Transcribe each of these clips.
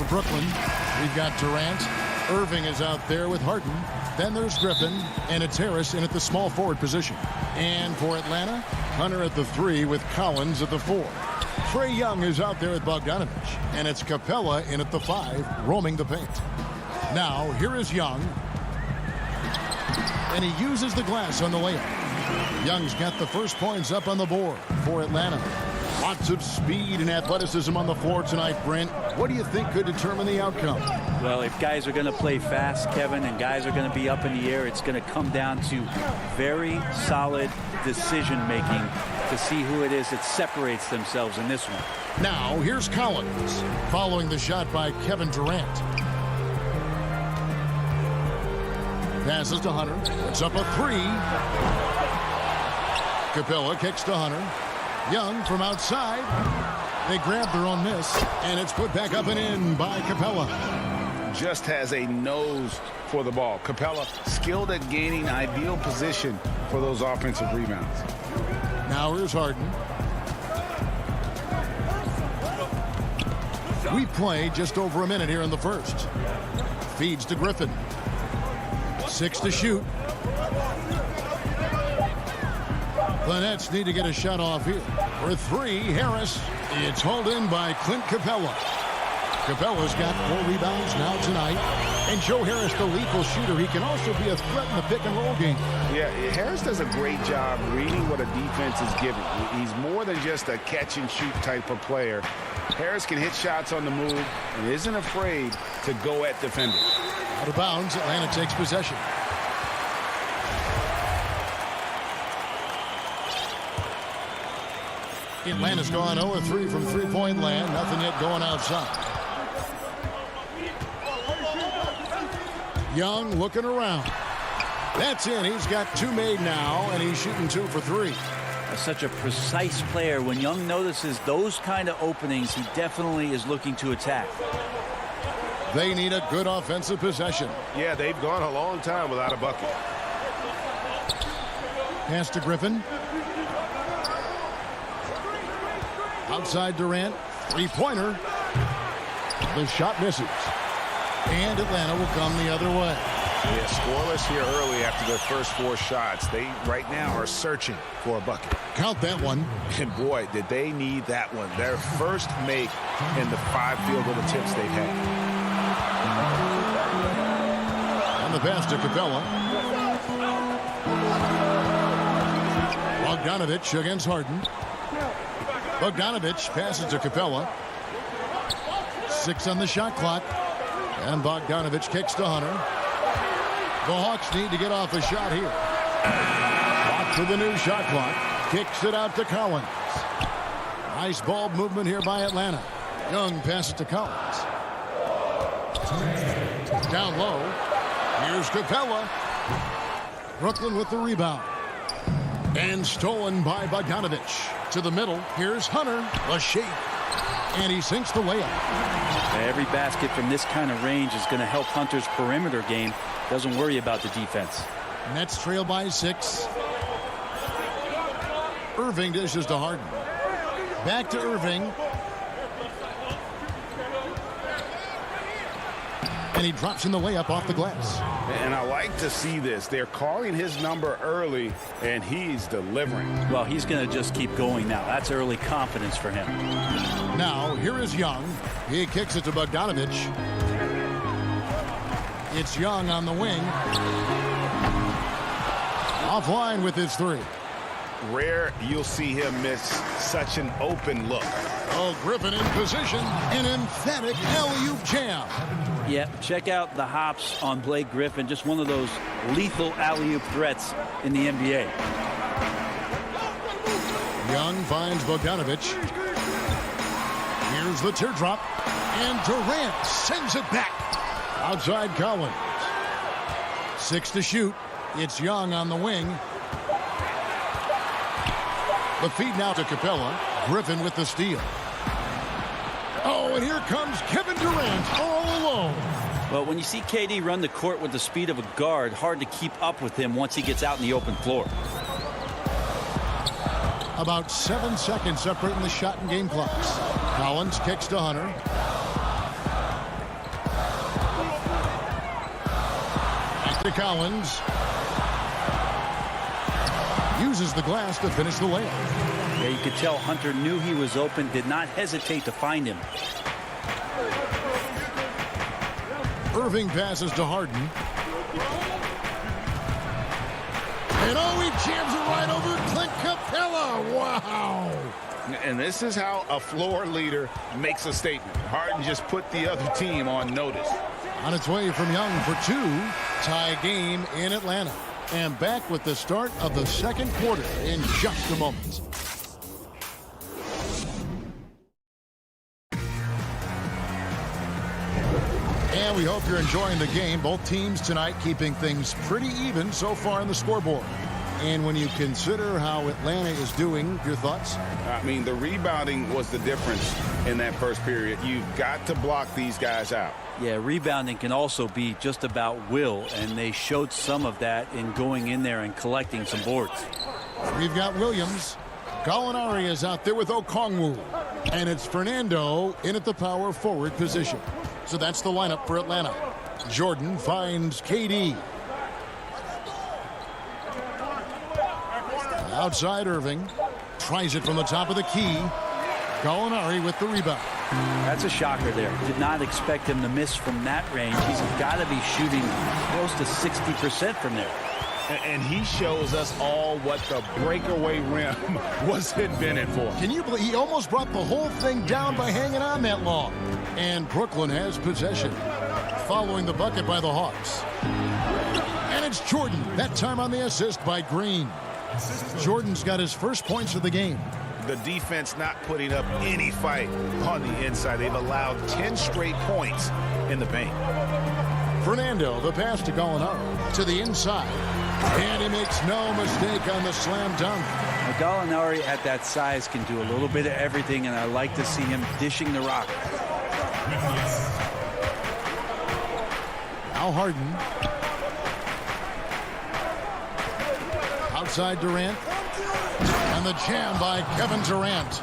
for Brooklyn, we've got Durant. Irving is out there with Harden. Then there's Griffin, and it's Harris in at the small forward position. And for Atlanta, Hunter at the 3 with Collins at the 4. Trae Young is out there with Bogdanovich, and it's Capella in at the 5, roaming the paint. Now, here is Young, and he uses the glass on the layup. Young's got the first points up on the board for Atlanta. Lots of speed and athleticism on the floor tonight, Brent. What do you think could determine the outcome? Well, if guys are going to play fast, Kevin, and guys are going to be up in the air, it's going to come down to very solid decision-making to see who it is that separates themselves in this one. Now, here's Collins, following the shot by Kevin Durant. Passes to Hunter. It's up a 3. Capella kicks to Hunter. Young from outside. They grab their own miss, and it's put back up and in by Capella. Just has a nose for the ball. Capella skilled at gaining ideal position for those offensive rebounds. Now here's Harden. We play just over a minute here in the first. Feeds to Griffin. 6 to shoot. The Nets need to get a shot off here. For 3, Harris. It's hauled in by Clint Capella. Capella's got 4 rebounds now tonight. And Joe Harris, the lethal shooter, he can also be a threat in the pick-and-roll game. Yeah, Harris does a great job reading what a defense is giving. He's more than just a catch-and-shoot type of player. Harris can hit shots on the move and isn't afraid to go at defenders. Out of bounds, Atlanta takes possession. Atlanta's gone 0-3 from three-point land. Nothing yet going outside. Young looking around. That's in. He's got 2 made now, and he's shooting 2 for 3. Such a precise player. When Young notices those kind of openings, he definitely is looking to attack. They need a good offensive possession. Yeah, they've gone a long time without a bucket. Pass to Griffin. Outside Durant. 3-pointer. The shot misses. And Atlanta will come the other way. Yeah, scoreless here early after their first 4 shots. They right now are searching for a bucket. Count that one. And boy, did they need that one. Their first make in the 5 field goal attempts they've had. And the pass to Capella. Bogdanovich against Harden. Bogdanovich passes to Capella. 6 on the shot clock. And Bogdanovich kicks to Hunter. The Hawks need to get off a shot here. Clock to the new shot clock. Kicks it out to Collins. Nice ball movement here by Atlanta. Young passes to Collins. Down low. Here's Capella. Brooklyn with the rebound. And stolen by Bogdanovich. To the middle. Here's Hunter. A shake. And he sinks the layup. Every basket from this kind of range is going to help Hunter's perimeter game. Doesn't worry about the defense. Nets trail by 6. Irving dishes to Harden. Back to Irving. And he drops in the layup off the glass. And I like to see this. They're calling his number early, and he's delivering. Well, he's going to just keep going now. That's early confidence for him. Now, here is Young. He kicks it to Bogdanovich. It's Young on the wing. Offline with his 3. Rare you'll see him miss such an open look. Oh, Griffin in position. An emphatic alley-oop jam. Yeah, check out the hops on Blake Griffin. Just one of those lethal alley-oop threats in the NBA. Young finds Bogdanovich. Here's the teardrop. And Durant sends it back. Outside Collins. 6 to shoot. It's Young on the wing. The feed now to Capella. Griffin with the steal. Oh, and here comes Kevin Durant all alone. Well, when you see KD run the court with the speed of a guard, hard to keep up with him once he gets out in the open floor. About 7 seconds separating the shot and game clocks. Collins kicks to Hunter. To Collins. Uses the glass to finish the layup. Yeah, you could tell Hunter knew he was open, did not hesitate to find him. Irving passes to Harden. And oh, he jams it right over Clint Capella. Wow. And this is how a floor leader makes a statement. Harden just put the other team on notice. On its way from Young for two. Tie game in Atlanta. And back with the start of the second quarter in just a moment. And we hope you're enjoying the game. Both teams tonight keeping things pretty even so far on the scoreboard. And when you consider how Atlanta is doing, your thoughts? I mean, the rebounding was the difference in that first period. You've got to block these guys out. Yeah, rebounding can also be just about will, and they showed some of that in going in there and collecting some boards. We've got Williams. Gallinari is out there with Okongwu. And it's Fernando in at the power forward position. So that's the lineup for Atlanta. Jordan finds KD. Outside Irving. Tries it from the top of the key. Gallinari with the rebound. That's a shocker there. Did not expect him to miss from that range. He's got to be shooting close to 60% from there. And he shows us all what the breakaway rim was invented for. Can you believe he almost brought the whole thing down by hanging on that long? And Brooklyn has possession. Following the bucket by the Hawks. And it's Jordan. That time on the assist by Green. Jordan's got his first points of the game. The defense not putting up any fight on the inside. They've allowed 10 straight points in the paint. Fernando, the pass to Gallinari to the inside. And he makes no mistake on the slam dunk. Now, Gallinari at that size can do a little bit of everything, and I like to see him dishing the rock. Now Harden. Outside Durant. And the jam by Kevin Durant.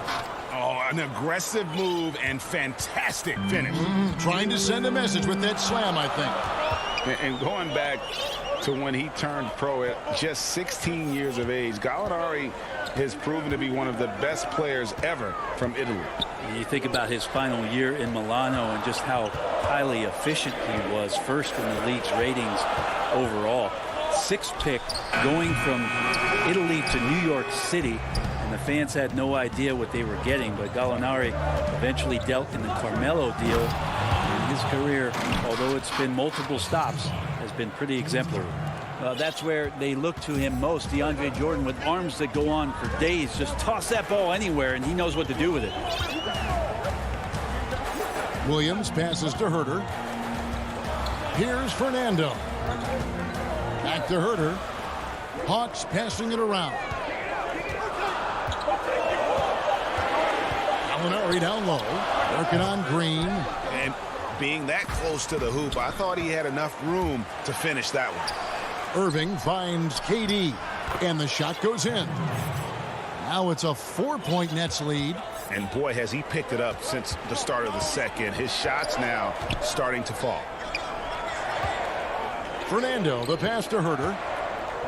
Oh, an aggressive move and fantastic finish. Trying to send a message with that slam, I think. And going back to when he turned pro at just 16 years of age, Gallinari has proven to be one of the best players ever from Italy. You think about his final year in Milano and just how highly efficient he was, first in the league's ratings overall. Sixth pick going from Italy to New York City, and the fans had no idea what they were getting, but Gallinari eventually dealt in the Carmelo deal, and his career, although it's been multiple stops, has been pretty exemplary. That's where they look to him most. DeAndre Jordan with arms that go on for days. Just toss that ball anywhere, and he knows what to do with it. Williams passes to Herter. Here's Fernando. Back to Herter. Hawks passing it around. Gallinari down low. Working on Green. And being that close to the hoop, I thought he had enough room to finish that one. Irving finds KD. And the shot goes in. Now it's a 4-point Nets lead. And boy, has he picked it up since the start of the second. His shots now starting to fall. Fernando, the pass to Herter.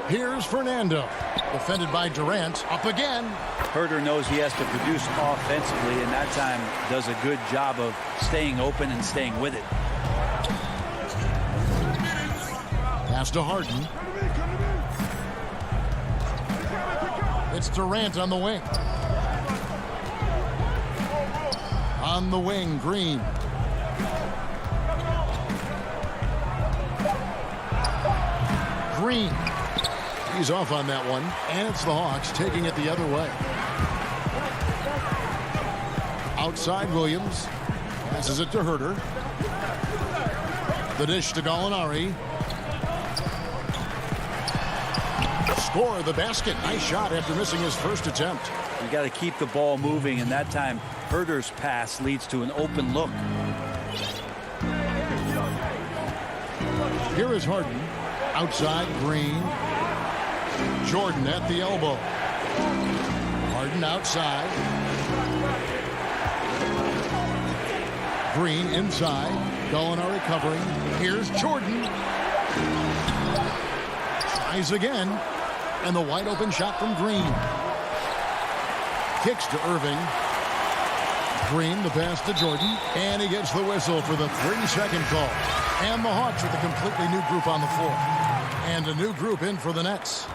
Here's Fernando. Defended by Durant. Up again. Herter knows he has to produce offensively, and that time does a good job of staying open and staying with it. Pass to Harden. It's Durant on the wing. On the wing, Green. Green. He's off on that one. And it's the Hawks taking it the other way. Outside Williams. Passes it to Herter. The dish to Gallinari. Score the basket. Nice shot after missing his first attempt. You got to keep the ball moving, and that time Herter's pass leads to an open look. Here is Harden. Outside Green. Jordan at the elbow. Harden outside. Green inside. Gallinari covering. Here's Jordan. Tries again. And the wide open shot from Green. Kicks to Irving. Green, the pass to Jordan. And he gets the whistle for the 3-second call. And the Hawks with a completely new group on the floor. And a new group in for the Nets.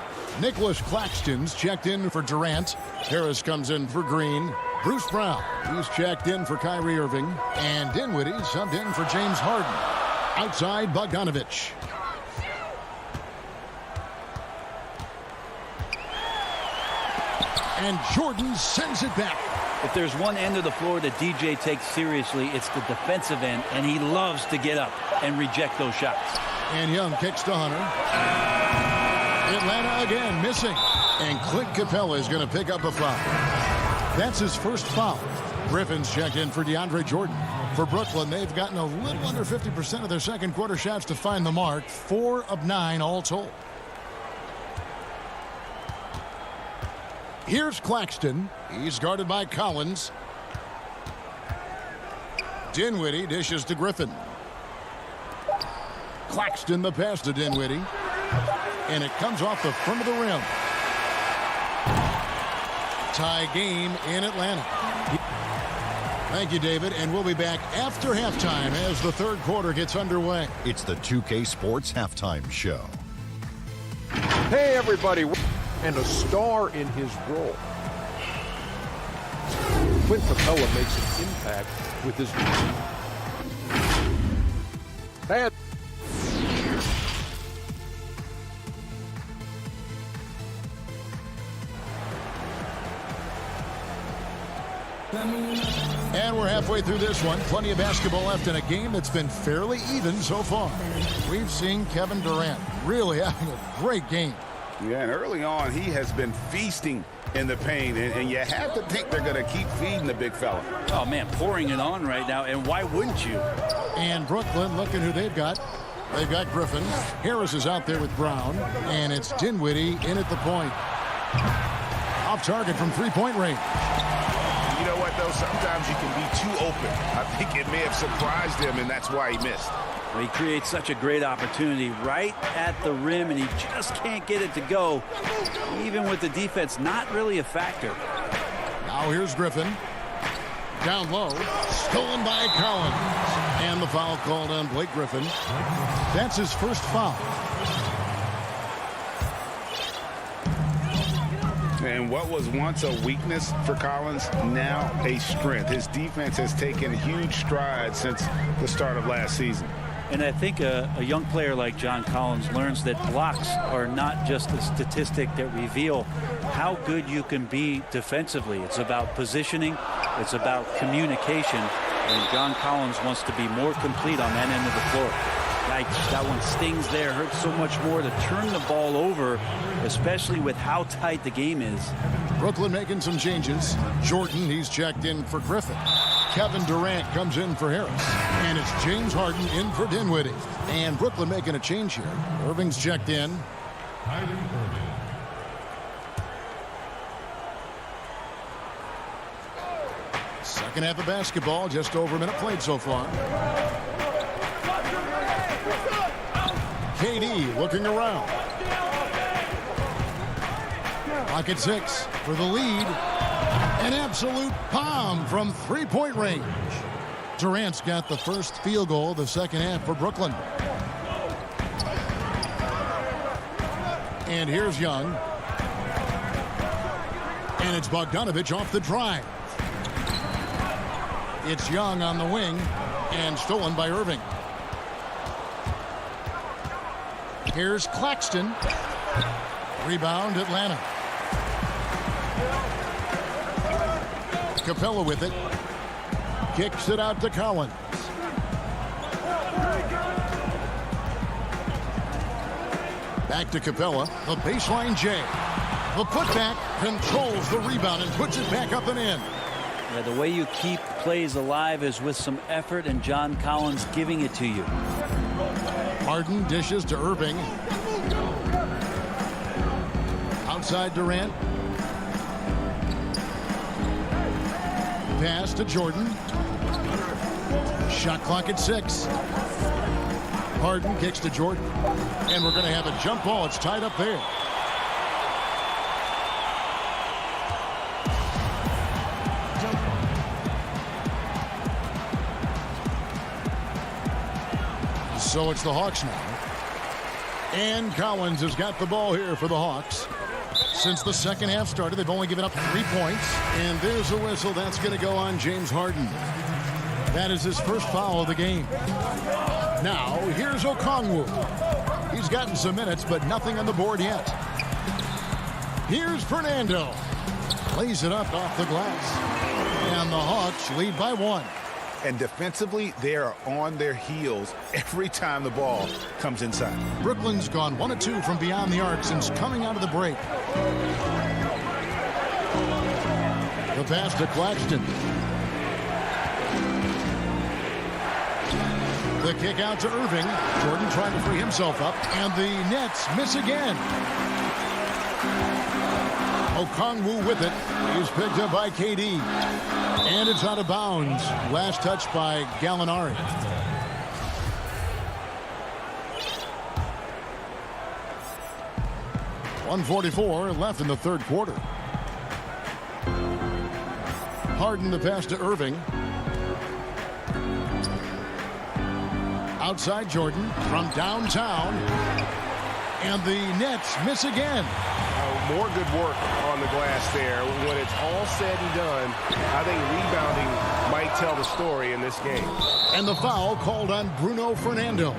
Nicholas Claxton's checked in for Durant. Harris comes in for Green. Bruce Brown, he's checked in for Kyrie Irving. And Dinwiddie subbed in for James Harden. Outside, Bogdanovich. And Jordan sends it back. If there's one end of the floor that DJ takes seriously, it's the defensive end, and he loves to get up and reject those shots. And Young kicks to Hunter. Atlanta again missing. And Clint Capella is going to pick up a foul. That's his first foul. Griffin's checked in for DeAndre Jordan. For Brooklyn, they've gotten a little under 50% of their second quarter shots to find the mark. 4 of 9 all told. Here's Claxton. He's guarded by Collins. Dinwiddie dishes to Griffin. Claxton the pass to Dinwiddie. And it comes off the front of the rim. Tie game in Atlanta. Thank you, David. And we'll be back after halftime as the third quarter gets underway. It's the 2K Sports Halftime Show. Hey, everybody. And a star in his role. Clint Capella makes an impact with his bad. And we're halfway through this one. Plenty of basketball left in a game that's been fairly even so far. We've seen Kevin Durant really having a great game. Yeah, and early on, he has been feasting in the paint, and you have to think they're going to keep feeding the big fella. Oh, man, pouring it on right now, and why wouldn't you? And Brooklyn, looking who they've got. They've got Griffin. Harris is out there with Brown, and it's Dinwiddie in at the point. Off target from three-point range. You know what, though? Sometimes you can be too open. I think it may have surprised him, and that's why he missed. Well, he creates such a great opportunity right at the rim, and he just can't get it to go, even with the defense not really a factor. Now here's Griffin. Down low. Stolen by Collins. And the foul called on Blake Griffin. That's his first foul. And what was once a weakness for Collins, now a strength. His defense has taken huge strides since the start of last season. And I think a young player like John Collins learns that blocks are not just a statistic that reveal how good you can be defensively. It's about positioning. It's about communication. And John Collins wants to be more complete on that end of the floor. Yikes, that one stings there. Hurts so much more to turn the ball over, especially with how tight the game is. Brooklyn making some changes. Jordan, he's checked in for Griffin. Kevin Durant comes in for Harris. And it's James Harden in for Dinwiddie. And Brooklyn making a change here. Irving's checked in. Second half of basketball, just over a minute played so far. KD looking around. Clock at 6 for the lead. An absolute bomb from three-point range. Durant's got the first field goal of the second half for Brooklyn. And here's Young. And it's Bogdanovich off the drive. It's Young on the wing and stolen by Irving. Here's Claxton. Rebound, Atlanta. Capella with it. Kicks it out to Collins. Back to Capella. The baseline J. The putback controls the rebound and puts it back up and in. Yeah, the way you keep plays alive is with some effort, and John Collins giving it to you. Harden dishes to Irving. Outside Durant. Pass to Jordan. Shot clock at 6. Harden kicks to Jordan. And we're going to have a jump ball. It's tied up there. So it's the Hawks now. And Collins has got the ball here for the Hawks. Since the second half started, they've only given up 3 points. And there's a whistle. That's going to go on James Harden. That is his first foul of the game. Now, here's Okongwu. He's gotten some minutes, but nothing on the board yet. Here's Fernando. Lays it up off the glass. And the Hawks lead by 1. And defensively, they are on their heels every time the ball comes inside. Brooklyn's gone 1 of 2 from beyond the arc since coming out of the break. The pass to Claxton. The kick out to Irving. Jordan trying to free himself up. And the Nets miss again. Okongwu with it. He's picked up by KD. And it's out of bounds. Last touch by Gallinari. .144 left in the third quarter. Harden the pass to Irving. Outside Jordan from downtown. And the Nets miss again. More good work on the glass there. When it's all said and done, I think rebounding might tell the story in this game. And the foul called on Bruno Fernando.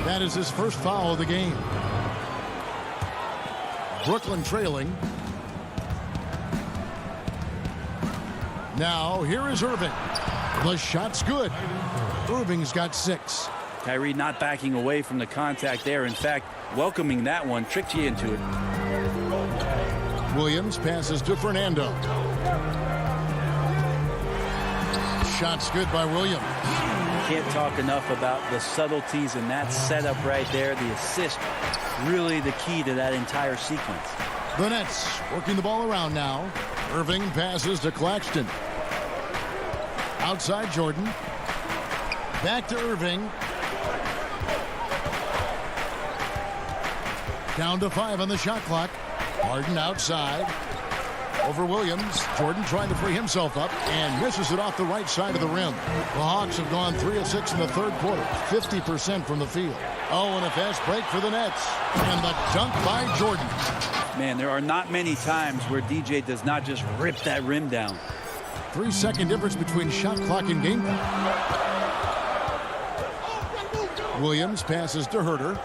That is his first foul of the game. Brooklyn trailing. Now here is Irving. The shot's good. Irving's got 6. Kyrie not backing away from the contact there. In fact, welcoming that one tricked you into it. Williams passes to Fernando. Shot's good by Williams. Can't talk enough about the subtleties in that setup right there. The assist, really the key to that entire sequence. The Nets working the ball around now. Irving passes to Claxton. Outside Jordan. Back to Irving. Down to 5 on the shot clock. Harden outside. Over Williams. Jordan trying to free himself up and misses it off the right side of the rim. The Hawks have gone 3 of 6 in the third quarter. 50% from the field. Oh, and a fast break for the Nets. And the dunk by Jordan. Man, there are not many times where DJ does not just rip that rim down. 3-second difference between shot clock and game clock. Williams passes to Herter.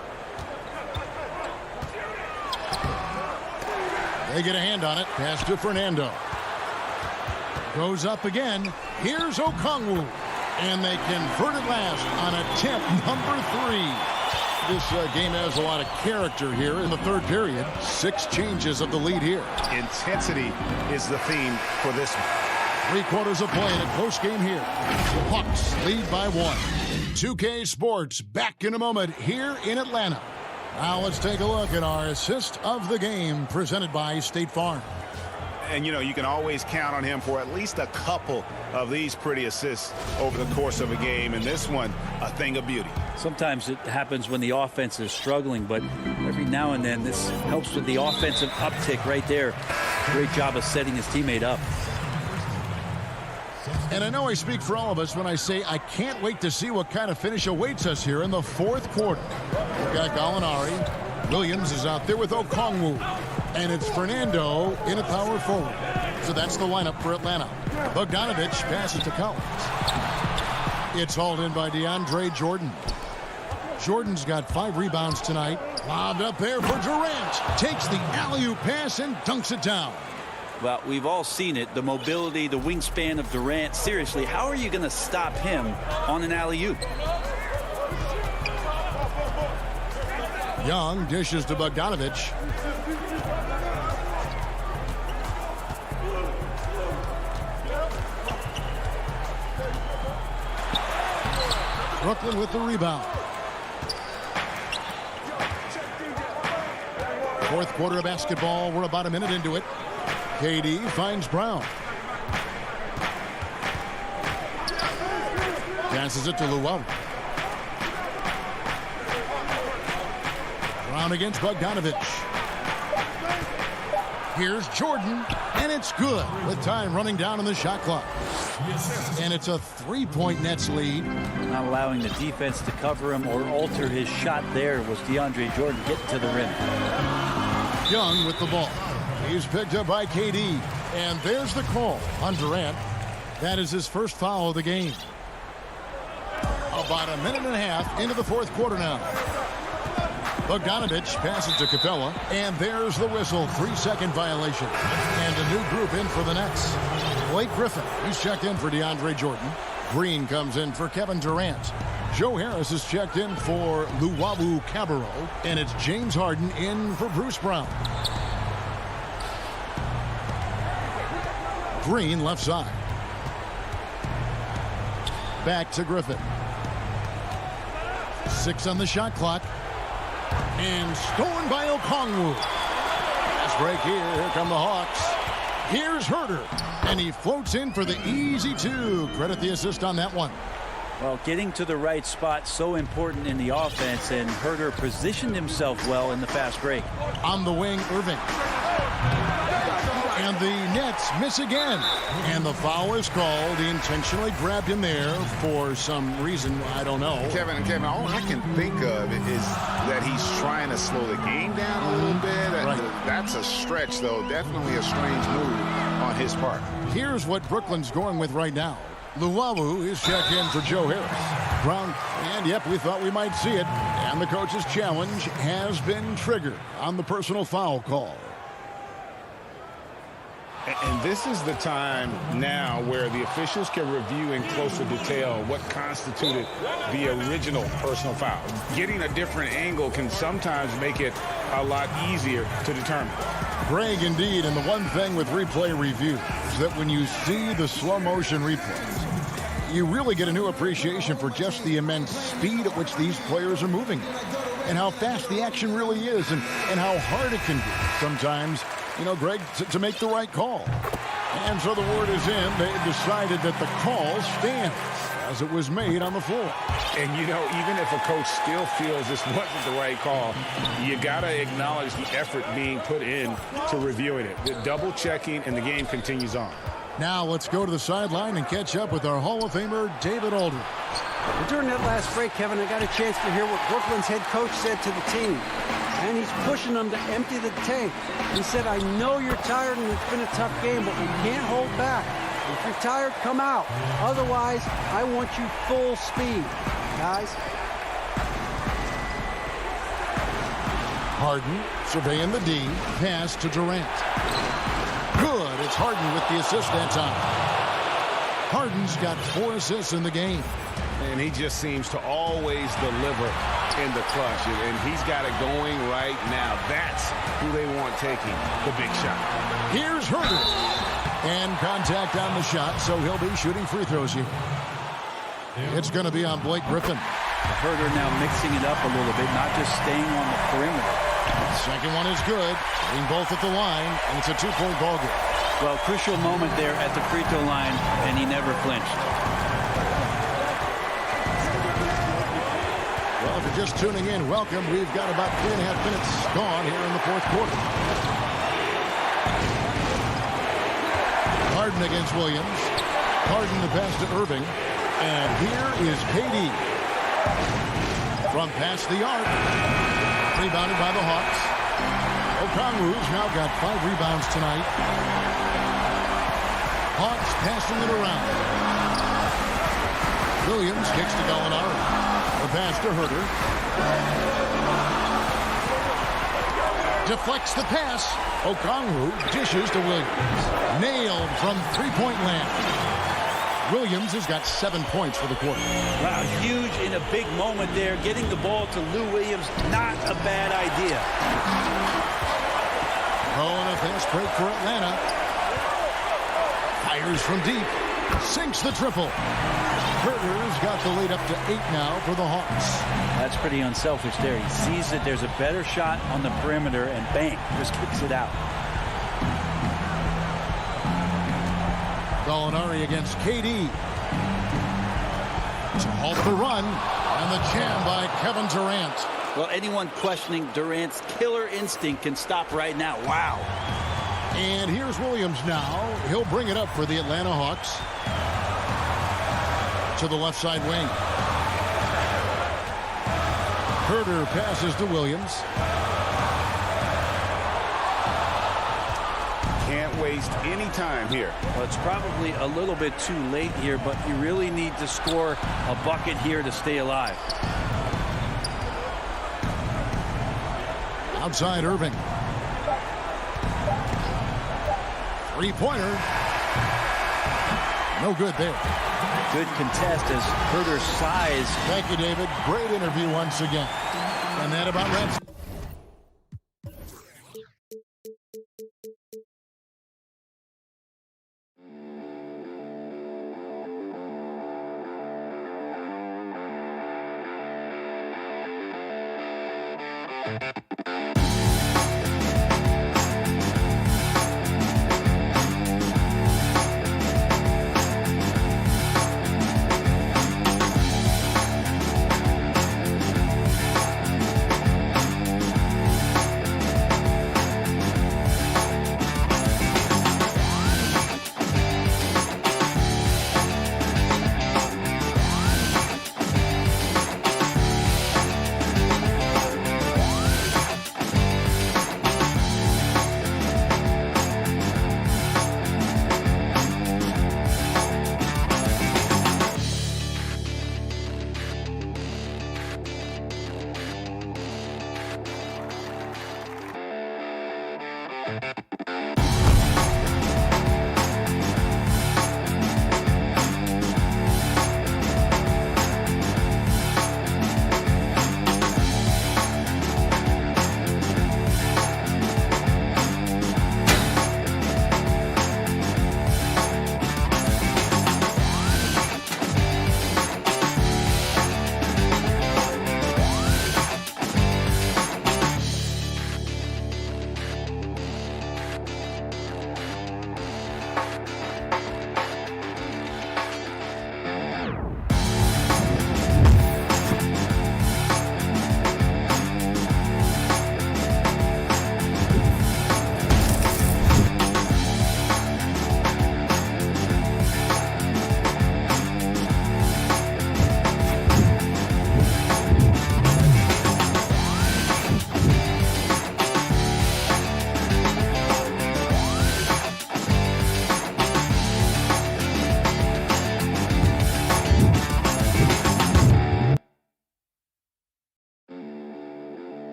They get a hand on it. Pass to Fernando. Goes up again. Here's Okongwu. And they convert it last on attempt number 3. This game has a lot of character here in the third period. 6 changes of the lead here. Intensity is the theme for this one. 3 quarters of play in a close game here. The Hawks lead by 1. 2K Sports back in a moment here in Atlanta. Now let's take a look at our assist of the game presented by State Farm. And, you know, you can always count on him for at least a couple of these pretty assists over the course of a game. And this one, a thing of beauty. Sometimes it happens when the offense is struggling, but every now and then this helps with the offensive uptick right there. Great job of setting his teammate up. And I know I speak for all of us when I say I can't wait to see what kind of finish awaits us here in the fourth quarter. We've got Gallinari. Williams is out there with Okongwu. And it's Fernando in a power forward. So that's the lineup for Atlanta. Bogdanovich passes to Collins. It's hauled in by DeAndre Jordan. Jordan's got 5 rebounds tonight. Lobbed up there for Durant. Takes the alley-oop pass and dunks it down. Well, we've all seen it. The mobility, the wingspan of Durant. Seriously, how are you going to stop him on an alley-oop? Young dishes to Bogdanovich. Brooklyn with the rebound. Fourth quarter of basketball. We're about a minute into it. KD finds Brown. Passes it to Llewellyn. Brown against Bogdanovich. Here's Jordan, and it's good with time running down on the shot clock. And it's a 3-point Nets lead. Not allowing the defense to cover him or alter his shot there was DeAndre Jordan getting to the rim. Young with the ball. He's picked up by KD. And there's the call on Durant. That is his first foul of the game. About a minute and a half into the fourth quarter now. Bogdanovich passes to Capella, and there's the whistle. 3-second violation. And a new group in for the Nets. Blake Griffin, he's checked in for DeAndre Jordan. Green comes in for Kevin Durant. Joe Harris is checked in for Luwawu Cabarro, and it's James Harden in for Bruce Brown. Green left side. Back to Griffin. 6 on the shot clock. And stolen by Okongwu. Fast break here. Here come the Hawks. Here's Herter. And he floats in for the easy 2. Credit the assist on that one. Well, getting to the right spot so important in the offense, and Herter positioned himself well in the fast break. On the wing, Irving. And the Nets miss again. And the foul is called. He intentionally grabbed him there for some reason. I don't know. Kevin, all I can think of is that he's trying to slow the game down a little bit. Right. That's a stretch, though. Definitely a strange move on his part. Here's what Brooklyn's going with right now. Luwawu is checked in for Joe Harris. Brown, and yep, we thought we might see it. And the coach's challenge has been triggered on the personal foul call. And this is the time now where the officials can review in closer detail what constituted the original personal foul. Getting a different angle can sometimes make it a lot easier to determine. Greg, indeed, and the one thing with replay review is that when you see the slow motion replays, you really get a new appreciation for just the immense speed at which these players are moving and how fast the action really is and how hard it can be sometimes, you know, Greg, to make the right call. And so the word is in. They've decided that the call stands as it was made on the floor. And, you know, even if a coach still feels this wasn't the right call, you got to acknowledge the effort being put in to reviewing it. The double checking, and the game continues on. Now let's go to the sideline and catch up with our Hall of Famer, David Aldridge. Well, during that last break, Kevin, I got a chance to hear what Brooklyn's head coach said to the team. And he's pushing them to empty the tank. He said, I know you're tired and it's been a tough game, but we can't hold back. If you're tired, come out. Otherwise, I want you full speed, guys. Harden surveying the D. Pass to Durant. Good. It's Harden with the assist that time. Harden's got 4 assists in the game. And he just seems to always deliver in the clutch. And he's got it going right now. That's who they want taking the big shot. Here's Herter. And contact on the shot, so he'll be shooting free throws here. It's going to be on Blake Griffin. Herter now mixing it up a little bit, not just staying on the perimeter. Second one is good. Getting both at the line, and it's a 2-point ball game. Well, crucial moment there at the free throw line, and he never flinched. Well, if you're just tuning in, welcome. We've got about 3.5 minutes gone here in the fourth quarter. Harden against Williams. Harden the pass to Irving. And here is KD. From past the arc. Rebounded by the Hawks. Okongwu's now got 5 rebounds tonight. Hawks passing it around. Williams kicks to Gallinari. The pass to Herter. Deflects the pass. Okongwu dishes to Williams. Nailed from 3-point land. Williams has got 7 points for the quarter. Wow, huge in a big moment there. Getting the ball to Lou Williams, not a bad idea. Oh, and a fast break for Atlanta. Fires from deep. Sinks the triple. Herter's got the lead up to 8 now for the Hawks. That's pretty unselfish there. He sees that there's a better shot on the perimeter and bang, just kicks it out. Gallinari against KD. To halt the run. And the jam by Kevin Durant. Well, anyone questioning Durant's killer instinct can stop right now. Wow. And here's Williams now. He'll bring it up for the Atlanta Hawks. To the left side wing. Herter passes to Williams. Can't waste any time here. Well, it's probably a little bit too late here, but you really need to score a bucket here to stay alive. Outside Irving. Three-pointer. No good there. Good contest as Herter's size. Thank you, David. Great interview once again. And that about wraps it.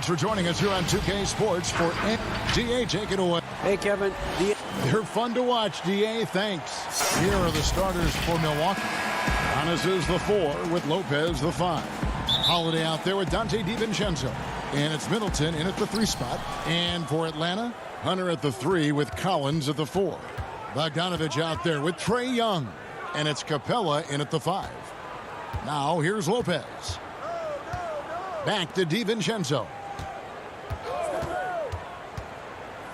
Thanks for joining us here on 2K Sports for DA. Take it away. Hey, Kevin. They're fun to watch, DA. Thanks. Here are the starters for Milwaukee. Giannis is the 4 with Lopez the 5. Holiday out there with Dante DiVincenzo. And it's Middleton in at the 3 spot. And for Atlanta, Hunter at the 3 with Collins at the 4. Bogdanovich out there with Trae Young. And it's Capella in at the 5. Now here's Lopez. Back to DiVincenzo.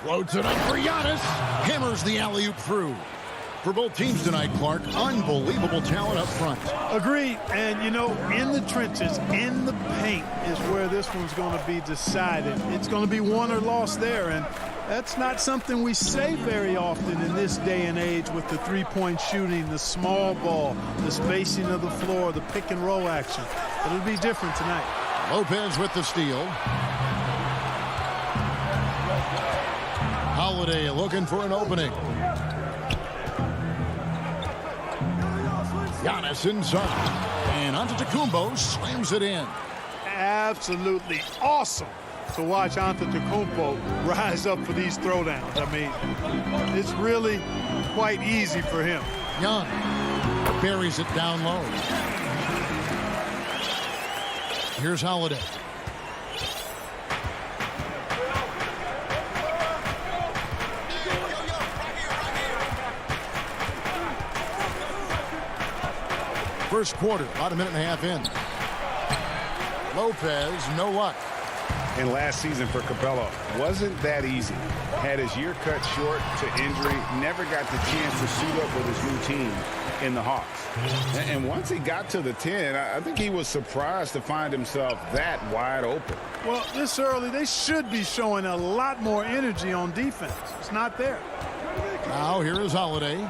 Floats it up for Giannis. Hammers the alley-oop through. For both teams tonight, Clark, unbelievable talent up front. Agreed. And, you know, in the trenches, in the paint is where this one's going to be decided. It's going to be won or lost there. And that's not something we say very often in this day and age with the three-point shooting, the small ball, the spacing of the floor, the pick-and-roll action. It'll be different tonight. Lopez with the steal. Holiday looking for an opening. Giannis inside. And Antetokounmpo slams it in. Absolutely awesome to watch Antetokounmpo rise up for these throwdowns. I mean, it's really quite easy for him. Young buries it down low. Here's Holiday. First quarter, about a minute and a half in. Lopez, no luck. And last season for Capella wasn't that easy. Had his year cut short to injury, never got the chance to suit up with his new team in the Hawks. And once he got to the 10, I think he was surprised to find himself that wide open. Well, this early, they should be showing a lot more energy on defense. It's not there. Now here is Holiday.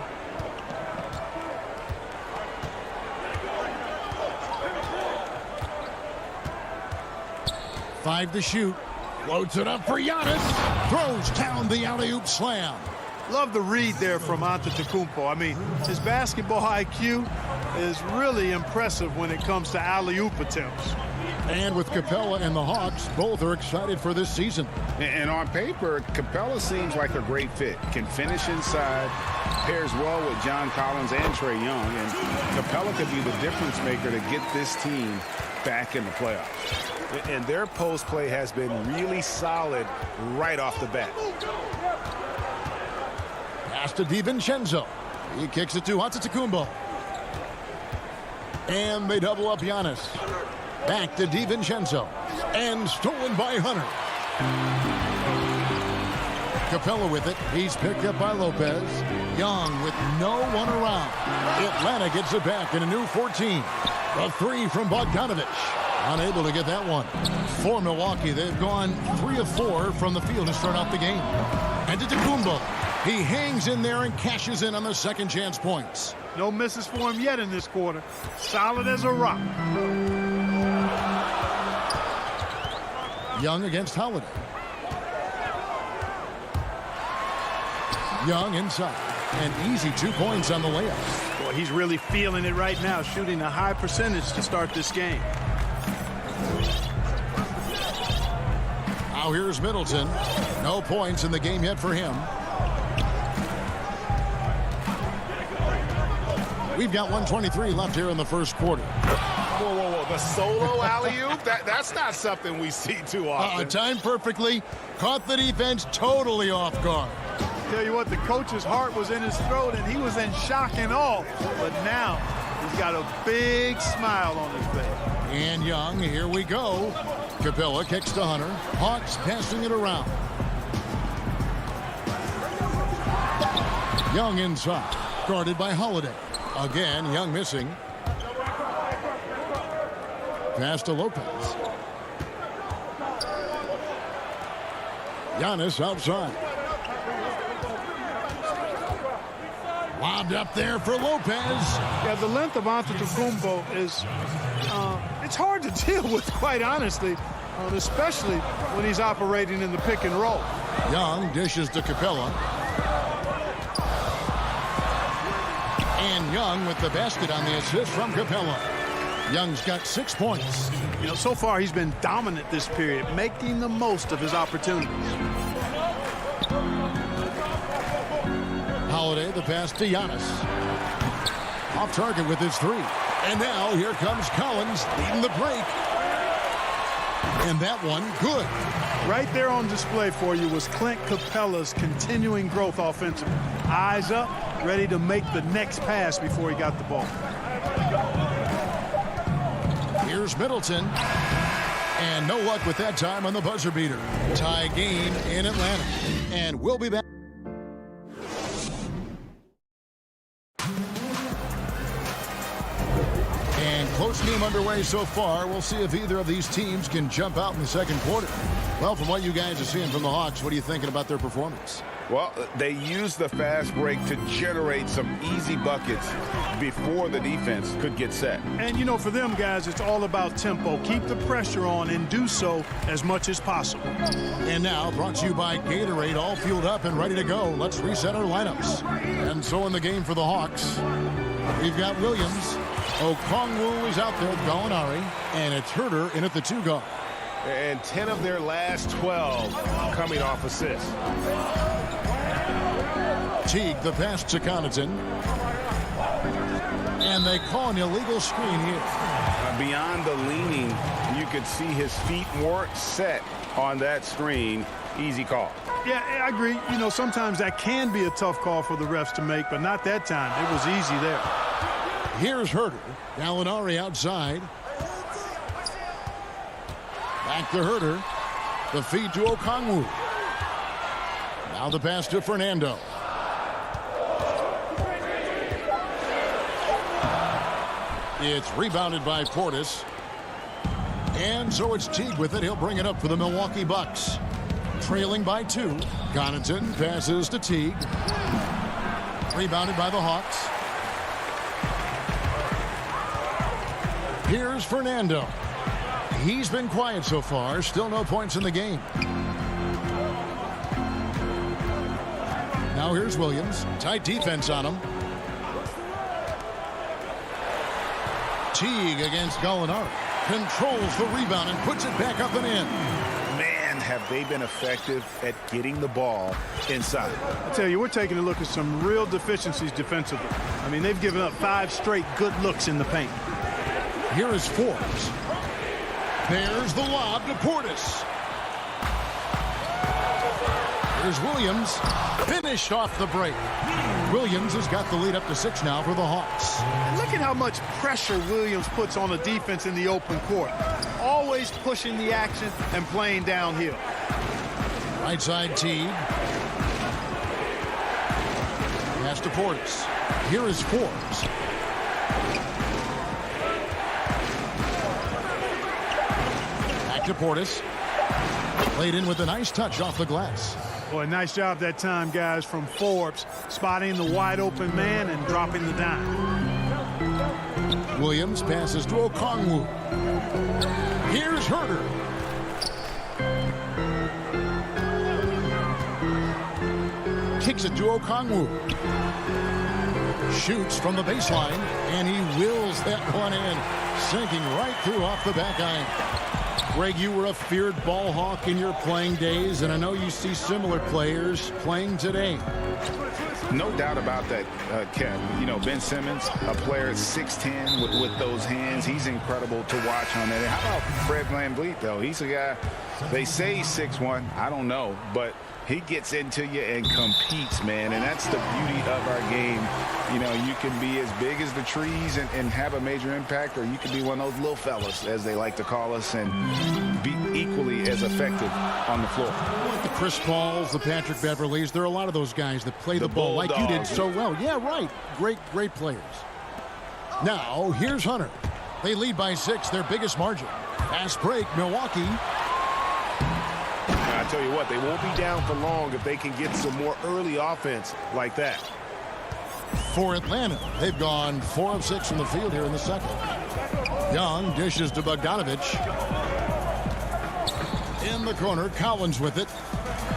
Five to shoot. Loads it up for Giannis. Throws down the alley-oop slam. Love the read there from Antetokounmpo. I mean, his basketball IQ is really impressive when it comes to alley-oop attempts. And with Capella and the Hawks, both are excited for this season. And on paper, Capella seems like a great fit. Can finish inside, pairs well with John Collins and Trae Young. And Capella could be the difference maker to get this team back in the playoffs. And their post play has been really solid right off the bat. Pass to DiVincenzo. He kicks it to Antetokounmpo. And they double up Giannis. Back to DiVincenzo. And stolen by Hunter. Capella with it. He's picked up by Lopez. Young with no one around. Atlanta gets it back in a new 14. A three from Bogdanovich. Unable to get that one. For Milwaukee, they've gone 3 of 4 from the field to start out the game. And Antetokounmpo, he hangs in there and cashes in on the second chance points. No misses for him yet in this quarter. Solid as a rock. Young against Holiday. Young inside. An easy 2 points on the layup. Boy, he's really feeling it right now, shooting a high percentage to start this game. Now here's Middleton. No points in the game yet for him. We've got 1:23 left here in the first quarter. Whoa, whoa, whoa. The solo alley-oop? That's not something we see too often. Timed perfectly. Caught the defense totally off guard. Tell you what, the coach's heart was in his throat, and he was in shock and awe. But now he's got a big smile on his face. And Young, here we go. Capella kicks to Hunter. Hawks passing it around. Young inside. Guarded by Holiday. Again, Young missing. Pass to Lopez. Giannis outside. Lobbed up there for Lopez. Yeah, the length of Antetokounmpo is, it's hard to deal with, quite honestly, especially when he's operating in the pick and roll. Young dishes to Capella. And Young with the basket on the assist from Capella. Young's got 6 points. You know, so far he's been dominant this period, making the most of his opportunities. Holiday, the pass to Giannis. Off target with his 3. And now here comes Collins leading the break. And that one, good. Right there on display for you was Clint Capella's continuing growth offensively. Eyes up, ready to make the next pass before he got the ball. Here's Middleton. And no luck with that time on the buzzer beater. Tie game in Atlanta. And we'll be back. Close game underway so far. We'll see if either of these teams can jump out in the second quarter. Well, from what you guys are seeing from the Hawks, what are you thinking about their performance? Well, they used the fast break to generate some easy buckets before the defense could get set. And, you know, for them guys, it's all about tempo. Keep the pressure on and do so as much as possible. And now, brought to you by Gatorade, all fueled up and ready to go. Let's reset our lineups. And so in the game for the Hawks, we've got Williams. Okongwu is out there with Gallinari, and it's Herter in at the 2 guard. And 10 of their last 12 coming off assists. Teague, the pass to Connaughton. And they call an illegal screen here. Beyond the leaning, you could see his feet weren't set on that screen. Easy call. Yeah, I agree. You know, sometimes that can be a tough call for the refs to make, but not that time. It was easy there. Here's Herter. Gallinari outside. Back to Herter. The feed to Okongwu. Now the pass to Fernando. It's rebounded by Portis. And so it's Teague with it. He'll bring it up for the Milwaukee Bucks. Trailing by 2. Connaughton passes to Teague. Rebounded by the Hawks. Here's Fernando. He's been quiet so far. Still no points in the game. Now here's Williams. Tight defense on him. Teague against Gallinari. Controls the rebound and puts it back up and in. Man, have they been effective at getting the ball inside. I tell you, we're taking a look at some real deficiencies defensively. I mean, they've given up 5 straight good looks in the paint. Here is Forbes. There's the lob to Portis. Here's Williams. Finished off the break. Williams has got the lead up to 6 now for the Hawks. And look at how much pressure Williams puts on the defense in the open court. Always pushing the action and playing downhill. Right side Teague. Pass to Portis. Here is Forbes. Back to Portis. Played in with a nice touch off the glass. Boy, nice job that time, guys, from Forbes, spotting the wide open man and dropping the dime. Williams passes to Okongwu. Here's Herter. Kicks it to Okongwu. Shoots from the baseline, and he wills that one in, sinking right through off the back iron. Greg, you were a feared ball hawk in your playing days, and I know you see similar players playing today. No doubt about that, Kev. You know, Ben Simmons, a player at 6'10" with those hands. He's incredible to watch on that. How about Fred VanVleet, though? He's a guy, they say he's 6'1". I don't know, but he gets into you and competes, man, and that's the beauty of our game. You know, you can be as big as the trees and have a major impact, or you can be one of those little fellas, as they like to call us, and be equally as effective on the floor. Like the Chris Pauls, the Patrick Beverleys, there are a lot of those guys that play the ball like you did so well. Yeah, right. Great players. Now, here's Hunter. They lead by 6, their biggest margin. Fast break, Milwaukee. I tell you what, they won't be down for long if they can get some more early offense like that. For Atlanta, they've gone 4 of 6 from the field here in the second. Young dishes to Bogdanovich. In the corner, Collins with it.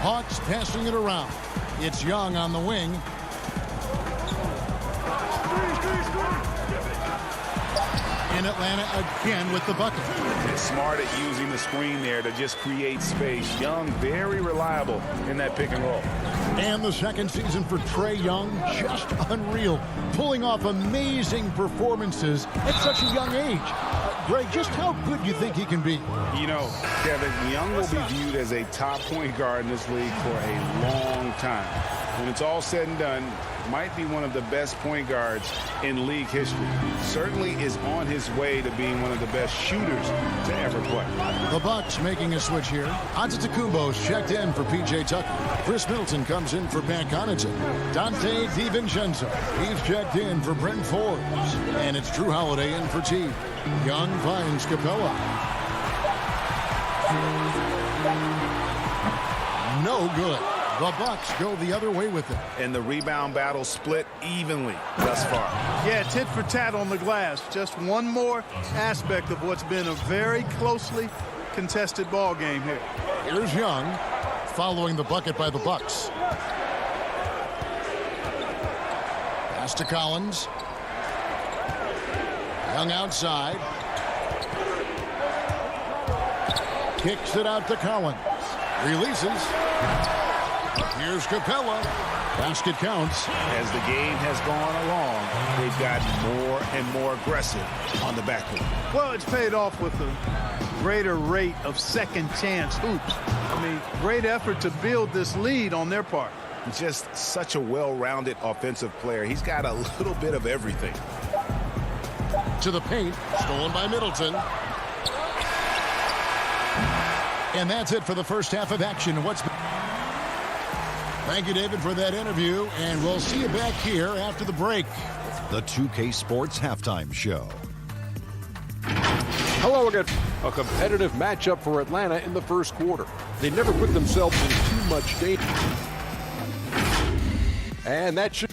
Hawks passing it around. It's Young on the wing. In Atlanta again with the bucket. It's smart at using the screen there to just create space. Young, very reliable in that pick and roll. And the second season for Trae Young, just unreal. Pulling off amazing performances at such a young age. Greg, just how good do you think he can be? You know, Kevin, Young will be viewed as a top point guard in this league for a long time. When it's all said and done, might be one of the best point guards in league history. Certainly is on his way to being one of the best shooters to ever play. The Bucks making a switch here. Antetokounmpo's checked in for P.J. Tucker. Chris Middleton comes in for Pat Connaughton. Dante DiVincenzo, he's checked in for Brent Forbes. And it's Drew Holiday in for Teague. Young finds Capella. No good. The Bucks go the other way with it. And the rebound battle split evenly thus far. Yeah, tit for tat on the glass. Just one more aspect of what's been a very closely contested ball game here. Here's Young following the bucket by the Bucks. Pass to Collins. Young outside. Kicks it out to Collins. Releases. Here's Capella. Basket counts. As the game has gone along, they've gotten more and more aggressive on the backcourt. Well, it's paid off with a greater rate of second chance hoops. I mean, great effort to build this lead on their part. Just such a well-rounded offensive player. He's got a little bit of everything. To the paint, stolen by Middleton. And that's it for the first half of action. Thank you, David, for that interview, and we'll see you back here after the break. The 2K Sports Halftime Show. Hello again. A competitive matchup for Atlanta in the first quarter. They never put themselves in too much danger. And that should...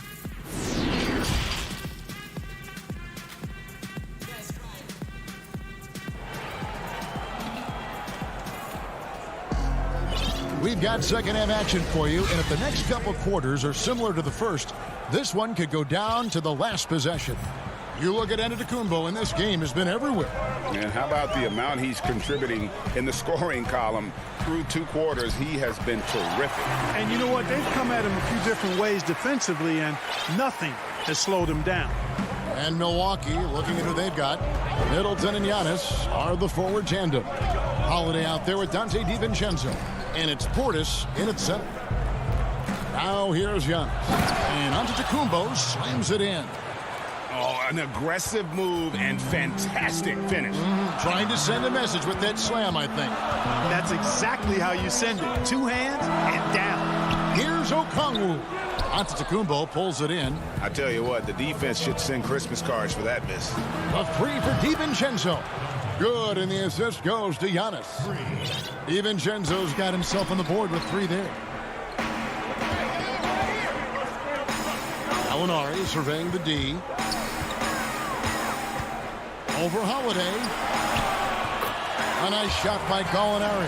We've got second half action for you, and if the next couple quarters are similar to the first, this one could go down to the last possession. You look at Antetokounmpo, and this game has been everywhere. And how about the amount he's contributing in the scoring column through 2 quarters? He has been terrific. And you know what? They've come at him a few different ways defensively, and nothing has slowed him down. And Milwaukee, looking at who they've got, Middleton and Giannis are the forward tandem. Holiday out there with Dante DiVincenzo. And it's Portis in at center. Now here's Giannis. And Antetokounmpo slams it in. Oh, an aggressive move and fantastic finish. Trying to send a message with that slam, I think. That's exactly how you send it. 2 hands and down. Here's Okongwu. Antetokounmpo pulls it in. I tell you what, the defense should send Christmas cards for that miss. A 3 for DiVincenzo. Good, and the assist goes to Giannis. DiVincenzo's got himself on the board with 3 there. Gallinari surveying the D. Over Holiday. A nice shot by Gallinari.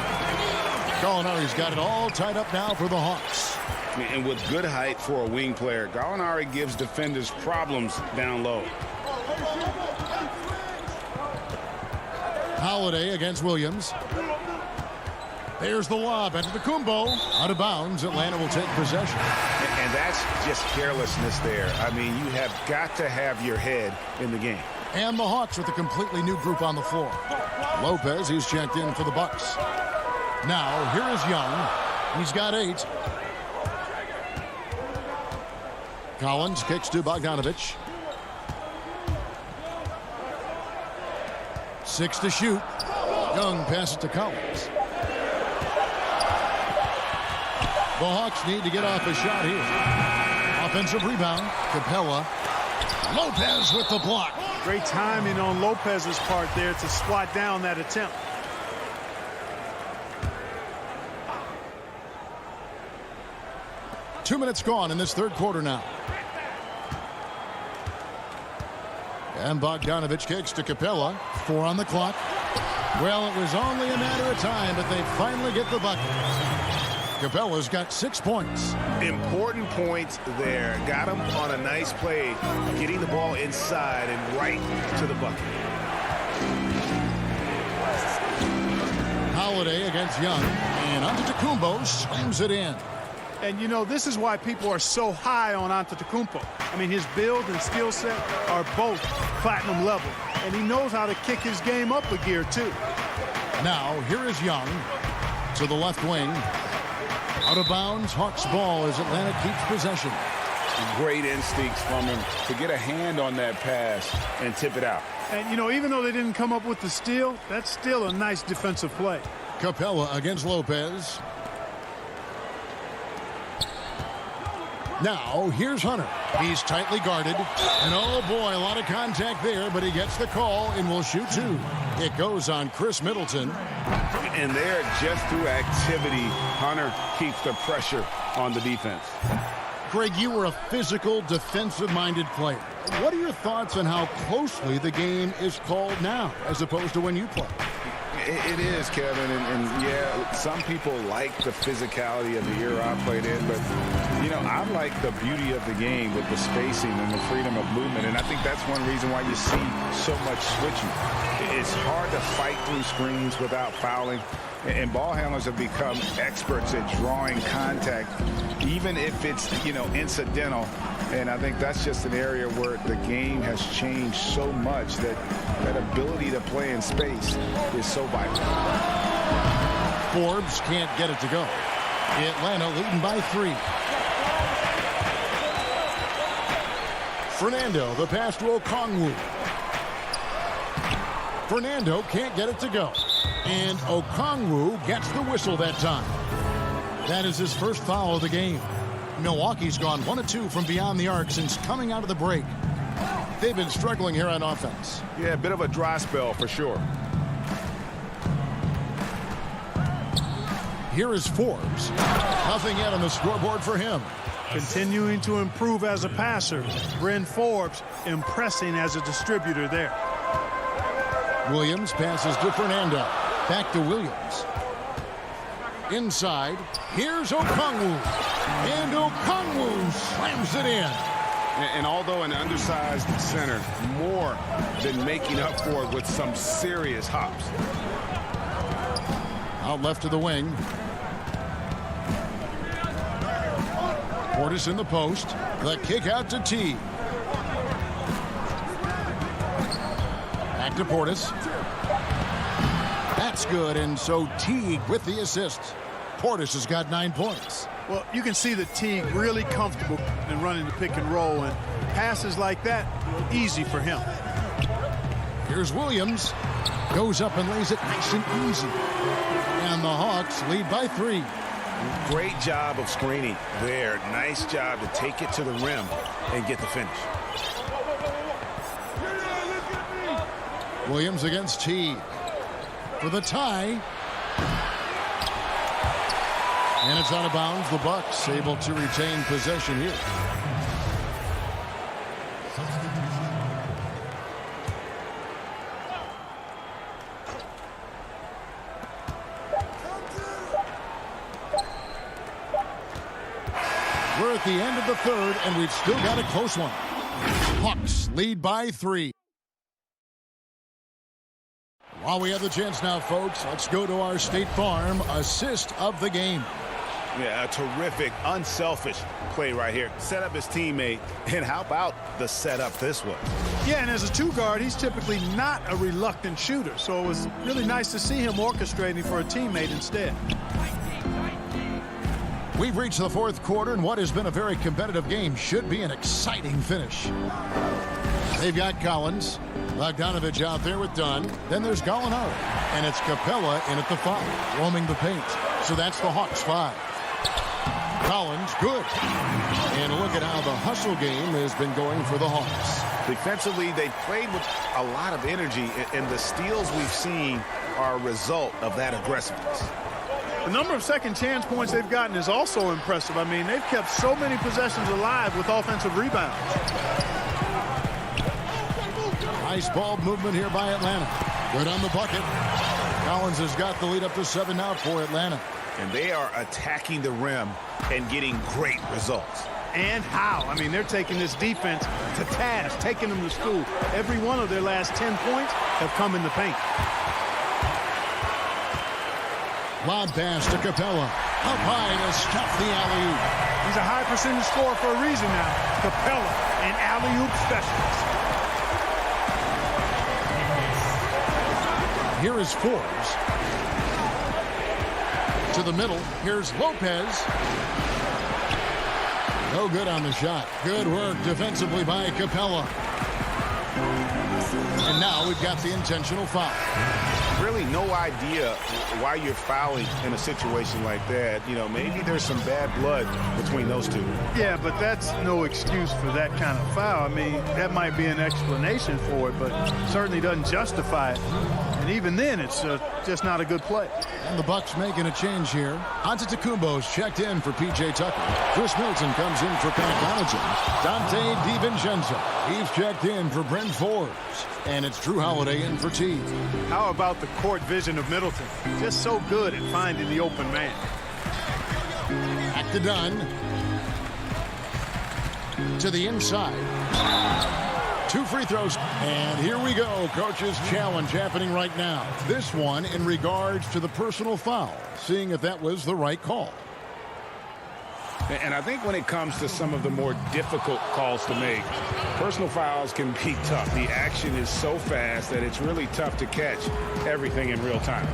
Gallinari's got it all tied up now for the Hawks. And with good height for a wing player, Gallinari gives defenders problems down low. Holiday against Williams. There's the lob. Antetokounmpo out of bounds. Atlanta will take possession. And that's just carelessness there. I mean, you have got to have your head in the game. And the Hawks with a completely new group on the floor. Lopez, he's checked in for the Bucks. Now, here is Young. He's got 8. Collins kicks to Bogdanovich. 6 to shoot. Young passes to Collins. The Hawks need to get off a shot here. Offensive rebound. Capella. Lopez with the block. Great timing on Lopez's part there to swat down that attempt. Two minutes gone in this third quarter now. And Bogdanovich kicks to Capella. 4 on the clock. Well, it was only a matter of time, but they finally get the bucket. Capella's got 6 points. Important points there. Got him on a nice play, getting the ball inside and right to the bucket. Holiday against Young. And Antetokounmpo slams it in. And, you know, this is why people are so high on Antetokounmpo. I mean, his build and skill set are both platinum level. And he knows how to kick his game up a gear, too. Now, here is Young to the left wing. Out of bounds, Hawks ball as Atlanta keeps possession. Great instincts from him to get a hand on that pass and tip it out. And, you know, even though they didn't come up with the steal, that's still a nice defensive play. Capella against Lopez. Now, here's Hunter. He's tightly guarded. And, oh, boy, a lot of contact there, but he gets the call and will shoot 2. It goes on Chris Middleton. And there, just through activity, Hunter keeps the pressure on the defense. Greg, you were a physical, defensive-minded player. What are your thoughts on how closely the game is called now as opposed to when you played? It is, Kevin, and yeah, some people like the physicality of the era I played in, but You know, I like the beauty of the game with the spacing and the freedom of movement, and I think that's one reason why you see so much switching. It's hard to fight through screens without fouling, and ball handlers have become experts at drawing contact, even if it's, you know, incidental. And I think that's just an area where the game has changed so much that that ability to play in space is so vital. Forbes can't get it to go. Atlanta leading by 3. Fernando, the pass to Okongwu. Fernando can't get it to go. And Okongwu gets the whistle that time. That is his first foul of the game. Milwaukee's gone 1 of 2 from beyond the arc since coming out of the break. They've been struggling here on offense. Yeah, a bit of a dry spell for sure. Here is Forbes. Nothing yet on the scoreboard for him. Continuing to improve as a passer. Bryn Forbes impressing as a distributor there. Williams passes to Fernando. Back to Williams. Inside, here's Okongwu. And Okongwu slams it in. And although an undersized center, more than making up for it with some serious hops. Out left to the wing. Portis in the post. The kick out to T. Back to Portis. That's good, and so Teague with the assist. Portis has got 9 points. Well, you can see that Teague really comfortable in running the pick and roll, and passes like that, easy for him. Here's Williams. Goes up and lays it nice and easy. And the Hawks lead by 3. Great job of screening there. Nice job to take it to the rim and get the finish. Williams against Teague for the tie. And it's out of bounds. The Bucks able to retain possession here. We're at the end of the third, and we've still got a close one. Hawks lead by 3. While we have the chance now, folks, let's go to our State Farm assist of the game. Yeah, a terrific, unselfish play right here. Set up his teammate, and how about the setup this was? Yeah, and as a 2 guard, he's typically not a reluctant shooter, so it was really nice to see him orchestrating for a teammate instead. We've reached the 4th quarter, and what has been a very competitive game should be an exciting finish. They've got Collins. Bogdanovich out there with Dunn. Then there's Gallinari. And it's Capella in at the 5, roaming the paint. So that's the Hawks 5. Collins, good. And look at how the hustle game has been going for the Hawks. Defensively, they played with a lot of energy, and the steals we've seen are a result of that aggressiveness. The number of second chance points they've gotten is also impressive. I mean, they've kept so many possessions alive with offensive rebounds. Nice ball movement here by Atlanta. Good on the bucket. Collins has got the lead up to 7 now for Atlanta. And they are attacking the rim and getting great results. And how? I mean, they're taking this defense to task, taking them to school. Every one of their last 10 points have come in the paint. Lob pass to Capella. Up high to stuff the alley-oop. He's a high percentage scorer for a reason now. Capella, an alley-oop specialist. Here is Forbes. To the middle. Here's Lopez. No good on the shot. Good work defensively by Capella. And now we've got the intentional foul. Really no idea why you're fouling in a situation like that. You know, maybe there's some bad blood between those two. Yeah, but that's no excuse for that kind of foul. I mean, that might be an explanation for it, but certainly doesn't justify it. And even then, it's just not a good play. And the Bucks making a change here. Antetokounmpo's checked in for P.J. Tucker. Chris Middleton comes in for Pat Connaughton. Dante DiVincenzo. He's checked in for Bryn Forbes. And it's Drew Holiday in for T. How about the court vision of Middleton? Just so good at finding the open man. Back to Dunn. to the inside. 2 free throws. And here we go. Coach's challenge happening right now. This one in regards to the personal foul. Seeing if that was the right call. And I think when it comes to some of the more difficult calls to make, personal fouls can be tough. The action is so fast that it's really tough to catch everything in real time.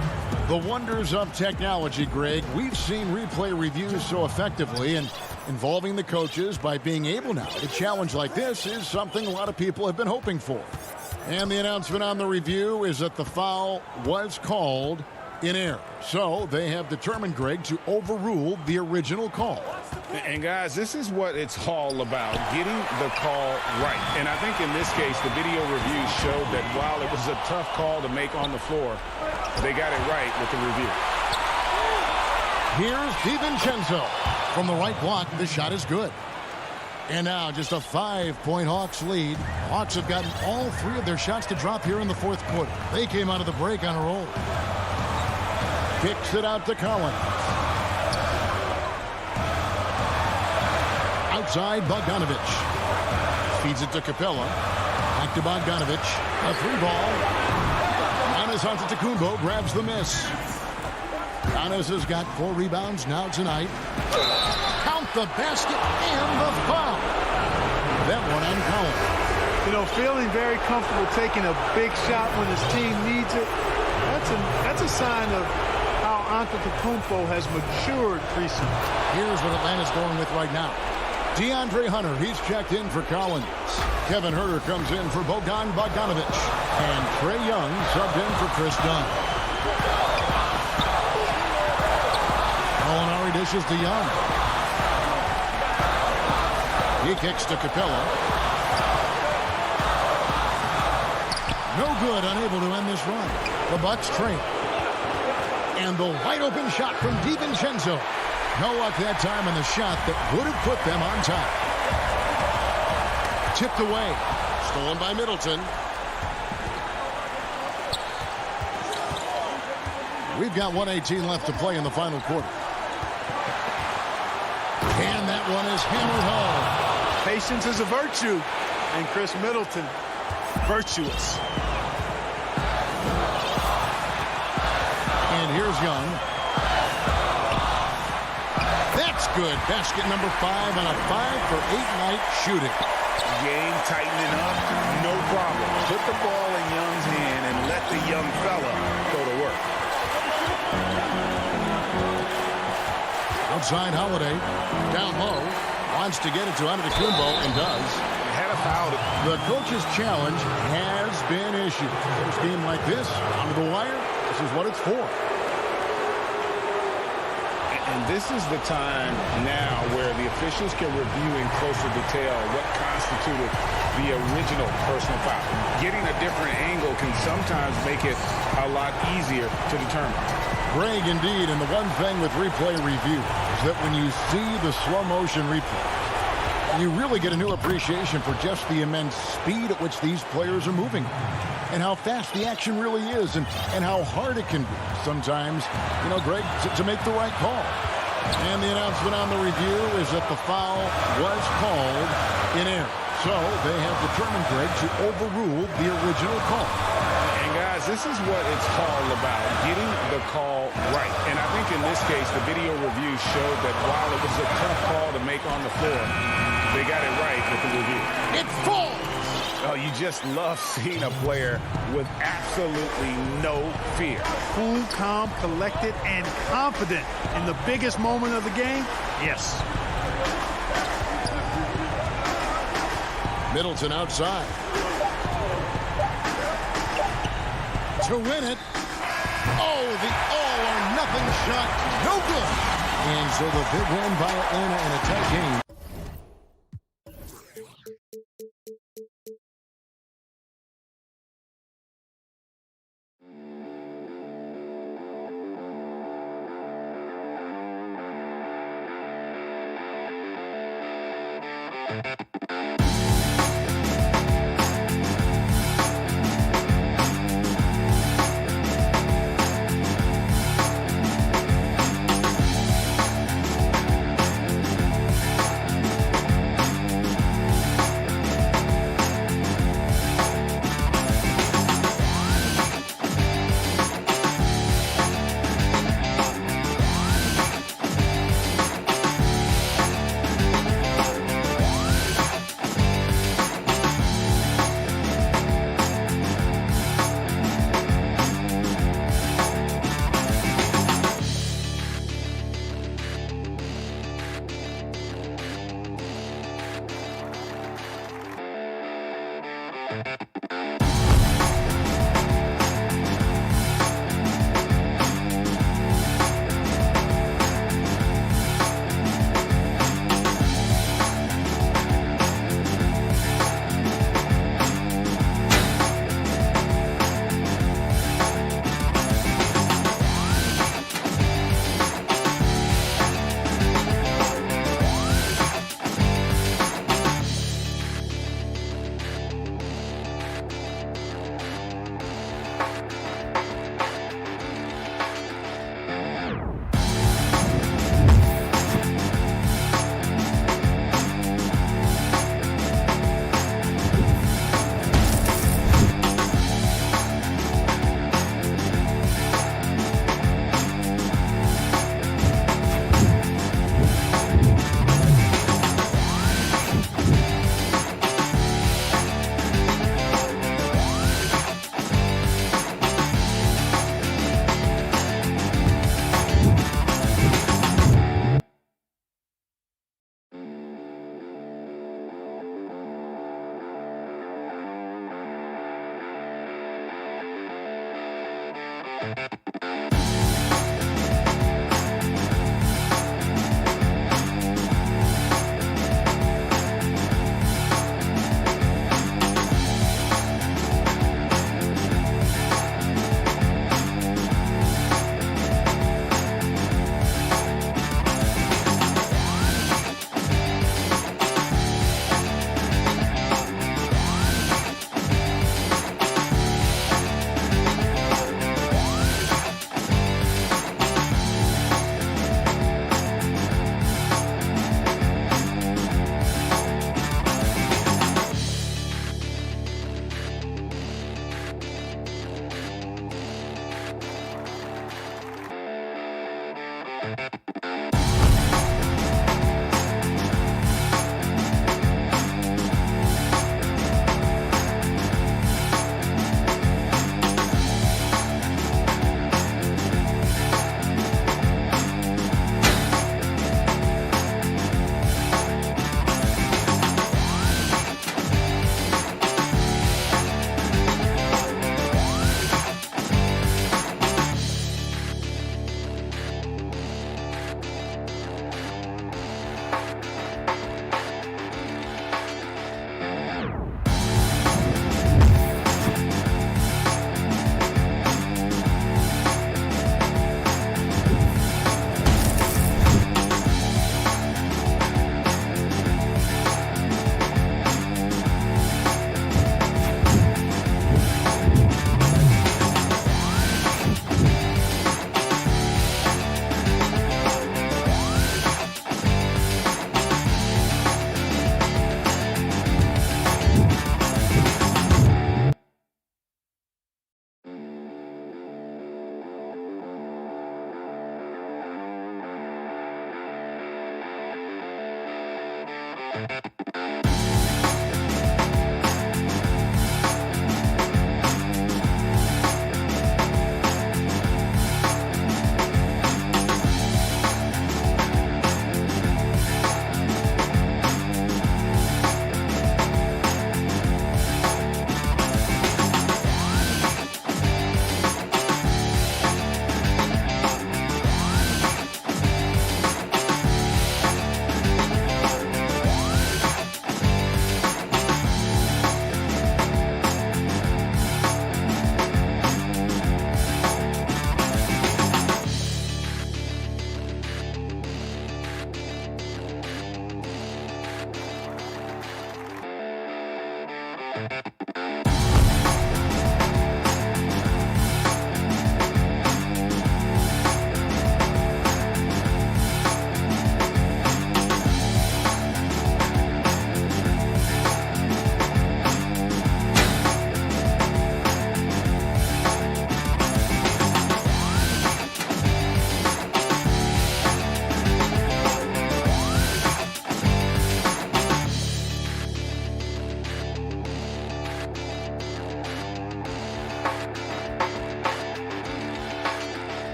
The wonders of technology, Greg. We've seen replay reviews so effectively, and involving the coaches by being able now to challenge like this is something a lot of people have been hoping for. And the announcement on the review is that the foul was called in error. So they have determined, Greg, to overrule the original call. And guys, this is what it's all about, getting the call right. And I think in this case, the video review showed that while it was a tough call to make on the floor, they got it right with the review. Here's DiVincenzo from the right block. The shot is good. And now just a 5-point Hawks lead. Hawks have gotten all 3 of their shots to drop here in the 4th quarter. They came out of the break on a roll. Kicks it out to Collins. Outside, Bogdanovich. Feeds it to Capella. Back to Bogdanovich. A 3-ball. Giannis Antetokounmpo grabs the miss. Giannis has got 4 rebounds now tonight. Count the basket and the foul. That one on Collins. You know, feeling very comfortable taking a big shot when his team needs it. That's a sign of how Antetokounmpo has matured recently. Here's what Atlanta's going with right now. DeAndre Hunter, he's checked in for Collins. Kevin Huerter comes in for Bogdan Bogdanovich. And Trae Young subbed in for Chris Dunn. Molinari dishes to Young. He kicks to Capella. No good, unable to end this run. The Bucks train. And the wide open shot from DiVincenzo. No luck that time on the shot that would have put them on top. Tipped away. Stolen by Middleton. We've got 1:18 left to play in the final quarter. And that one is hammered home. Patience is a virtue. And Chris Middleton, virtuous. And here's Young. That's good. Basket number 5 on a 5-for-8 night shooting. Game tightening up, no problem. Put the ball in Young's hand and let the young fella go to work. Outside Holiday. Down low. Wants to get it to Antetokounmpo and does. Had a foul. The coach's challenge has been issued. First game like this, under the wire, this is what it's for. And this is the time now where the officials can review in closer detail what constituted the original personal foul. Getting a different angle can sometimes make it a lot easier to determine. Greg, indeed, and the one thing with replay review is that when you see the slow motion replay, you really get a new appreciation for just the immense speed at which these players are moving and how fast the action really is and how hard it can be sometimes, you know, Greg, to make the right call. And the announcement on the review is that the foul was called in error. So they have determined, Greg, to overrule the original call. And guys, this is what it's all about, getting the call right. And I think in this case, the video review showed that while it was a tough call to make on the floor, they got it right with the review. It falls! Oh, you just love seeing a player with absolutely no fear. Cool, calm, collected, and confident in the biggest moment of the game? Yes. Middleton outside. To win it. Oh, the all-or-nothing shot. No good. And so the big win by Atlanta in a tight game.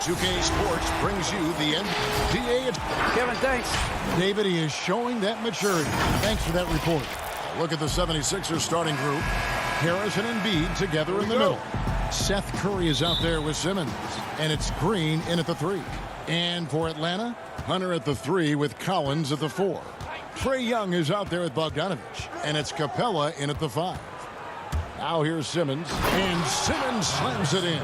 2K Sports brings you the NBA. Kevin, thanks. David, he is showing that maturity. Thanks for that report. Look at the 76ers starting group. Harris and Embiid together in the middle. Seth Curry is out there with Simmons. And it's Green in at the 3. And for Atlanta, Hunter at the 3 with Collins at the 4. Trae Young is out there with Bogdanovich. And it's Capella in at the 5. Now here's Simmons. And Simmons slams it in.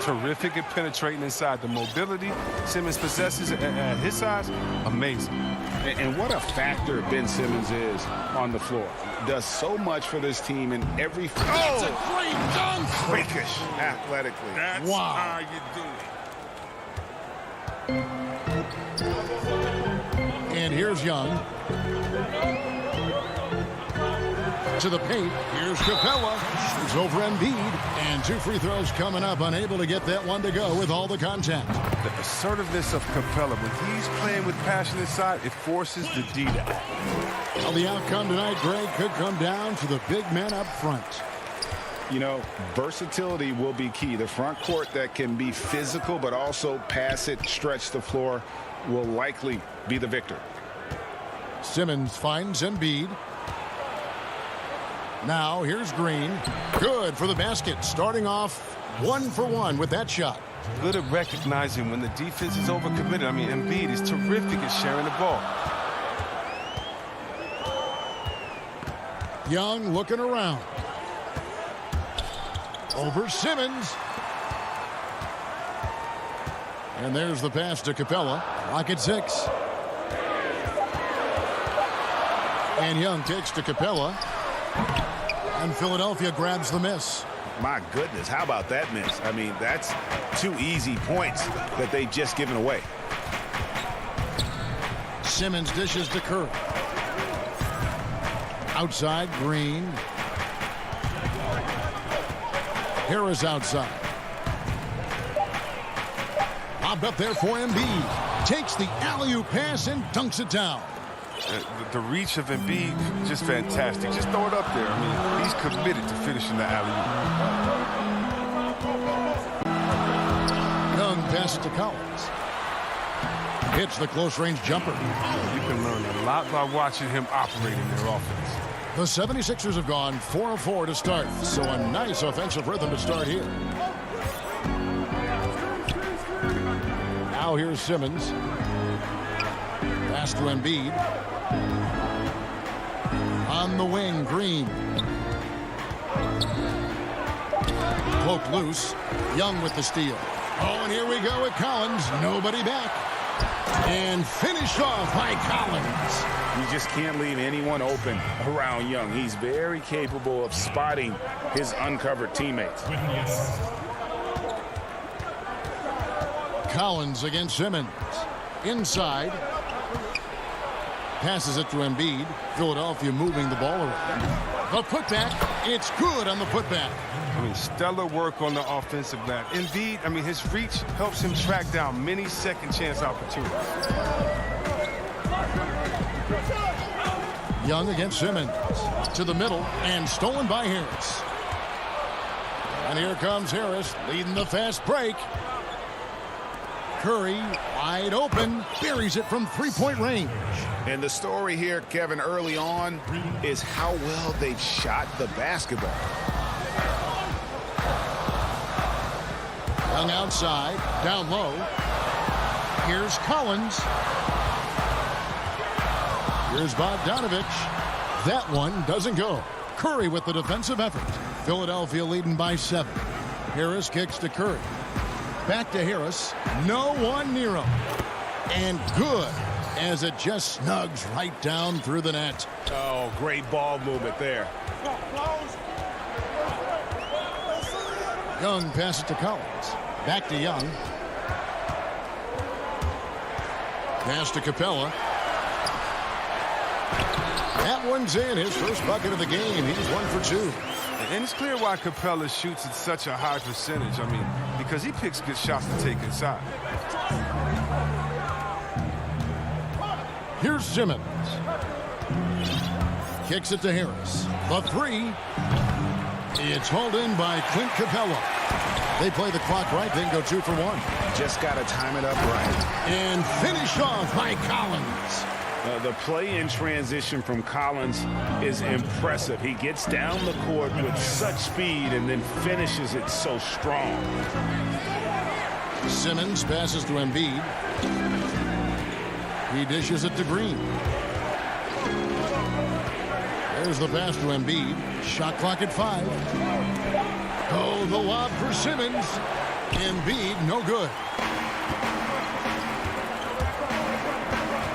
Terrific at penetrating inside. The mobility Simmons possesses at his size, amazing. And what a factor Ben Simmons is on the floor. Does so much for this team in every... That's a great dunk! Freakish athletically. That's wow. how you do it. And here's Young. To the paint. Here's Capella. Shoots over Embiid. And 2 free throws coming up. Unable to get that one to go with all the contact. The assertiveness of Capella, when he's playing with passion inside, it forces the D to act. Well, the outcome tonight, Greg, could come down to the big men up front. You know, versatility will be key. The front court that can be physical but also pass it, stretch the floor will likely be the victor. Simmons finds Embiid. Now here's Green. Good for the basket. Starting off 1 for 1 with that shot. Good at recognizing when the defense is overcommitted. I mean, Embiid is terrific at sharing the ball. Young looking around. Over Simmons. And there's the pass to Capella. Clock at 6. And Young kicks to Capella. And Philadelphia grabs the miss. My goodness, how about that miss? I mean, that's 2 easy points that they've just given away. Simmons dishes to Curry. Outside, Green. Harris outside. Lobbed up there for Embiid. Takes the alley-oop pass and dunks it down. The reach of Embiid, just fantastic. Just throw it up there. I mean, he's committed to finishing the alley-oop. Young passes to Collins. Hits the close-range jumper. You can learn a lot by watching him operate in their offense. The 76ers have gone 4 of 4 to start, so a nice offensive rhythm to start here. Now here's Simmons. Pass to Embiid. On the wing, Green. Cloak loose. Young with the steal. Oh, and here we go with Collins. Nobody back. And finished off by Collins. You just can't leave anyone open around Young. He's very capable of spotting his uncovered teammates. Collins against Simmons. Inside. Passes it to Embiid. Philadelphia moving the ball around. The putback. It's good on the putback. I mean, stellar work on the offensive glass. Embiid, I mean, his reach helps him track down many second chance opportunities. Young against Simmons. To the middle and stolen by Harris. And here comes Harris leading the fast break. Curry wide open. Buries it from 3-point range. And the story here, Kevin, early on is how well they've shot the basketball. Young outside, down low. Here's Collins. Here's Bogdanovich. That one doesn't go. Curry with the defensive effort. Philadelphia leading by 7. Harris kicks to Curry. Back to Harris. No one near him. And good as it just snugs right down through the net. Oh, great ball movement there. Young passes to Collins. Back to Young. Pass to Capella. That one's in. His first bucket of the game. He's 1 for 2. And it's clear why Capella shoots at such a high percentage. I mean, because he picks good shots to take inside. Here's Simmons. Kicks it to Harris. The 3. It's hauled in by Clint Capella. They play the clock right, then go 2 for 1. Just got to time it up right. And finish off by Collins. The play in transition from Collins is impressive. He gets down the court with such speed and then finishes it so strong. Simmons passes to Embiid. He dishes it to Green. There's the pass to Embiid. Shot clock at 5. Oh, the lob for Simmons. Embiid, no good.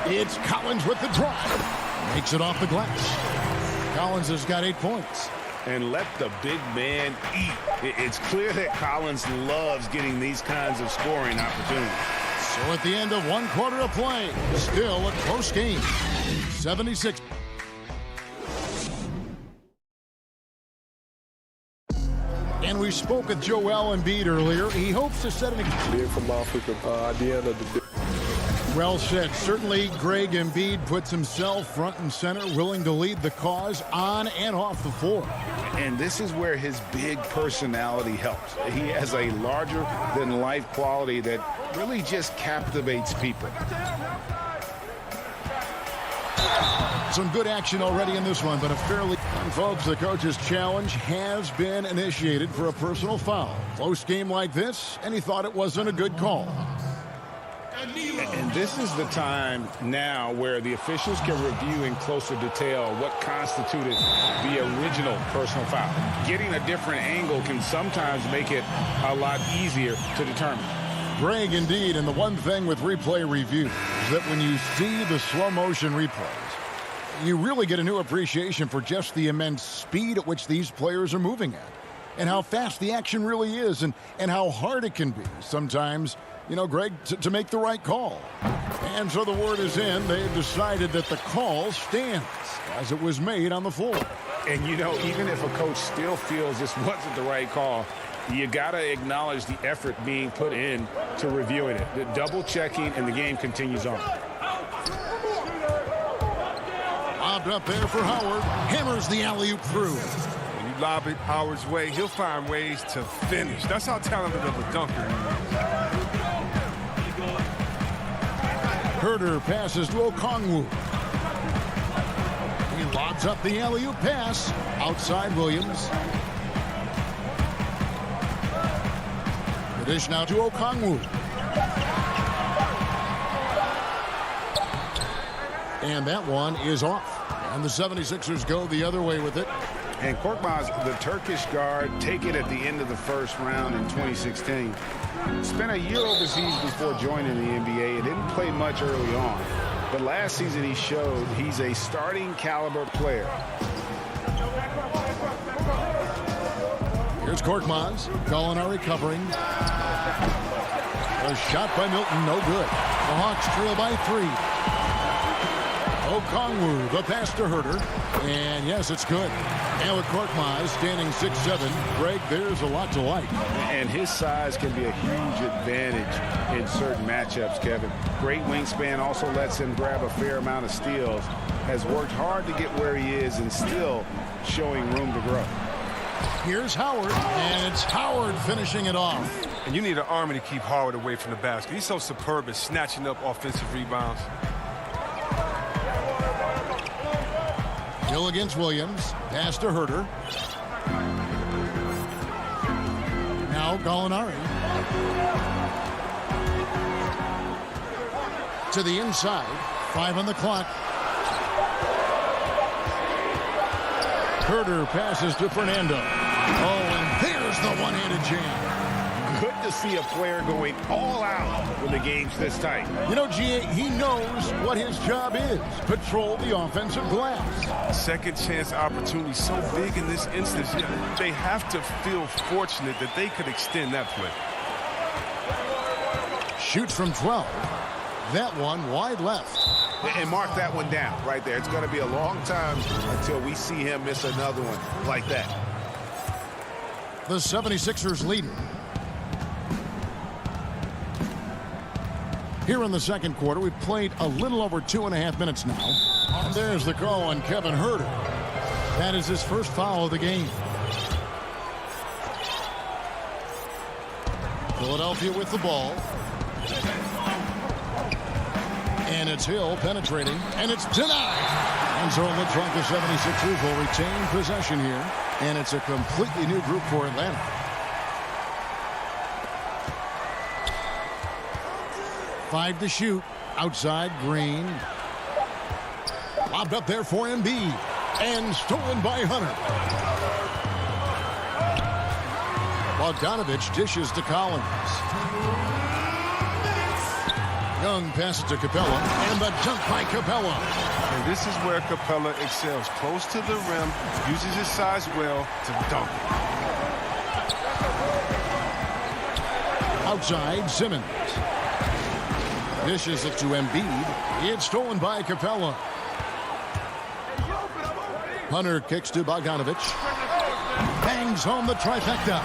It's Collins with the drive. Makes it off the glass. Collins has got 8 points. And let the big man eat. It's clear that Collins loves getting these kinds of scoring opportunities. So at the end of 1 quarter of play, still a close game. 76. we spoke with Joel Embiid earlier. He hopes to set an example. From Africa, at the end of the day. Well said. Certainly, Greg Embiid puts himself front and center, willing to lead the cause on and off the floor. And this is where his big personality helps. He has a larger-than-life quality that really just captivates people. Some good action already in this one, but a fairly... And folks, the coach's challenge has been initiated for a personal foul. Close game like this, and he thought it wasn't a good call. And this is the time now where the officials can review in closer detail what constituted the original personal foul. Getting a different angle can sometimes make it a lot easier to determine. Greg, indeed, and the one thing with replay review is that when you see the slow motion replays, you really get a new appreciation for just the immense speed at which these players are moving at, and how fast the action really is, and how hard it can be sometimes, you know, Greg, to make the right call. And so the word is in. They've decided that the call stands as it was made on the floor. And, you know, even if a coach still feels this wasn't the right call, you got to acknowledge the effort being put in to reviewing it. The double checking, and the game continues on. Lobbed up there for Howard. Hammers the alley-oop through. When you lob it Howard's way, he'll find ways to finish. That's how talented of a dunker he is. Herter passes to Okongwu. He lobs up the alley-oop pass. Outside Williams. The dish now to Okongwu. And that one is off. And the 76ers go the other way with it. And Korkmaz, the Turkish guard, taken at the end of the first round in 2016. Spent a year overseas before joining the NBA and didn't play much early on. But last season he showed he's a starting caliber player. Here's Korkmaz. Gallinari covering. A shot by Milton, no good. The Hawks trail by 3. Okongwu, the pass to Herter. And yes, it's good. Now with Korkmaz standing 6'7". Greg, there's a lot to like. And his size can be a huge advantage in certain matchups, Kevin. Great wingspan also lets him grab a fair amount of steals. Has worked hard to get where he is and still showing room to grow. Here's Howard, and it's Howard finishing it off. And you need an army to keep Howard away from the basket. He's so superb at snatching up offensive rebounds. Hill against Williams. Pass to Herter. Now Gallinari. To the inside. 5 on the clock. Herter passes to Fernando. Oh, and there's the one-handed jam. Good to see a player going all out when the game's this tight. You know, G.A., he knows what his job is. Patrol the offensive glass. Second chance opportunity so big in this instance. They have to feel fortunate that they could extend that play. Shoots from 12. That one wide left. And mark that one down right there. It's going to be a long time until we see him miss another one like that. The 76ers lead. Here in the second quarter, we've played a little over 2.5 minutes now. And there's the call on Kevin Herter. That is his first foul of the game. Philadelphia with the ball. And it's Hill penetrating, and it's denied. And so it looks like the 76ers will retain possession here. And it's a completely new group for Atlanta. Five to shoot. Outside, Green. Lobbed up there for Embiid. And stolen by Hunter. Bogdanovich dishes to Collins. Young passes to Capella. And the dunk by Capella. And this is where Capella excels. Close to the rim. Uses his size well to dunk. Outside, Simmons. Dishes it to Embiid. It's stolen by Capella. Hunter kicks to Bogdanovich. bangs home the trifecta.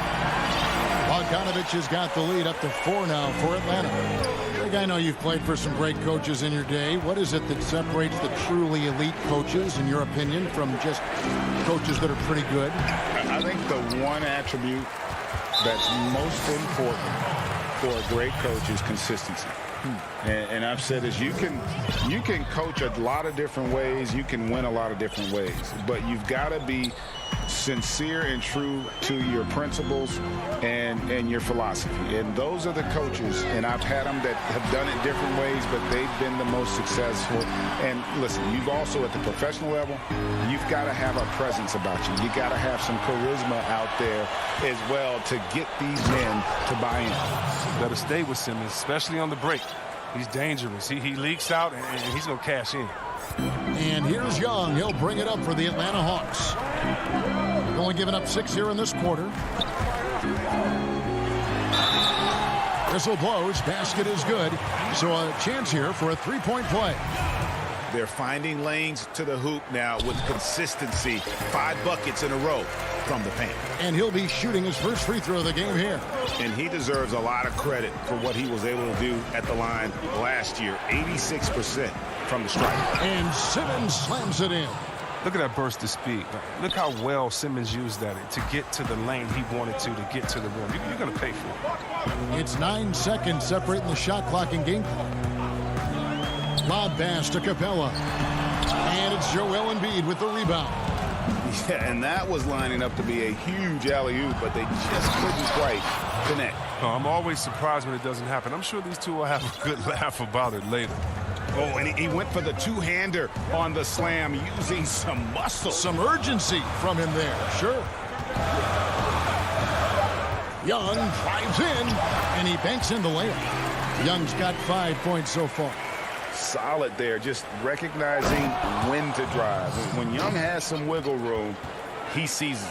Bogdanovich has got the lead up to 4 now for Atlanta. Greg, I know you've played for some great coaches in your day. What is it that separates the truly elite coaches, in your opinion, from just coaches that are pretty good? I think the one attribute that's most important for a great coach is consistency. And I've said this, you can coach a lot of different ways, you can win a lot of different ways, but you've got to be sincere and true to your principles and your philosophy. And those are the coaches, and I've had them that have done it different ways, but they've been the most successful. And listen, you've also at the professional level, you've got to have a presence about you. You got to have some charisma out there as well to get these men to buy in. You better stay with Simmons, especially on the break. He's dangerous. He leaks out, and he's going to cash in. And here's Young. He'll bring it up for the Atlanta Hawks. Only giving up 6 here in this quarter. Whistle blows. Basket is good. So a chance here for a three-point play. They're finding lanes to the hoop now with consistency. 5 buckets in a row from the paint. And he'll be shooting his first free throw of the game here. And he deserves a lot of credit for what he was able to do at the line last year. 86% from the stripe. And Simmons slams it in. Look at that burst of speed. Look how well Simmons used that to get to the lane he wanted to get to the rim. You're going to pay for it. It's 9 seconds separating the shot clock and game clock. Lob pass to Capella. And it's Joel Embiid with the rebound. Yeah, and that was lining up to be a huge alley-oop, but they just couldn't quite connect. No, I'm always surprised when it doesn't happen. I'm sure these two will have a good laugh about it later. Oh, and he went for the two-hander on the slam, using some muscle. Some urgency from him there, sure. Young drives in, and he banks in the layup. Young's got 5 points so far. Solid there, just recognizing when to drive. When Young has some wiggle room, he sees it.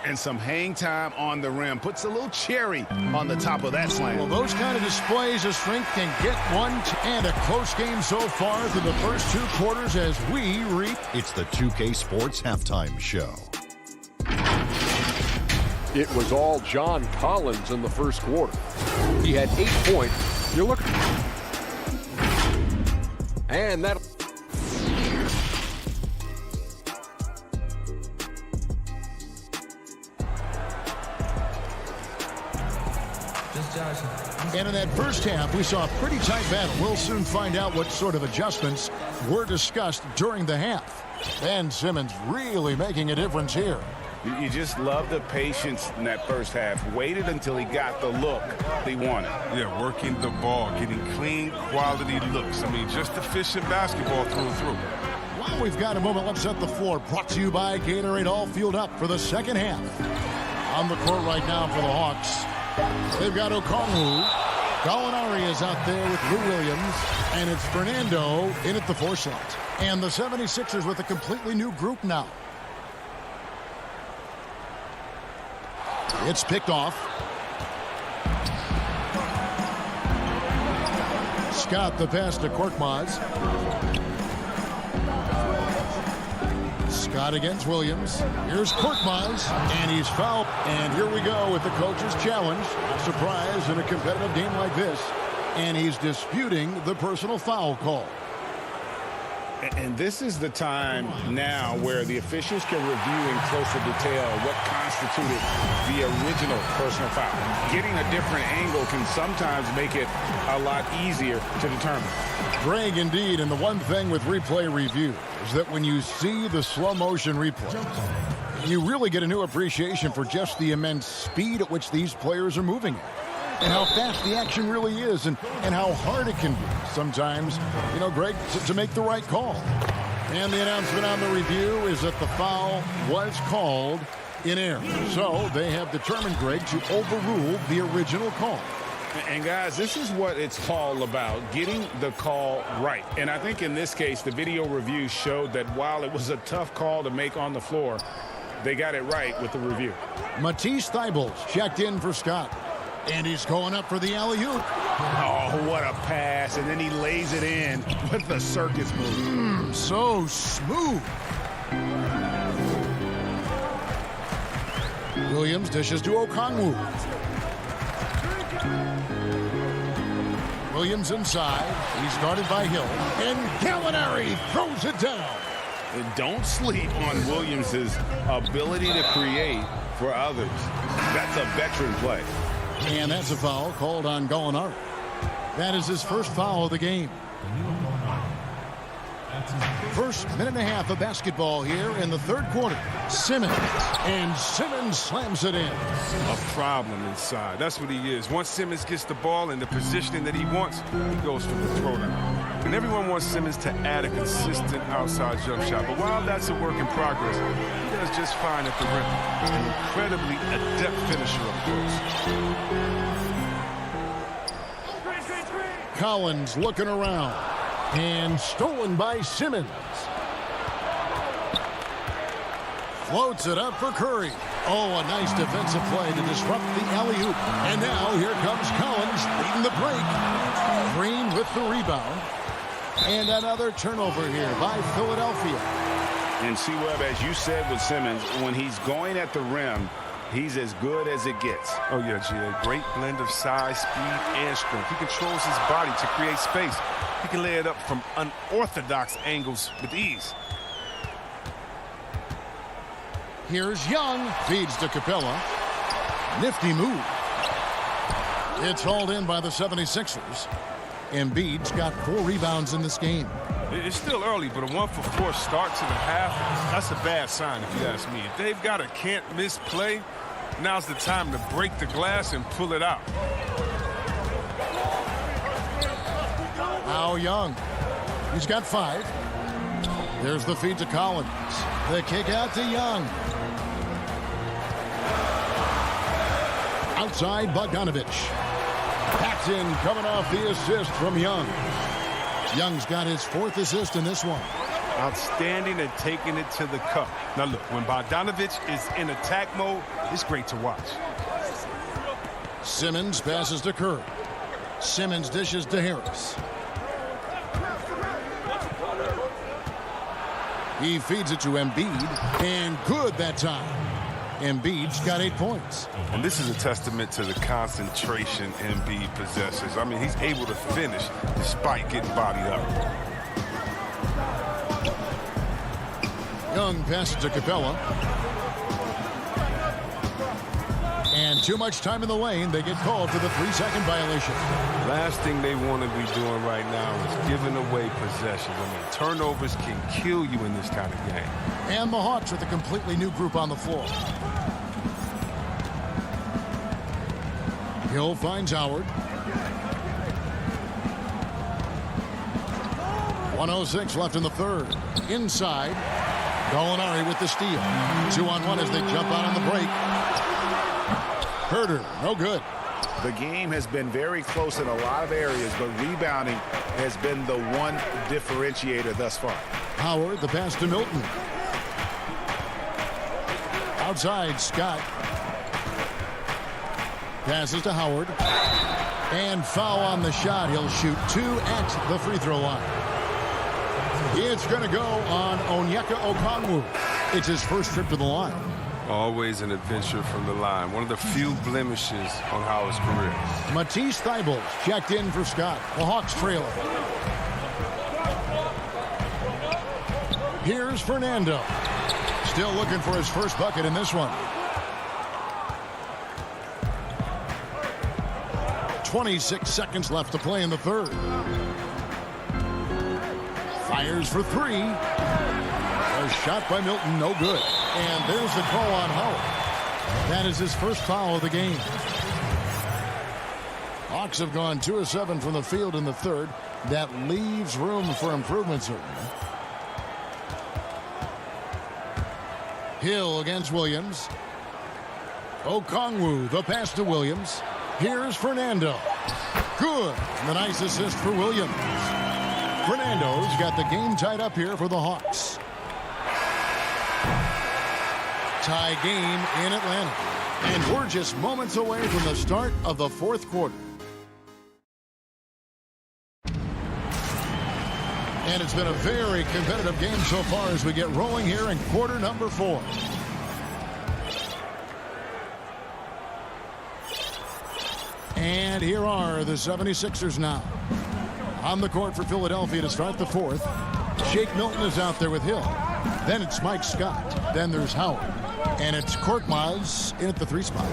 And some hang time on the rim. Puts a little cherry on the top of that slam. Well, those kind of displays of strength can get one. And a close game so far through the first 2 quarters as we reach. It's the 2K Sports Halftime Show. It was all John Collins in the first quarter. He had 8 points. You're looking. And that. And in that first half, we saw a pretty tight battle. We'll soon find out what sort of adjustments were discussed during the half. Ben Simmons really making a difference here. You just love the patience in that first half. Waited until he got the look he wanted. Yeah, working the ball, getting clean, quality looks. I mean, just efficient basketball through and through. While we've got a moment, let's set the floor. Brought to you by Gatorade, all fueled up for the second half. On the court right now for the Hawks. They've got Okongwu. Gallinari is out there with Lou Williams. And it's Fernando in at the 4 slot. And the 76ers with a completely new group now. It's picked off. Scott the pass to Korkmaz. Scott against Williams. Here's Korkmaz, and he's fouled. And here we go with the coach's challenge. Not surprised in a competitive game like this. And he's disputing the personal foul call. And this is the time now where the officials can review in closer detail what constituted the original personal foul. Getting a different angle can sometimes make it a lot easier to determine. Greg, indeed, and the one thing with replay review is that when you see the slow motion replay, you really get a new appreciation for just the immense speed at which these players are moving and how fast the action really is and how hard it can be sometimes, you know, Greg, to make the right call. And the announcement on the review is that the foul was called in error. So they have determined, Greg, to overrule the original call. And guys, this is what it's all about, getting the call right. And I think in this case, the video review showed that while it was a tough call to make on the floor, they got it right with the review. Matisse Thybulle's checked in for Scott. And he's going up for the alley-oop. Oh, what a pass. And then he lays it in with the circus move. So smooth. Williams dishes to Okongwu. Williams inside. He's guarded by Hill. And Gallinari throws it down. And don't sleep on Williams' ability to create for others. That's a veteran play. And that's a foul called on Gallinari. That is his first foul of the game. First minute and a half of basketball here in the third quarter. Simmons. And Simmons slams it in. A problem inside. That's what he is. Once Simmons gets the ball in the positioning that he wants, he goes for the throwdown. And everyone wants Simmons to add a consistent outside jump shot. But while that's a work in progress, he does just fine at the rim. An incredibly adept finisher, of course. Collins looking around. And stolen by Simmons. Floats it up for Curry. Oh, a nice defensive play to disrupt the alley-oop. And now here comes Collins leading the break. Green with the rebound. And another turnover here by Philadelphia. And see, Webb, as you said with Simmons, when he's going at the rim, he's as good as it gets. Oh, yeah, G.A. Great blend of size, speed, and strength. He controls his body to create space. He can lay it up from unorthodox angles with ease. Here's Young. Feeds to Capella. Nifty move. It's hauled in by the 76ers. Embiid's got 4 rebounds in this game. It's still early, but a 1-for-4 start to the half, that's a bad sign if you ask me. If they've got a can't-miss play, now's the time to break the glass and pull it out. Now Young. He's got 5. There's the feed to Collins. The kick out to Young. Outside Bogdanovich. Paxton coming off the assist from Young. Young's got his 4th assist in this one. Outstanding at taking it to the cup. Now look, when Bogdanovich is in attack mode, it's great to watch. Simmons passes to Curry. Simmons dishes to Harris. He feeds it to Embiid, and good that time. Embiid's got 8 points. And this is a testament to the concentration Embiid possesses. I mean, he's able to finish despite getting bodied up. Young passes to Capella. And too much time in the lane. They get called for the 3-second violation. Last thing they want to be doing right now is giving away possessions. I mean, turnovers can kill you in this kind of game. And the Hawks with a completely new group on the floor. Hill finds Howard. 1:06 left in the third. Inside. Gallinari with the steal. 2-on-1 as they jump out on the break. Herter, no good. The game has been very close in a lot of areas, but rebounding has been the one differentiator thus far. Howard, the pass to Milton. Outside, Scott. Passes to Howard. And foul on the shot. He'll shoot 2 at the free throw line. It's going to go on Onyeka Okongwu. It's his first trip to the line. Always an adventure from the line. One of the few blemishes on Howard's career. Matisse Thybulle checked in for Scott. The Hawks trailing. Here's Fernando. Still looking for his first bucket in this one. 26 seconds left to play in the third. Fires for 3. A shot by Milton, no good. And there's the call on Howard. That is his first foul of the game. Hawks have gone 2 of 7 from the field in the third. That leaves room for improvement, certainly. Hill against Williams. Okongwu, the pass to Williams. Here's Fernando. Good. And a nice assist for Williams. Fernando's got the game tied up here for the Hawks. Tie game in Atlanta. And we're just moments away from the start of the fourth quarter. And it's been a very competitive game so far as we get rolling here in quarter number 4. And here are the 76ers now. On the court for Philadelphia to start the fourth. Shake Milton is out there with Hill. Then it's Mike Scott. Then there's Howard. And it's Korkmaz in at the 3 spot.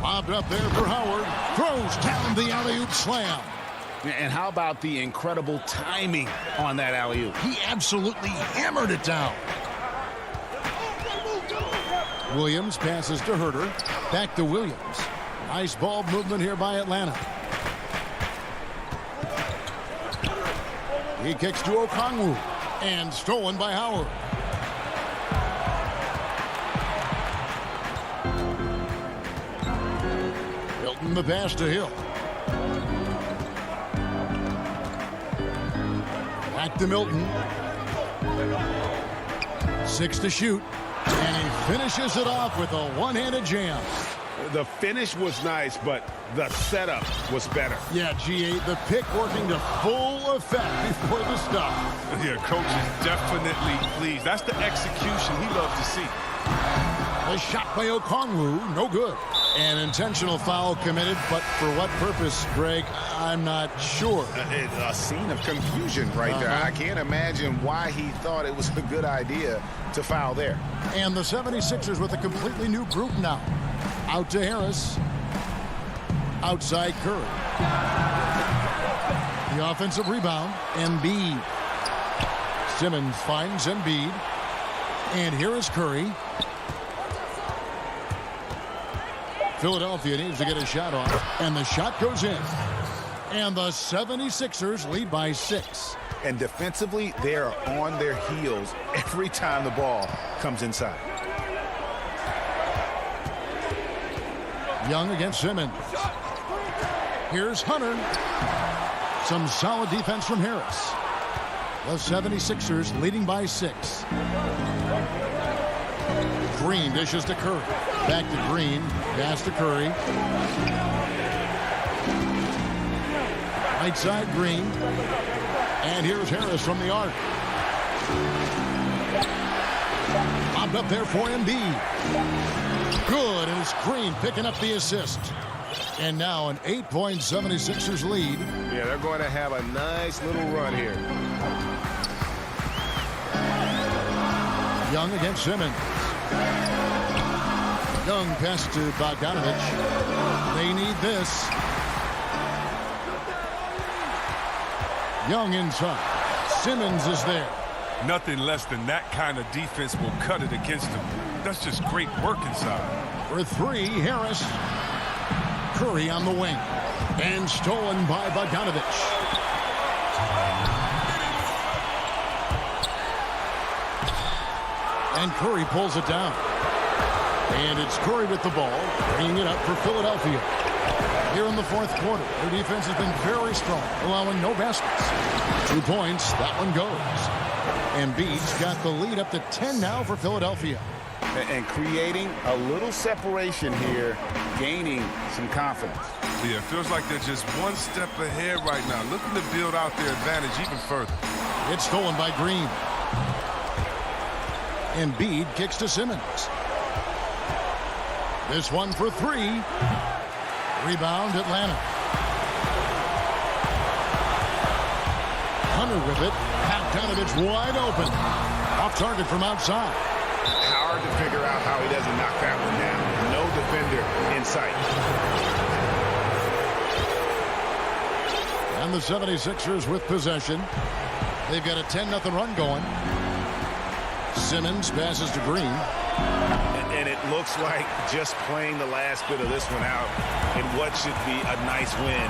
Lobbed up there for Howard. Throws down the alley-oop slam. And how about the incredible timing on that alley-oop? He absolutely hammered it down. Williams passes to Herter. Back to Williams. Nice ball movement here by Atlanta. He kicks to Okongwu. And stolen by Howard. Milton the pass to Hill. Back to Milton. 6 to shoot. And he finishes it off with a one-handed jam. The finish was nice, but the setup was better. Yeah, G8, the pick working to full effect before the stop. Yeah, coach is definitely pleased. That's the execution he loves to see. The shot by Okongwu, no good. An intentional foul committed, but for what purpose, Greg, I'm not sure. A scene of confusion right there. I can't imagine why he thought it was a good idea to foul there. And the 76ers with a completely new group now. Out to Harris. Outside Curry. The offensive rebound, Embiid. Simmons finds Embiid. And here is Curry. Philadelphia needs to get a shot off, and the shot goes in. And the 76ers lead by 6. And defensively, they are on their heels every time the ball comes inside. Young against Simmons. Here's Hunter. Some solid defense from Harris. The 76ers leading by 6. Green dishes to Curry. Back to Green. Pass to Curry. Right side Green. And here's Harris from the arc. Bobbed up there for Embiid. Good, and it's Green picking up the assist. And now an 8-point 76ers lead. Yeah, they're going to have a nice little run here. Young against Simmons. Young pass to Bogdanovich. They need this. Young inside. Simmons is there. Nothing less than that kind of defense will cut it against them. That's just great work inside. For 3, Harris. Curry on the wing. And stolen by Bogdanovich. And Curry pulls it down. And it's Curry with the ball, bringing it up for Philadelphia. Here in the fourth quarter, their defense has been very strong, allowing no baskets. 2 points, that one goes. Embiid's got the lead up to 10 now for Philadelphia. And creating a little separation here, gaining some confidence. Yeah, it feels like they're just one step ahead right now, looking to build out their advantage even further. It's stolen by Green. Embiid kicks to Simmons. This one for 3. Rebound, Atlanta. Hunter with it. Bogdanovich wide open. Off target from outside. Hard to figure out how he doesn't knock that one down. No defender in sight. And the 76ers with possession. They've got a 10-0 run going. Simmons passes to Green. And it looks like just playing the last bit of this one out in what should be a nice win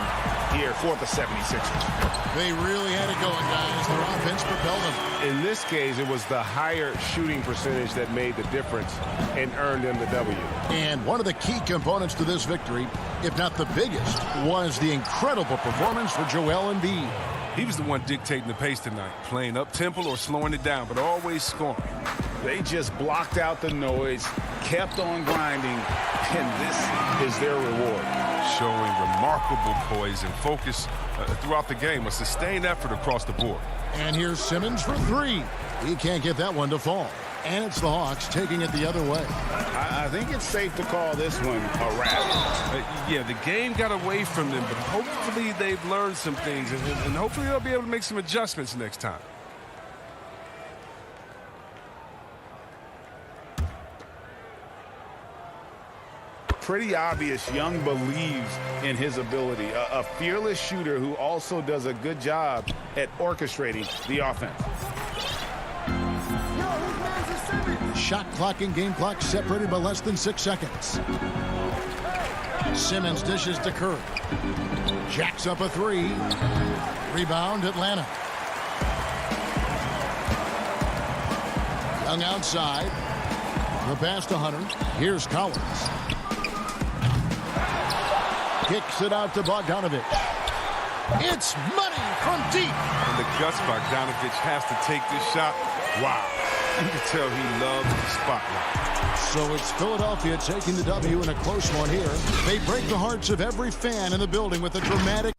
here for the 76ers. They really had it going, guys. Their offense propelled them. In this case, it was the higher shooting percentage that made the difference and earned them the W. And one of the key components to this victory, if not the biggest, was the incredible performance for Joel Embiid. He was the one dictating the pace tonight, playing up-tempo or slowing it down, but always scoring. They just blocked out the noise, kept on grinding, and this is their reward. Showing remarkable poise and focus throughout the game, a sustained effort across the board. And here's Simmons for 3. He can't get that one to fall. And it's the Hawks taking it the other way. I think it's safe to call this one a wrap. Yeah, the game got away from them, but hopefully they've learned some things, and hopefully they'll be able to make some adjustments next time. Pretty obvious Young believes in his ability. A fearless shooter who also does a good job at orchestrating the offense. Shot clock and game clock separated by less than 6 seconds. Simmons dishes to Curry. Jacks up a three. Rebound, Atlanta. Young outside. The pass to Hunter. Here's Collins. Kicks it out to Bogdanovich. It's money from deep. And the guts Bogdanovich has to take this shot. Wow. You can tell he loves the spotlight. So it's Philadelphia taking the W in a close one here. They break the hearts of every fan in the building with a dramatic...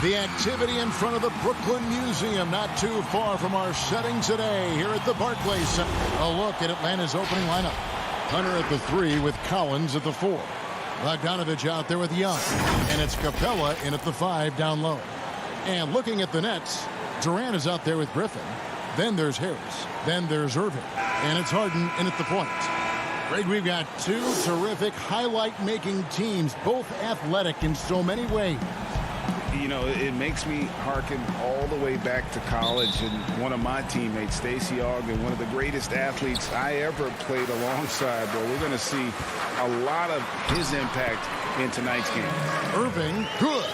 The activity in front of the Brooklyn Museum, not too far from our setting today here at the Barclays Center. A look at Atlanta's opening lineup. Hunter at the 3 with Collins at the 4. Bogdanovich out there with Young. And it's Capella in at the 5 down low. And looking at the Nets, Durant is out there with Griffin. Then there's Harris. Then there's Irving. And it's Harden in at the point. Greg, we've got two terrific highlight-making teams, both athletic in so many ways. You know, it makes me hearken all the way back to college, and one of my teammates, Stacey Ogden, one of the greatest athletes I ever played alongside. But we're going to see a lot of his impact in tonight's game. Irving, good.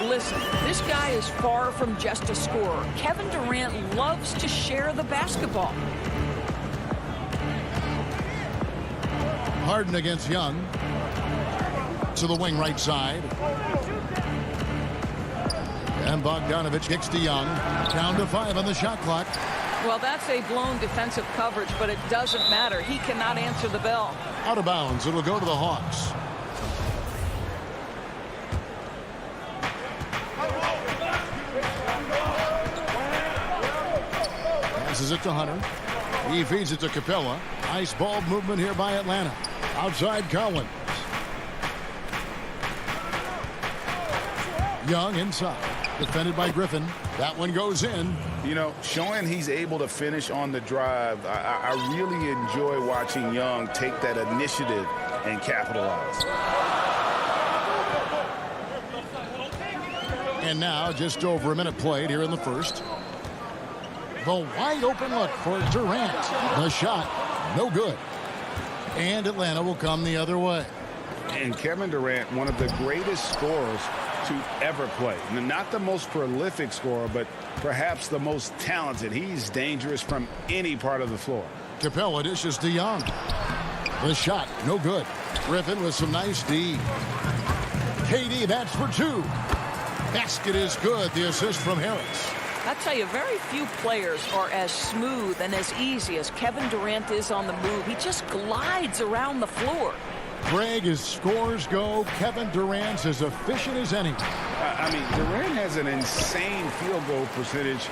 Listen, this guy is far from just a scorer. Kevin Durant loves to share the basketball. Harden against Young. To the wing right side. And Bogdanovich kicks to Young. Down to 5 on the shot clock. Well, that's a blown defensive coverage, but it doesn't matter. He cannot answer the bell. Out of bounds. It'll go to the Hawks. Passes it to Hunter. He feeds it to Capella. Nice ball movement here by Atlanta. Outside Collins. Young inside. Defended by Griffin. That one goes in. You know, showing he's able to finish on the drive, I really enjoy watching Young take that initiative and capitalize. And now just over a minute played here in the first. The wide open look for Durant. The shot, no good. And Atlanta will come the other way. And Kevin Durant, one of the greatest scorers to ever play. Not the most prolific scorer, but perhaps the most talented. He's dangerous from any part of the floor. Capella dishes to Young. The shot, no good. Griffin with some nice D. KD, that's for two. Basket is good. The assist from Harris. I tell you, very few players are as smooth and as easy as Kevin Durant is on the move. He just glides around the floor. Greg, as scores go, Kevin Durant's as efficient as any. I mean, Durant has an insane field goal percentage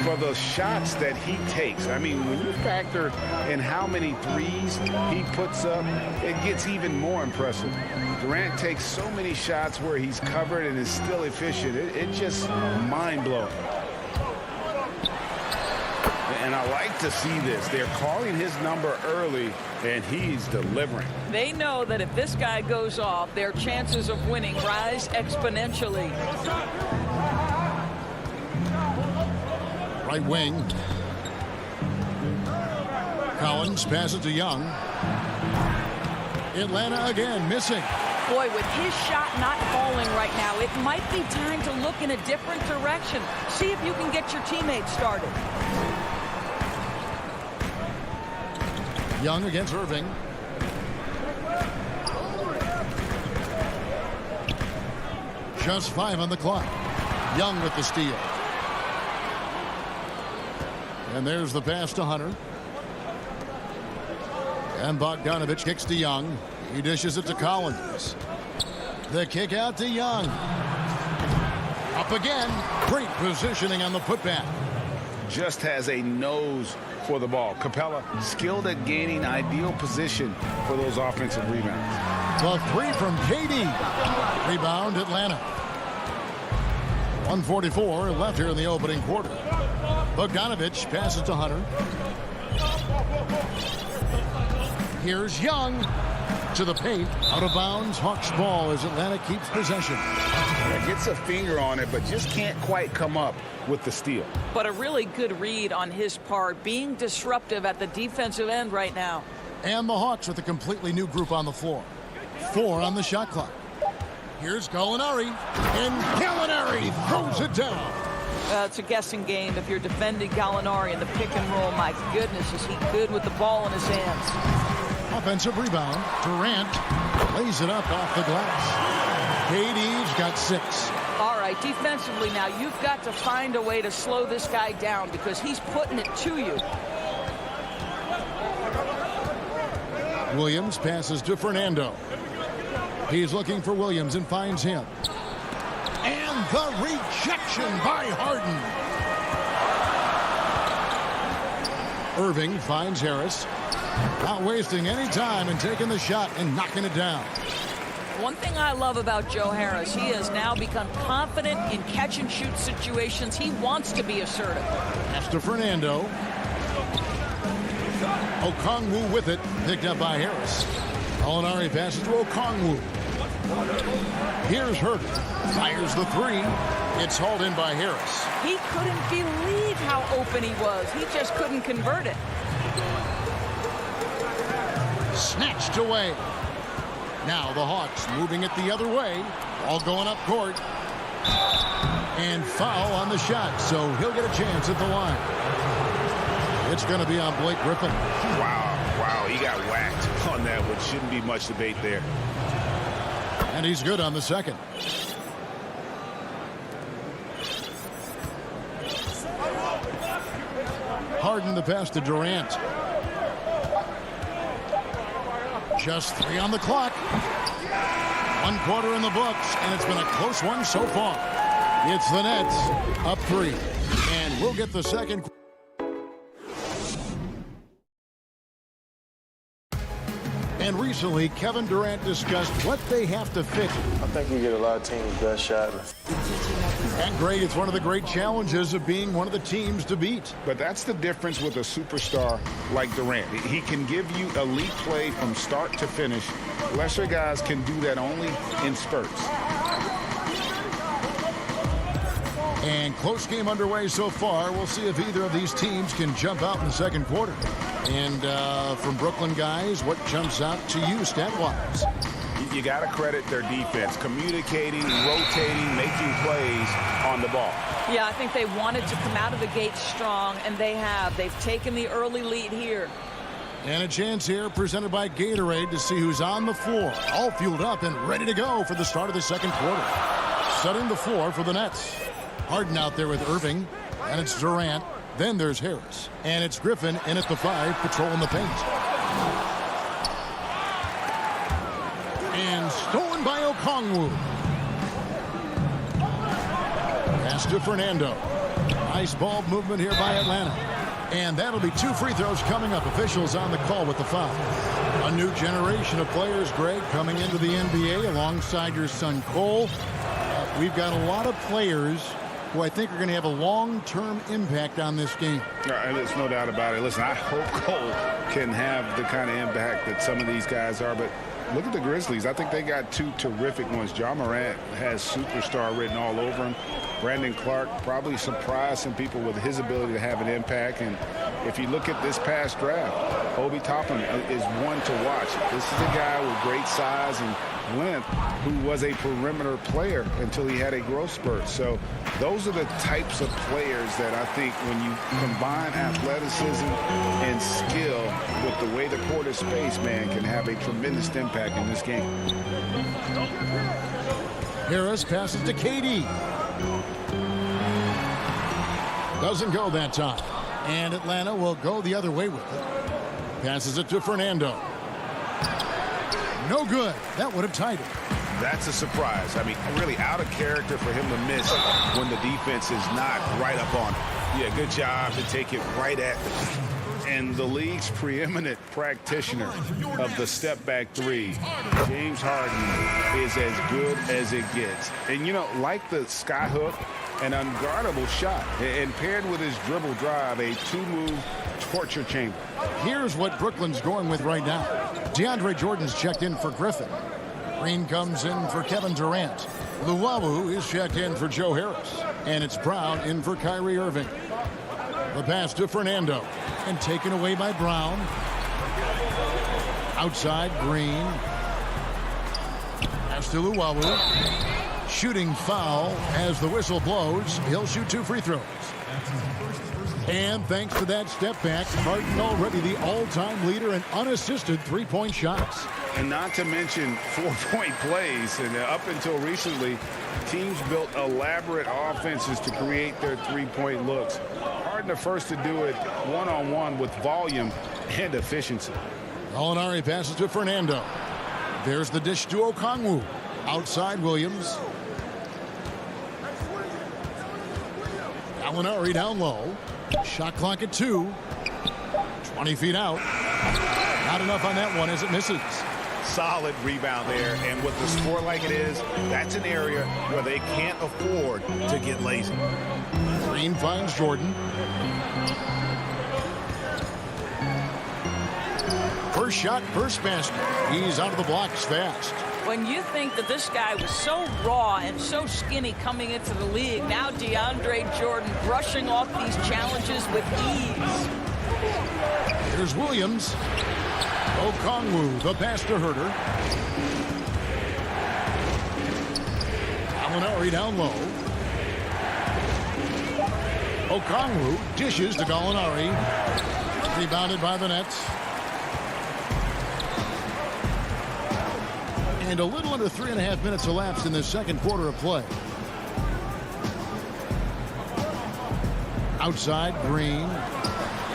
for the shots that he takes. I mean, when you factor in how many threes he puts up, it gets even more impressive. Durant takes so many shots where he's covered and is still efficient. It's just mind-blowing. And I like to see this. They're calling his number early, and he's delivering. They know that if this guy goes off, their chances of winning rise exponentially. Right wing. Collins passes to Young. Atlanta again missing. Boy, with his shot not falling right now, it might be time to look in a different direction. See if you can get your teammates started. Young against Irving. Just 5 on the clock. Young with the steal. And there's the pass to Hunter. And Bogdanovich kicks to Young. He dishes it to Collins. The kick out to Young. Up again. Great positioning on the putback. Just has a nose for the ball. Capella skilled at gaining ideal position for those offensive rebounds. The three from KD. Rebound Atlanta. 1:44 left here in the opening quarter. Bogdanovich passes to Hunter. Here's Young to the paint. Out of bounds. Hawks ball as Atlanta keeps possession. Yeah, gets a finger on it, but just can't quite come up with the steal. But a really good read on his part, being disruptive at the defensive end right now. And the Hawks with a completely new group on the floor. 4 on the shot clock. Here's Gallinari. And Gallinari throws it down. It's a guessing game if you're defending Gallinari in the pick and roll. My goodness, is he good with the ball in his hands. Offensive rebound. Durant lays it up off the glass. KD's got 6. All right, defensively now, you've got to find a way to slow this guy down because he's putting it to you. Williams passes to Fernando. He's looking for Williams and finds him. And the rejection by Harden. Irving finds Harris. Not wasting any time and taking the shot and knocking it down. One thing I love about Joe Harris, he has now become confident in catch-and-shoot situations. He wants to be assertive. Pass to Fernando. Okongwu with it, picked up by Harris. Gallinari passes to Okongwu. Here's Herter. Fires the 3. It's hauled in by Harris. He couldn't believe how open he was. He just couldn't convert it. Snatched away. Now the Hawks moving it the other way. All going up court. And foul on the shot, so he'll get a chance at the line. It's going to be on Blake Griffin. Wow, he got whacked on that one. Shouldn't be much debate there. And he's good on the second. Harden the pass to Durant. Just 3 on the clock. 1 quarter in the books, and it's been a close one so far. It's the Nets up 3. And we'll get the second quarter. And recently, Kevin Durant discussed what they have to fix. I think we get a lot of teams' best shot. And Greg, it's one of the great challenges of being one of the teams to beat. But that's the difference with a superstar like Durant. He can give you elite play from start to finish. Lesser guys can do that only in spurts. And close game underway so far. We'll see if either of these teams can jump out in the second quarter. And from Brooklyn guys, what jumps out to you stat-wise? You got to credit their defense, communicating, rotating, making plays on the ball. Yeah, I think they wanted to come out of the gate strong, and they have. They've taken the early lead here. And a chance here presented by Gatorade to see who's on the floor. All fueled up and ready to go for the start of the second quarter. Setting the floor for the Nets. Harden out there with Irving, and it's Durant. Then there's Harris, and it's Griffin in at the 5, patrolling the paint. And stolen by Okongwu. Pass to Fernando. Nice ball movement here by Atlanta. And that'll be 2 free throws coming up. Officials on the call with the foul. A new generation of players, Greg, coming into the NBA alongside your son Cole. We've got a lot of players who I think are going to have a long-term impact on this game. There's no doubt about it. Listen, I hope Cole can have the kind of impact that some of these guys are, but look at the Grizzlies. I think they got 2 terrific ones. Ja Morant has superstar written all over him. Brandon Clark probably surprised some people with his ability to have an impact. And if you look at this past draft, Obi Toppin is one to watch. This is a guy with great size and length who was a perimeter player until he had a growth spurt. So those are the types of players that I think when you combine athleticism and skill with the way the court is spaced, man, can have a tremendous impact in this game. Harris passes to KD. Doesn't go that time. And Atlanta will go the other way with it. Passes it to Fernando. No good. That would have tied it. That's a surprise. I mean, really out of character for him to miss when the defense is not right up on him. Yeah, good job to take it right at them. And the league's preeminent practitioner of the step-back 3, James Harden, is as good as it gets. And, you know, like the skyhook, an unguardable shot, and paired with his dribble drive, a 2-move torture chamber. Here's what Brooklyn's going with right now. DeAndre Jordan's checked in for Griffin. Green comes in for Kevin Durant. Luwawu is checked in for Joe Harris. And it's Brown in for Kyrie Irving. The pass to Fernando. And taken away by Brown. Outside, Green. Pass to Luwawu. Shooting foul as the whistle blows. He'll shoot 2 free throws. And thanks to that step back, Harden already the all-time leader in unassisted 3-point shots. And not to mention 4-point plays. And up until recently, teams built elaborate offenses to create their 3-point looks. Harden the first to do it one-on-one with volume and efficiency. Gallinari passes to Fernando. There's the dish to Okongwu. Outside Williams. Gallinari down low. Shot clock at 2. 20 feet out. Not enough on that one as it misses. Solid rebound there, and with the score like it is, that's an area where they can't afford to get lazy. Green finds Jordan. First shot, first basket. He's out of the blocks fast. When you think that this guy was so raw and so skinny coming into the league, now DeAndre Jordan brushing off these challenges with ease. Here's Williams. Okongwu, the pass to Herter. Gallinari down low. Okongwu dishes to Gallinari. Rebounded by the Nets. And a little under 3.5 minutes elapsed in the second quarter of play. Outside, Green.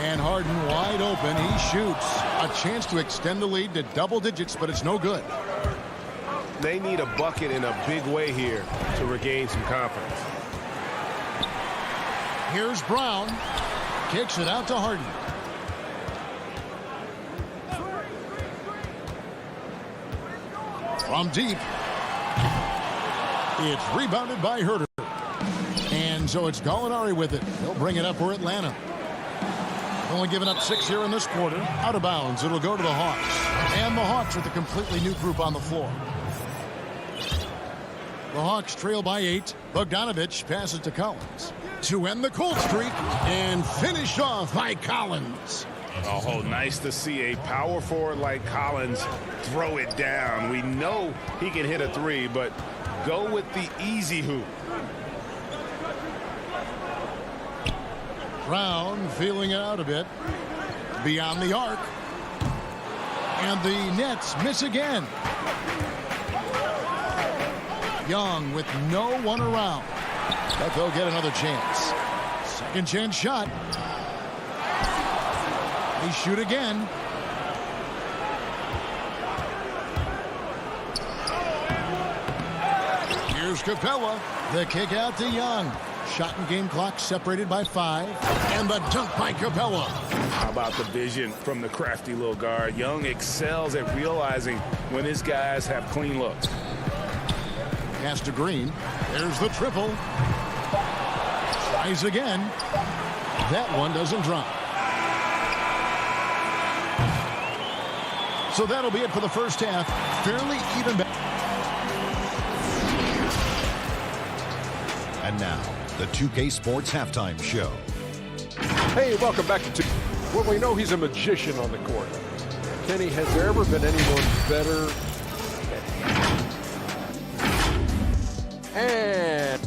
And Harden wide open. He shoots. A chance to extend the lead to double digits, but it's no good. They need a bucket in a big way here to regain some confidence. Here's Brown. Kicks it out to Harden. From deep. It's rebounded by Herter. And so it's Gallinari with it. He'll bring it up for Atlanta. Only giving up 6 here in this quarter. Out of bounds. It'll go to the Hawks. And the Hawks with a completely new group on the floor. The Hawks trail by 8. Bogdanovich passes to Collins to end the cold streak and finish off by Collins. Oh, nice to see a power forward like Collins throw it down. We know he can hit a three, but go with the easy hoop. Brown feeling it out a bit. Beyond the arc. And the Nets miss again. Young with no one around. But they'll get another chance. Second chance shot. They shoot again. Here's Capella. The kick out to Young. Shot and game clock separated by 5. And the dunk by Capella. How about the vision from the crafty little guard? Young excels at realizing when his guys have clean looks. Pass to Green. There's the triple. Tries again. That one doesn't drop. So that'll be it for the first half. Fairly even. And now, the 2K Sports Halftime Show. Hey, welcome back to Well, we know he's a magician on the court. Kenny, has there ever been anyone better? And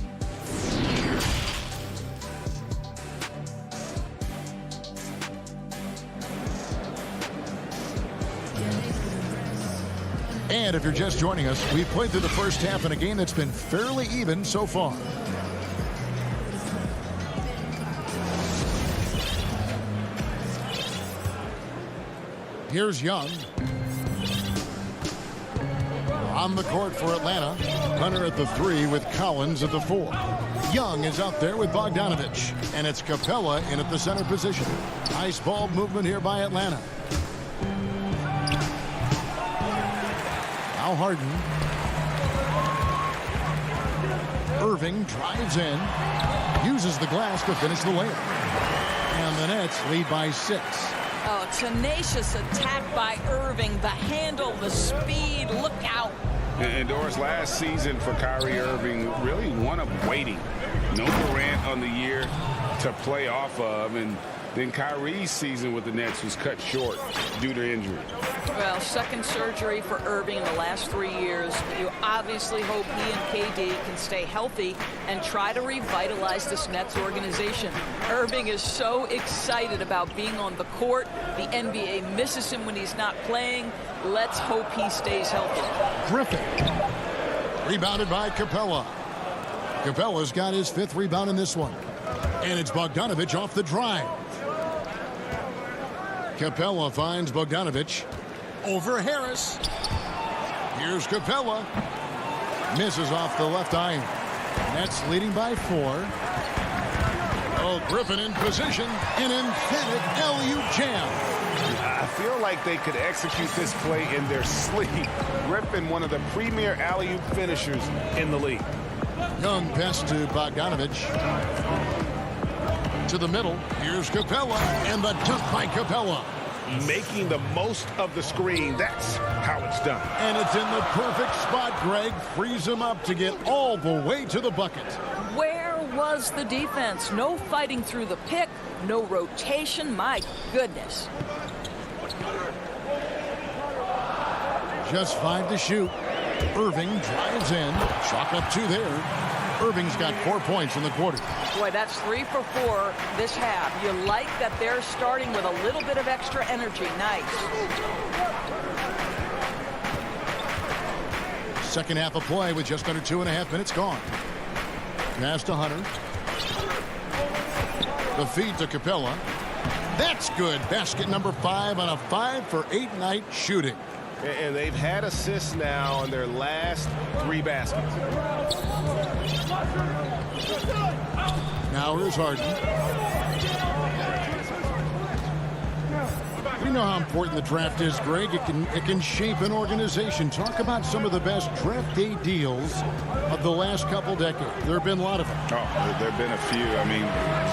And if you're just joining us, we've played through the first half in a game that's been fairly even so far. Here's Young. On the court for Atlanta. Hunter at the 3 with Collins at the 4. Young is out there with Bogdanovich. And it's Capella in at the center position. Nice ball movement here by Atlanta. Now Harden. Irving drives in. Uses the glass to finish the layup. And the Nets lead by 6. Oh, tenacious attack by Irving. The handle, the speed, look out. And Doris, last season for Kyrie Irving, really one of waiting. No Durant on the year to play off of. And then Kyrie's season with the Nets was cut short due to injury. Well, second surgery for Irving in the last 3 years. You obviously hope he and KD can stay healthy and try to revitalize this Nets organization. Irving is so excited about being on the court. The NBA misses him when he's not playing. Let's hope he stays healthy. Griffin. Rebounded by Capella. Capella's got his 5th rebound in this one. And it's Bogdanovich off the drive. Capella finds Bogdanovich. Over Harris. Here's Capella. Misses off the left iron. Nets leading by 4. Oh, Griffin in position. An emphatic alley-oop jam. I feel like they could execute this play in their sleep. Griffin, one of the premier alley-oop finishers in the league. Young pass to Bogdanovich. To the middle. Here's Capella. And the dunk by Capella. Making the most of the screen. That's how it's done. And it's in the perfect spot, Greg. Frees him up to get all the way to the bucket. Where was the defense? No fighting through the pick. No rotation. My goodness. Just 5 to shoot. Irving drives in. Chalk up 2 there. Irving's got 4 points in the quarter. Boy, that's 3 for 4 this half. You like that they're starting with a little bit of extra energy. Nice. Second half of play with just under 2.5 minutes gone. Pass to Hunter. The feed to Capella. That's good. Basket number 5 on a 5 for 8 night shooting. And they've had assists now on their last 3 baskets. Now here's Harden. We know how important the draft is, Greg. It can shape an organization. Talk about some of the best draft day deals of the last couple decades. There have been a lot of them. Oh, there have been a few. I mean,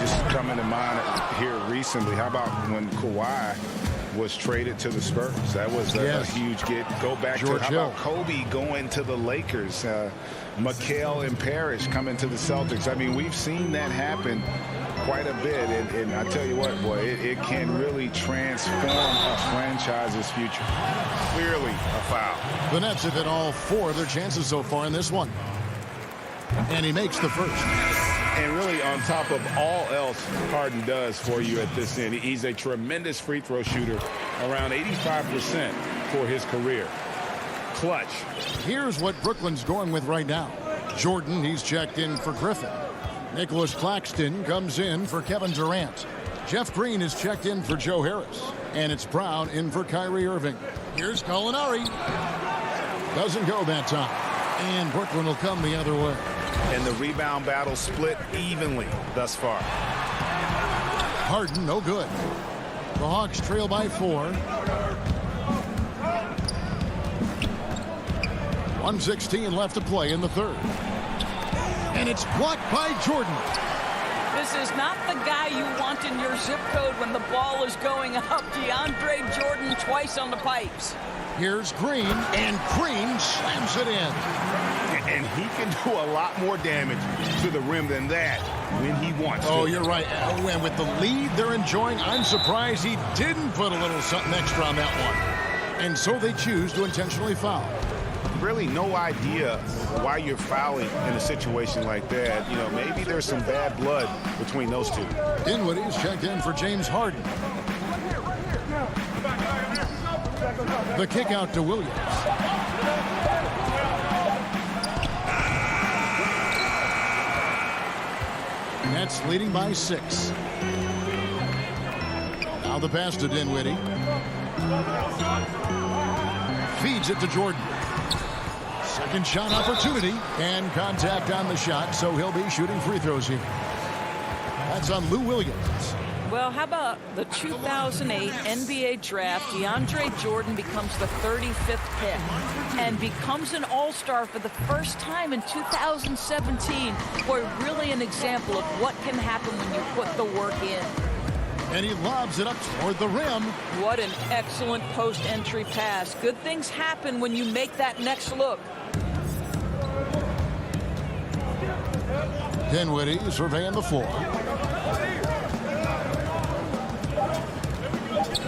just coming to mind here recently, how about when Kawhi was traded to the Spurs? That was a huge get. Go back George to, how Hill. about Kobe going to the Lakers? McHale and Parrish coming to the Celtics. I mean, we've seen that happen quite a bit, and I tell you what, boy, it can really transform a franchise's future. Clearly a foul. The Nets have hit all 4 of their chances so far in this one. And he makes the first. And really, on top of all else Harden does for you at this end, he's a tremendous free throw shooter, around 85% for his career. Clutch. Here's what Brooklyn's going with right now. Jordan, he's checked in for Griffin. Nicholas Claxton comes in for Kevin Durant. Jeff Green is checked in for Joe Harris. And it's Brown in for Kyrie Irving. Here's Gallinari. Doesn't go that time. And Brooklyn will come the other way. And the rebound battle split evenly thus far. Harden, no good. The Hawks trail by 4. 1:16 left to play in the third. And it's blocked by Jordan. This is not the guy you want in your zip code when the ball is going up. DeAndre Jordan twice on the pipes. Here's Green, and Green slams it in. And he can do a lot more damage to the rim than that when he wants to. Oh, you're right. And with the lead they're enjoying, I'm surprised he didn't put a little something extra on that one. And so they choose to intentionally foul. Really no idea why you're fouling in a situation like that. You know, maybe there's some bad blood between those two. Dinwiddie's checked in for James Harden. The kick out to Williams. Nets leading by 6. Now the pass to Dinwiddie. Feeds it to Jordan. Second shot opportunity and contact on the shot, so he'll be shooting free throws here. That's on Lou Williams. Well, how about the 2008 NBA draft? DeAndre Jordan becomes the 35th pick and becomes an all-star for the first time in 2017. Boy, really an example of what can happen when you put the work in. And he lobs it up toward the rim. What an excellent post-entry pass. Good things happen when you make that next look. Dinwiddie surveying the floor.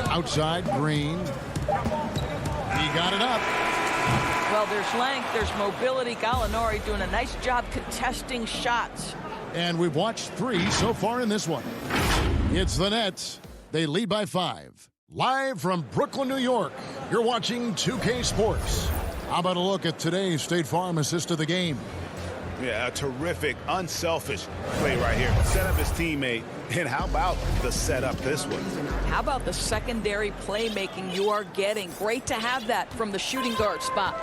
Outside, Green. He got it up. Well, there's length, there's mobility. Gallinari doing a nice job contesting shots. And we've watched 3 so far in this one. It's the Nets. They lead by 5. Live from Brooklyn, New York, you're watching 2K Sports. How about a look at today's State Farm assist of the game? Yeah, a terrific, unselfish play right here. Set up his teammate. And how about the setup this one? How about the secondary playmaking you are getting? Great to have that from the shooting guard spot.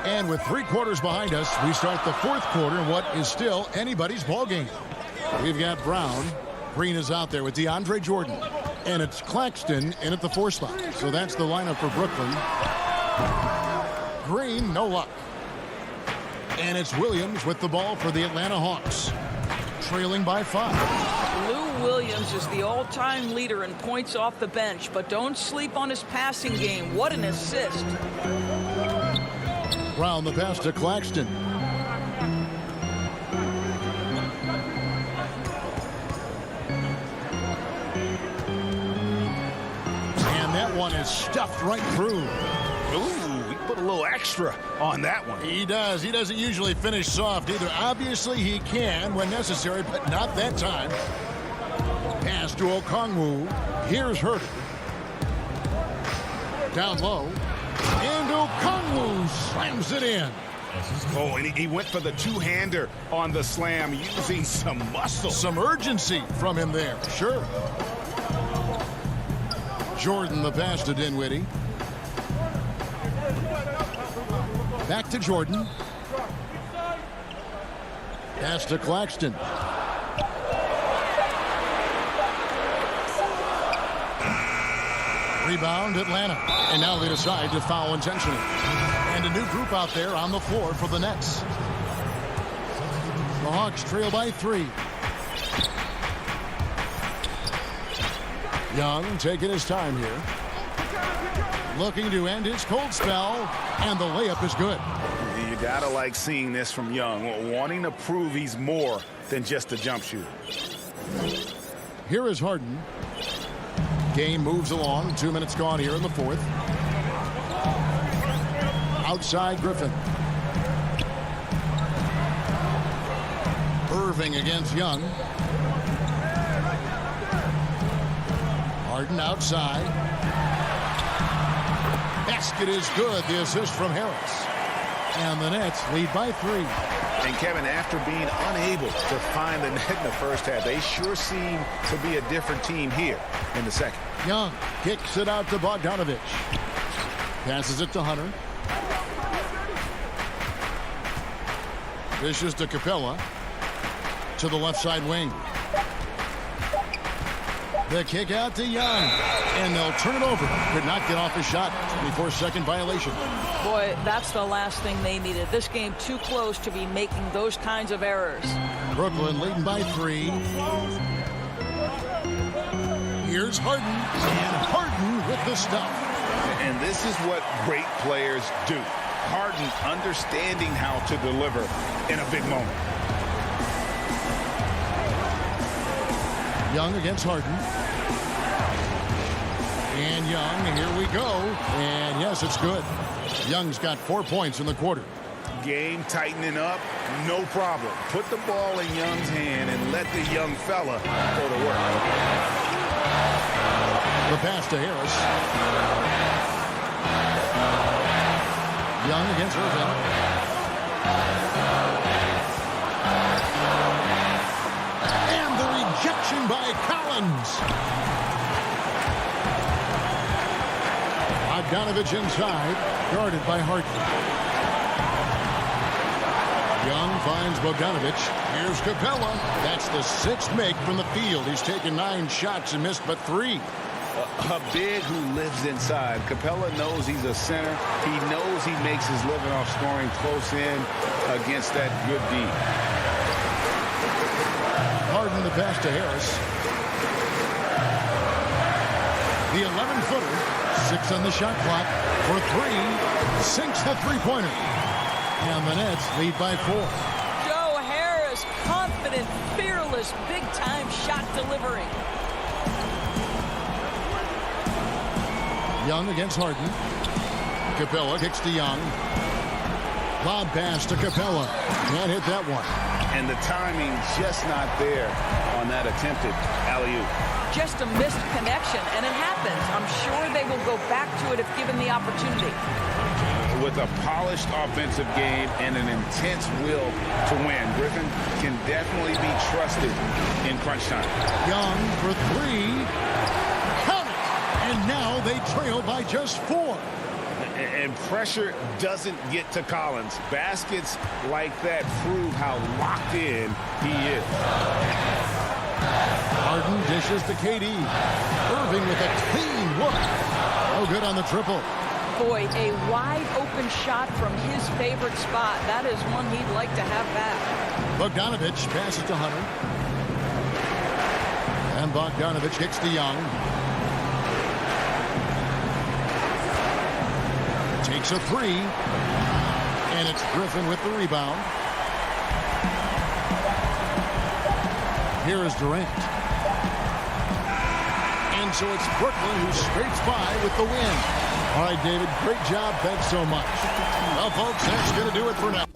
And with 3 quarters behind us, we start the 4th quarter in what is still anybody's ball game. We've got Brown. Green is out there with DeAndre Jordan. And it's Claxton in at the 4 spot. So that's the lineup for Brooklyn. Green, no luck. And it's Williams with the ball for the Atlanta Hawks. Trailing by 5. Lou Williams is the all-time leader in points off the bench, but don't sleep on his passing game. What an assist. Brown the pass to Claxton. And that one is stuffed right through. Ooh, he put a little extra on that one. He does. He doesn't usually finish soft either. Obviously, he can when necessary, but not that time. Pass to Okongwu. Here's Herter. Down low. And Okongwu slams it in. Oh, and he went for the two-hander on the slam, using some muscle. Some urgency from him there. Sure. Jordan the pass to Dinwiddie. Back to Jordan. Pass to Claxton. Rebound, Atlanta. And now they decide to foul intentionally. And a new group out there on the floor for the Nets. The Hawks trail by 3. Young taking his time here. Looking to end his cold spell. And the layup is good. You gotta like seeing this from Young, wanting to prove he's more than just a jump shooter. Here is Harden. Game moves along. 2 minutes gone here in the fourth. Outside Griffin. Irving against Young. Harden outside. Basket is good. The assist from Harris. And the Nets lead by 3. And Kevin, after being unable to find the net in the first half, they sure seem to be a different team here in the second. Young kicks it out to Bogdanovich. Passes it to Hunter. Dishes to Capella. To the left side wing. The kick out to Young. And they'll turn it over. Could not get off his shot. 24-second violation. Boy, that's the last thing they needed. This game too close to be making those kinds of errors. Brooklyn leading by 3. Here's Harden. And Harden with the stuff. And this is what great players do. Harden understanding how to deliver in a big moment. Young against Harden. And Young, here we go. And yes, it's good. Young's got 4 points in the quarter. Game tightening up, no problem. Put the ball in Young's hand and let the young fella go to work. The pass to Harris. Young against Irving. And the rejection by Collins. Bogdanovich inside, guarded by Harden. Young finds Bogdanovich. Here's Capella. That's the 6th make from the field. He's taken 9 shots and missed but 3. A big who lives inside. Capella knows he's a center. He knows he makes his living off scoring close in against that good D. Harden the pass to Harris. The 11-footer. 6 on the shot clock for 3. Sinks the three-pointer. And the Nets lead by 4. Joe Harris, confident, fearless, big-time shot delivery. Young against Harden. Capella kicks to Young. Lob pass to Capella. Can't hit that one. And the timing just not there on that attempted alley-oop. Just a missed connection, and it happens. I'm sure they will go back to it if given the opportunity. With a polished offensive game and an intense will to win, Griffin can definitely be trusted in crunch time. Young for 3. Count it! And now they trail by just 4. And pressure doesn't get to Collins. Baskets like that prove how locked in he is. Harden dishes to KD. Irving with a clean look. Oh, good on the triple. Boy, a wide-open shot from his favorite spot. That is one he'd like to have back. Bogdanovich passes to Hunter. And Bogdanovich kicks to Young. Takes a 3. And it's Griffin with the rebound. Here is Durant. And so it's Brooklyn who scrapes by with the win. All right, David, great job. Thanks so much. Well, folks, that's going to do it for now.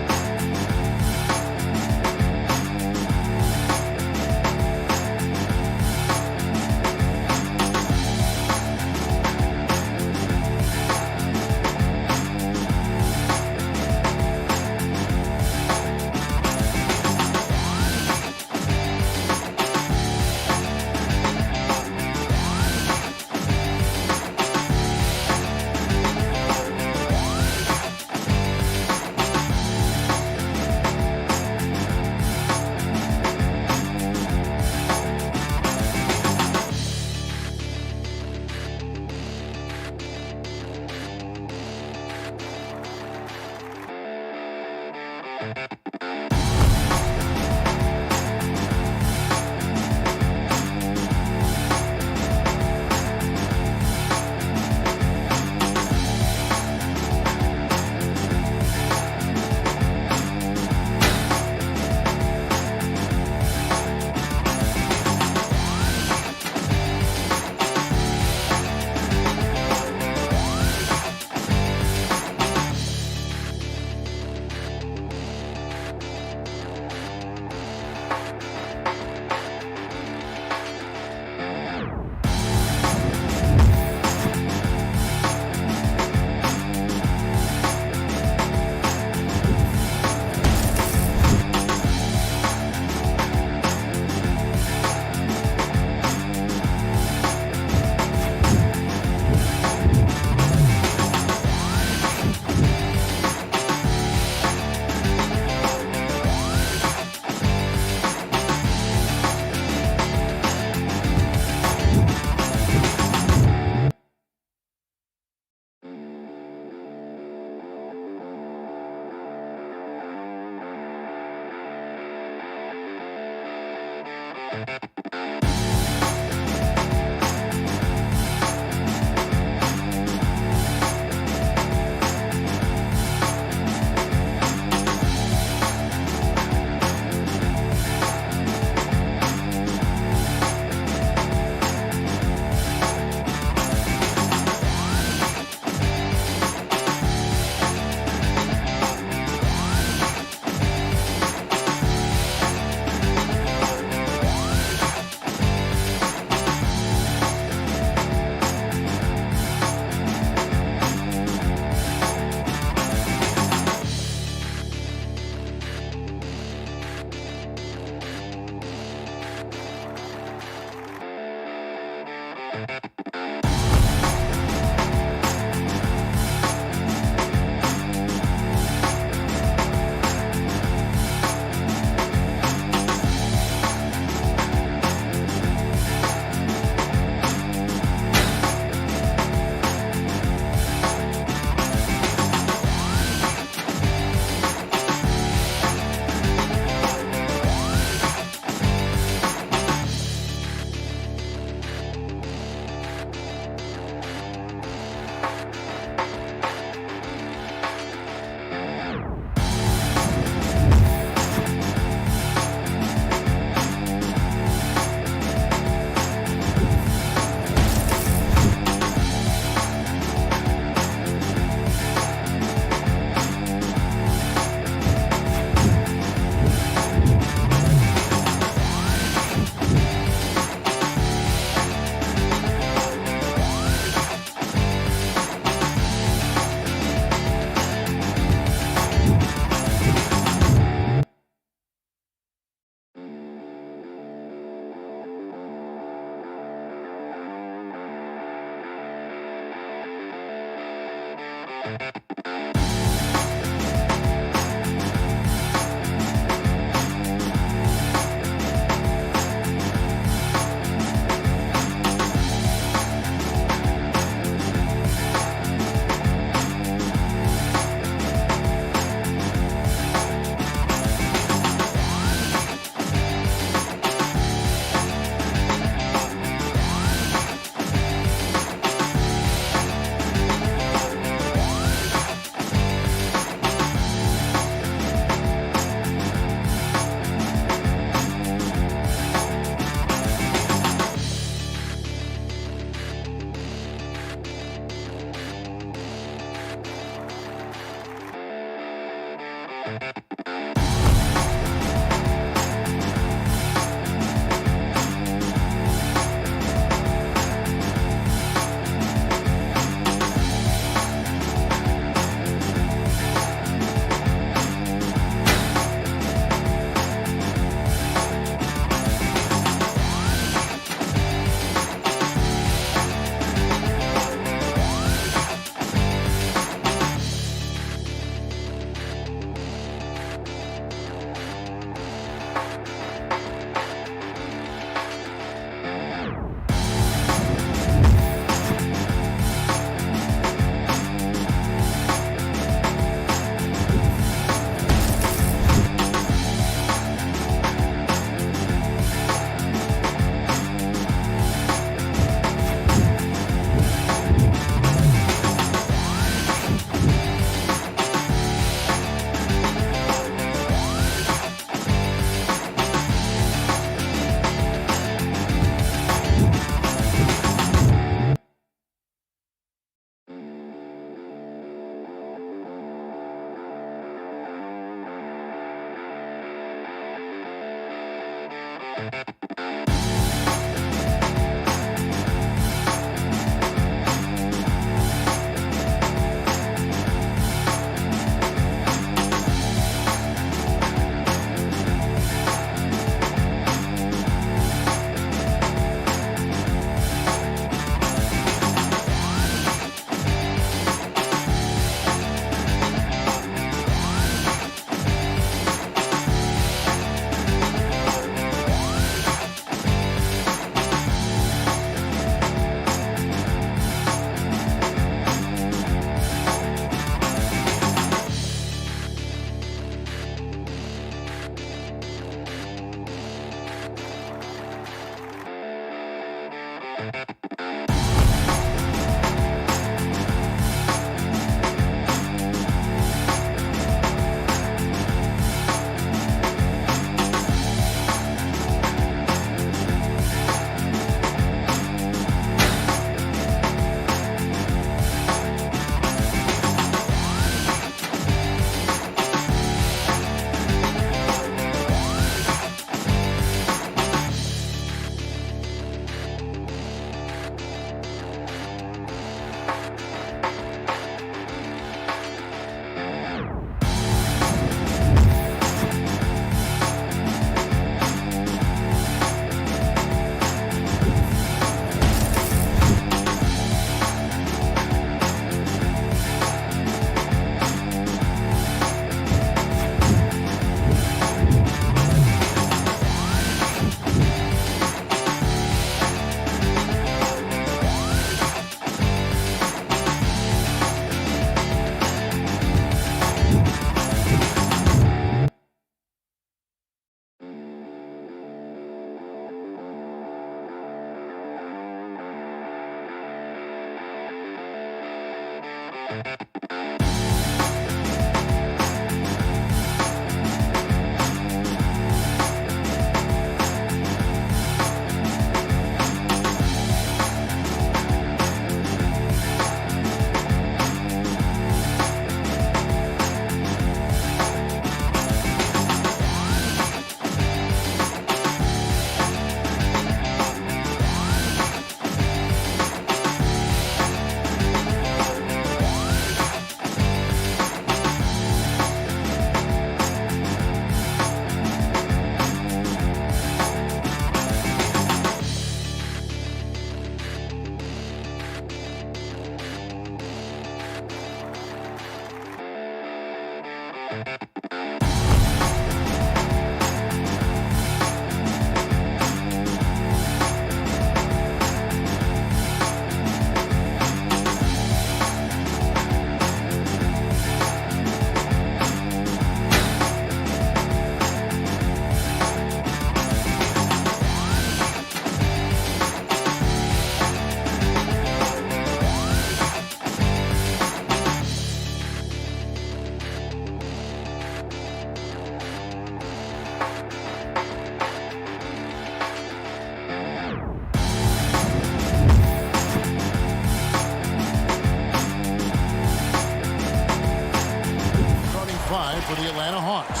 For the Atlanta Hawks.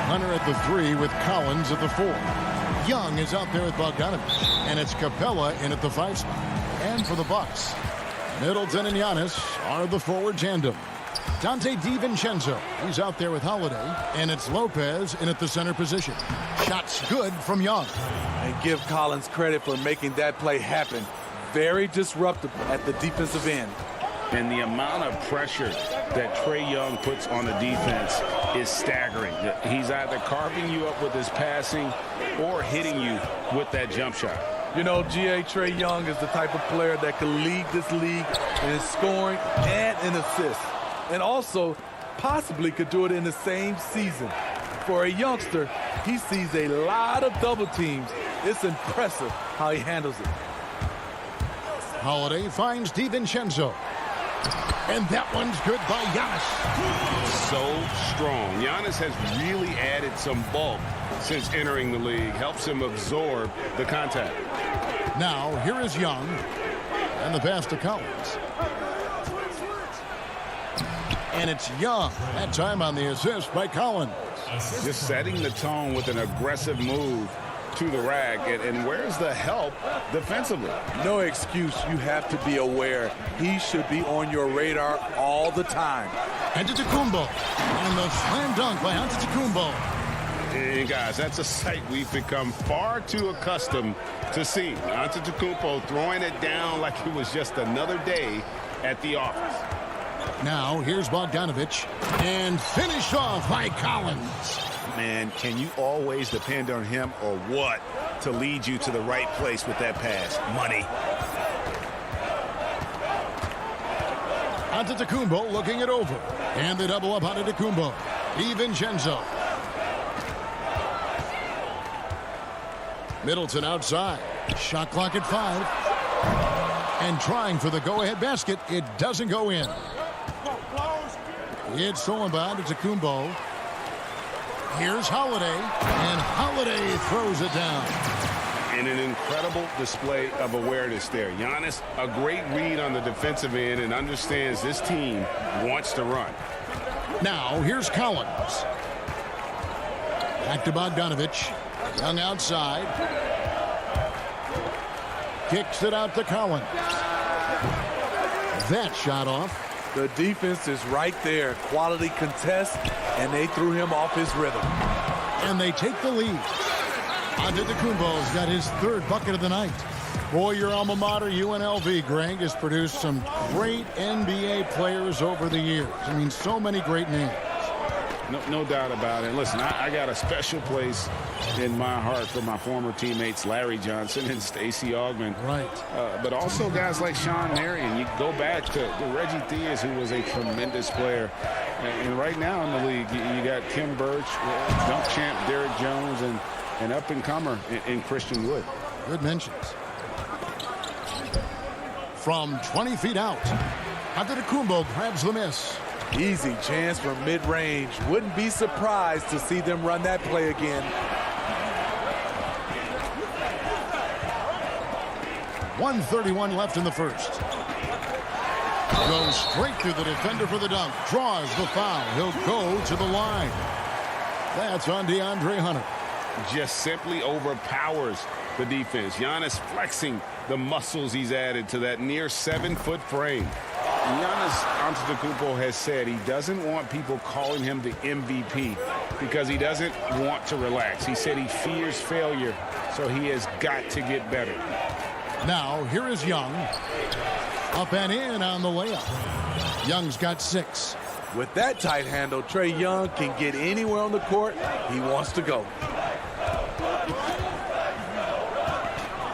Hunter at the 3 with Collins at the 4. Young is out there with Bogdanovich, and it's Capella in at the 5 spot. And for the Bucks, Middleton and Giannis are the forward tandem. Dante DiVincenzo, he's out there with Holiday, and it's Lopez in at the center position. Shots good from Young. And give Collins credit for making that play happen. Very disruptive at the defensive end. And the amount of pressure that Trae Young puts on the defense is staggering. He's either carving you up with his passing or hitting you with that jump shot. You know, Trae Young is the type of player that can lead this league in scoring and in assists. And also possibly could do it in the same season. For a youngster, he sees a lot of double teams. It's impressive how he handles it. Holiday finds DiVincenzo. And that one's good by Giannis. So strong. Giannis has really added some bulk since entering the league. Helps him absorb the contact. Now, here is Young. And the pass to Collins. And it's Young. That time on the assist by Collins. Just setting the tone with an aggressive move to the rack. And where's the help defensively? No excuse. You have to be aware. He should be on your radar all the time. Antetokounmpo. And the slam dunk by Antetokounmpo. And guys, that's a sight we've become far too accustomed to seeing. Antetokounmpo throwing it down like it was just another day at the office. Now, here's Bogdanovich. And finished off by Collins. Man, can you always depend on him or what to lead you to the right place with that pass? Money. Antetokounmpo looking it over. And they double up Antetokounmpo. DiVincenzo. Middleton outside. Shot clock at 5. And trying for the go-ahead basket. It doesn't go in. It's stolen by Antetokounmpo. Here's Holiday, and Holiday throws it down. And an incredible display of awareness there. Giannis, a great read on the defensive end and understands this team wants to run. Now, here's Collins. Back to Bogdanovich. Young outside. Kicks it out to Collins. That shot off. The defense is right there. Quality contest, and they threw him off his rhythm. And they take the lead. Antetokounmpo's got his 3rd bucket of the night. Boy, your alma mater, UNLV, Greg, has produced some great NBA players over the years. I mean, so many great names. No doubt about it. Listen, I got a special place in my heart for my former teammates Larry Johnson and Stacey Augmon. Right. But also guys like Sean Marion. You go back to Reggie Diaz, who was a tremendous player. And right now in the league, you got Kim Birch, dunk champ Derrick Jones, and an up-and-comer in Christian Wood. Good mentions. From 20 feet out, Antetokounmpo grabs the miss. Easy chance from mid-range. Wouldn't be surprised to see them run that play again. 1:31 left in the first. Goes straight through the defender for the dunk. Draws the foul. He'll go to the line. That's on DeAndre Hunter. Just simply overpowers the defense. Giannis flexing the muscles he's added to that near 7-foot frame. Giannis Antetokounmpo has said he doesn't want people calling him the MVP because he doesn't want to relax. He said he fears failure, so he has got to get better. Now, here is Young. Up and in on the layup. Young's got 6. With that tight handle, Trae Young can get anywhere on the court he wants to go.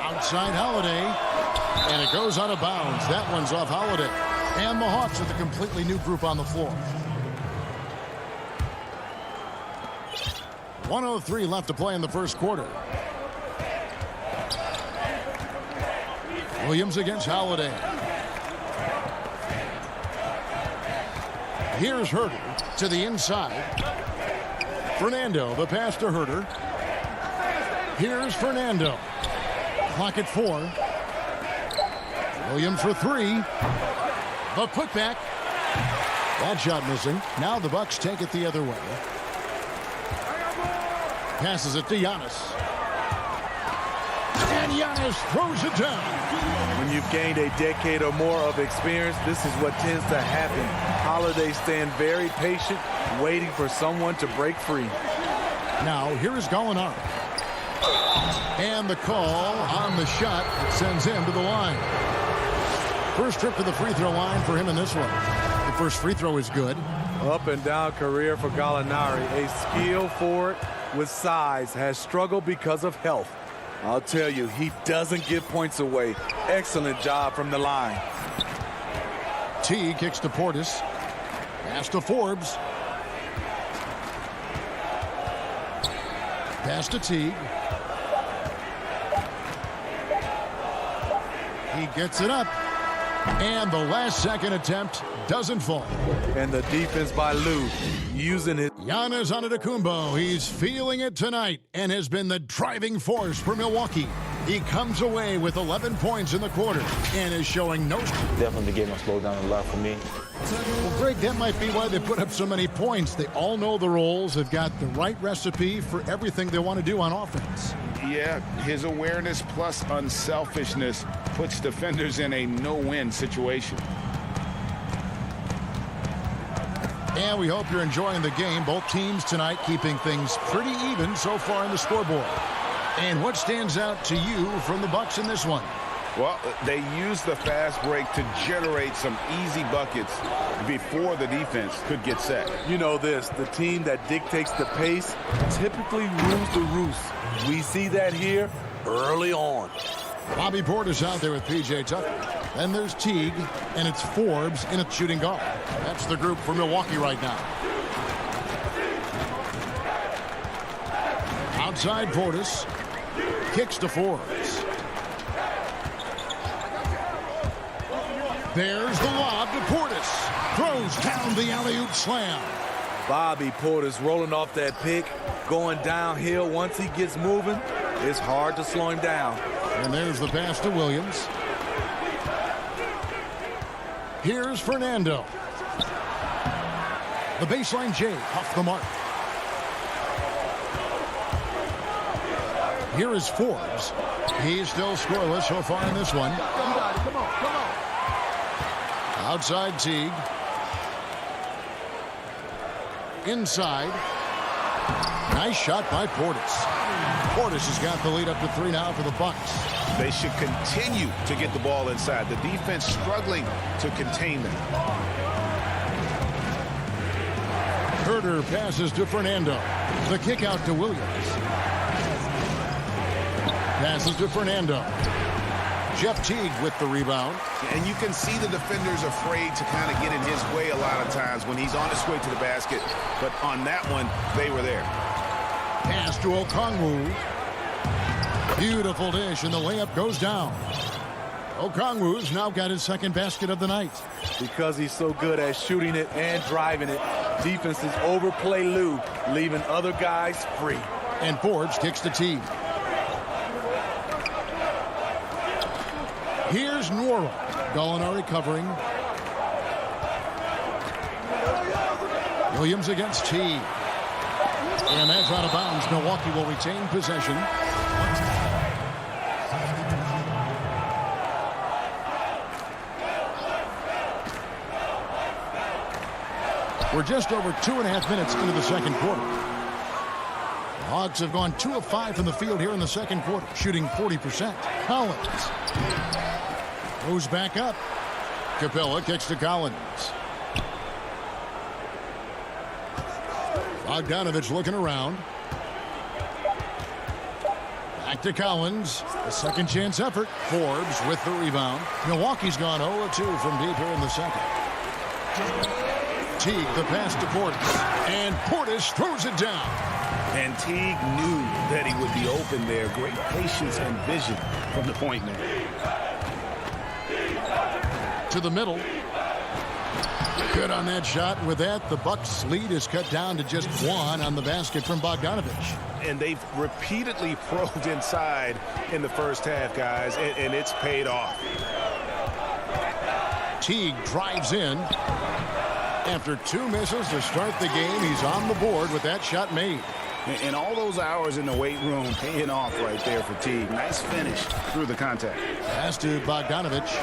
Outside Holiday, and it goes out of bounds. That one's off Holiday. And the Hawks with a completely new group on the floor. 1:03 left to play in the first quarter. Williams against Holiday. Here's Herter to the inside. Fernando, the pass to Herter. Here's Fernando. Clock at 4. Williams for 3. The putback. That shot missing. Now the Bucks take it the other way. Passes it to Giannis. And Giannis throws it down. When you've gained a decade or more of experience, this is what tends to happen. Holiday staying very patient, waiting for someone to break free. Now, here is Gallinari. And the call on the shot sends him to the line. First trip to the free throw line for him in this one. The first free throw is good. Up and down career for Gallinari. A skill forward with size, has struggled because of health. I'll tell you, he doesn't give points away. Excellent job from the line. T kicks to Portis. Pass to Forbes. Pass to Teague. He gets it up. And the last second attempt doesn't fall. And the defense by Lou using it. Giannis Antetokounmpo, he's feeling it tonight and has been the driving force for Milwaukee. He comes away with 11 points in the quarter and is showing no... Definitely the game has slowed down a lot for me. Well, Greg, that might be why they put up so many points. They all know the roles. They've got the right recipe for everything they want to do on offense. Yeah, his awareness plus unselfishness puts defenders in a no-win situation. And we hope you're enjoying the game. Both teams tonight keeping things pretty even so far in the scoreboard. And what stands out to you from the Bucks in this one? Well, they used the fast break to generate some easy buckets before the defense could get set. You know this, the team that dictates the pace typically rules the roost. We see that here early on. Bobby Portis out there with P.J. Tucker. Then there's Teague, and it's Forbes in a shooting guard. That's the group for Milwaukee right now. Outside Portis. Kicks to Forbes. There's the lob to Portis. Throws down the alley-oop slam. Bobby Portis rolling off that pick, going downhill. Once he gets moving, it's hard to slow him down. And there's the pass to Williams. Here's Fernando. The baseline J off the mark. Here is Forbes. He's still scoreless so far in this one. Come on. Outside Teague. Inside. Nice shot by Portis. Portis has got the lead up to 3 now for the Bucks. They should continue to get the ball inside. The defense struggling to contain them. Herter passes to Fernando. The kick out to Williams. Passes to Fernando. Jeff Teague with the rebound. And you can see the defenders afraid to kind of get in his way a lot of times when he's on his way to the basket. But on that one, they were there. Pass to Okongwu. Beautiful dish, and the layup goes down. Okongwu's now got his second basket of the night. Because he's so good at shooting it and driving it, defenses overplay Lou, leaving other guys free. And Forbes kicks the tee. Here's Nwora. Gallinari covering. Williams against T. And that's out of bounds. Milwaukee will retain possession. We're just over 2.5 minutes into the second quarter. The Hawks have gone 2 of 5 from the field here in the second quarter, shooting 40%. Collins moves back up. Capella kicks to Collins. Bogdanovich looking around. Back to Collins. A second chance effort. Forbes with the rebound. Milwaukee's gone 0-2 from deep here in the second. Teague the pass to Portis. And Portis throws it down. And Teague knew that he would be open there. Great patience and vision from the point man. To the middle. Good on that shot. With that, the Bucks' lead is cut down to just 1 on the basket from Bogdanovich. And they've repeatedly probed inside in the first half, guys, and it's paid off. Teague drives in. After 2 misses to start the game, he's on the board with that shot made. And all those hours in the weight room paying off right there for Teague. Nice finish through the contact. Pass to Bogdanovich.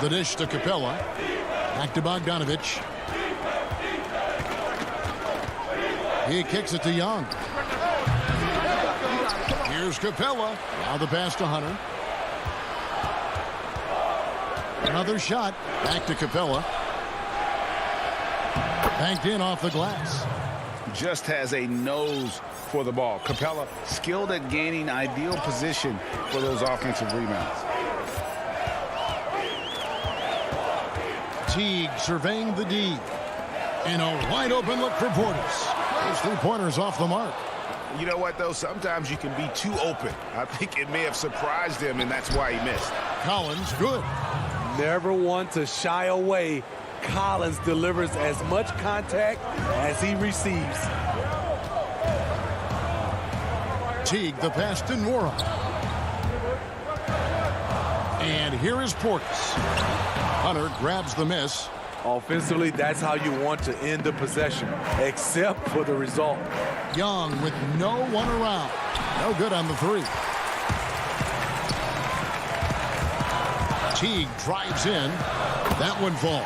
The dish to Capella. Back to Bogdanovich. He kicks it to Young. Here's Capella. Now the pass to Hunter. Another shot. Back to Capella. Banked in off the glass. Just has a nose for the ball. Capella skilled at gaining ideal position for those offensive rebounds. Teague surveying the D. And a wide open look for Portis. Those 3-pointers off the mark. You know what, though? Sometimes you can be too open. I think it may have surprised him, and that's why he missed. Collins, good. Never one to shy away. Collins delivers as much contact as he receives. Teague, the pass to Nwora. And here is Portis. Hunter grabs the miss. Offensively, that's how you want to end the possession, except for the result. Young with no one around. No good on the 3. Teague drives in. That one falls.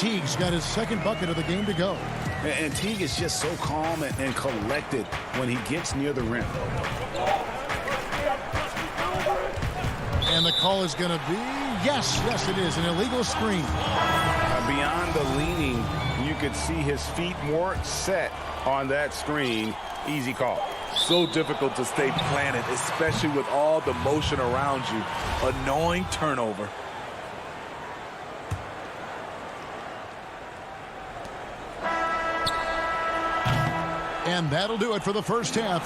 Teague's got his second bucket of the game to go. And Teague is just so calm and collected when he gets near the rim. And the call is going to be, yes, it is, an illegal screen. Beyond the leaning, you could see his feet more set on that screen. Easy call. So difficult to stay planted, especially with all the motion around you. Annoying turnover. And that'll do it for the first half.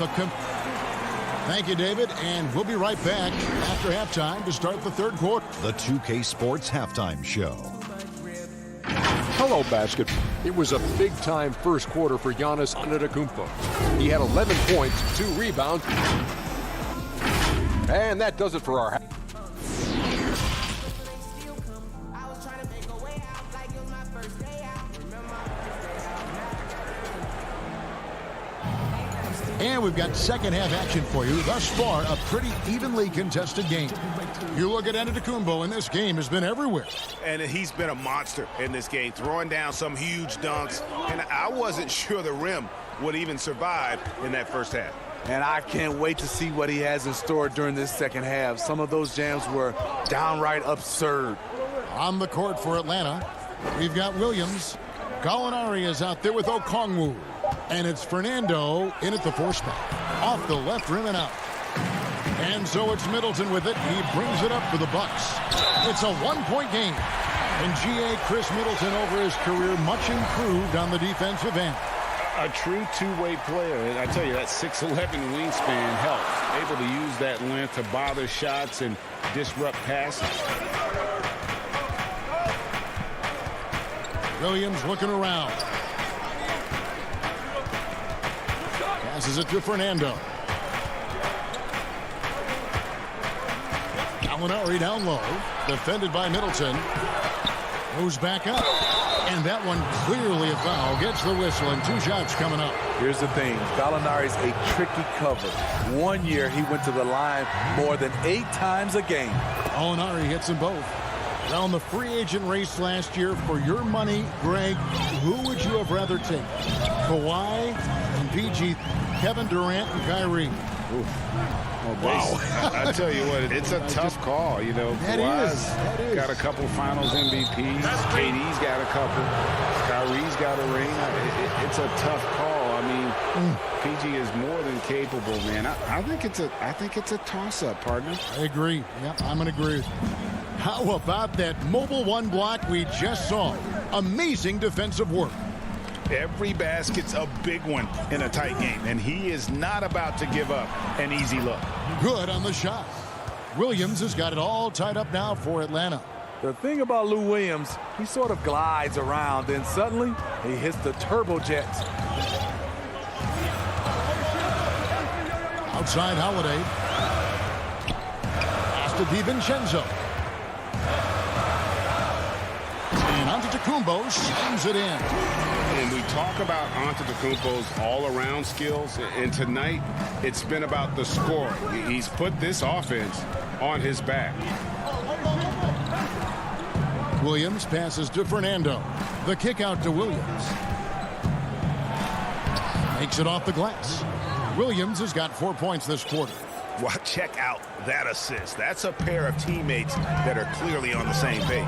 Thank you, David, and we'll be right back after halftime to start the third quarter. The 2K Sports Halftime Show. Hello, basketball. It was a big-time first quarter for Giannis Antetokounmpo. He had 11 points, 2 rebounds. And that does it for our half. And we've got second half action for you. Thus far, a pretty evenly contested game. You look at Antetokounmpo, and this game has been everywhere. And he's been a monster in this game, throwing down some huge dunks. And I wasn't sure the rim would even survive in that first half. And I can't wait to see what he has in store during this second half. Some of those jams were downright absurd. On the court for Atlanta, we've got Williams. Gallinari is out there with Okongwu. And it's Fernando in at the 4 spot. Off the left rim and out. And so it's Middleton with it. He brings it up for the Bucks. It's a 1-point game. And Chris Middleton over his career much improved on the defensive end. A true two-way player. And I tell you, that 6'11" wingspan helps. Able to use that length to bother shots and disrupt passes. Williams looking around. Passes it to Fernando. Gallinari down low. Defended by Middleton. Moves back up. And that one clearly a foul. Gets the whistle and 2 shots coming up. Here's the thing. Gallinari's a tricky cover. 1 year he went to the line more than 8 times a game. Gallinari hits them both. Now in the free agent race last year, for your money, Greg, who would you have rather take? Kawhi and PG, Kevin Durant and Kyrie. Wow. I tell you what, it's a tough call. You know, Kawhi's got a couple finals MVPs. KD's got a couple. Kyrie's got a ring. It's a tough call. I mean, PG is more than capable, man. I think it's a toss-up, partner. I agree. Yeah, I'm going to agree. How about that mobile one block we just saw? Amazing defensive work. Every basket's a big one in a tight game, and he is not about to give up an easy look. Good on the shot. Williams has got it all tied up now for Atlanta. The thing about Lou Williams, he sort of glides around, and suddenly he hits the turbojets. Outside Holiday. Pass to DiVincenzo. And Antetokounmpo slams it in. And we talk about Antetokounmpo's all-around skills, and tonight it's been about the scoring. He's put this offense on his back. Williams passes to Fernando. The kick out to Williams. Makes it off the glass. Williams has got 4 points this quarter. Well, check out that assist. That's a pair of teammates that are clearly on the same page.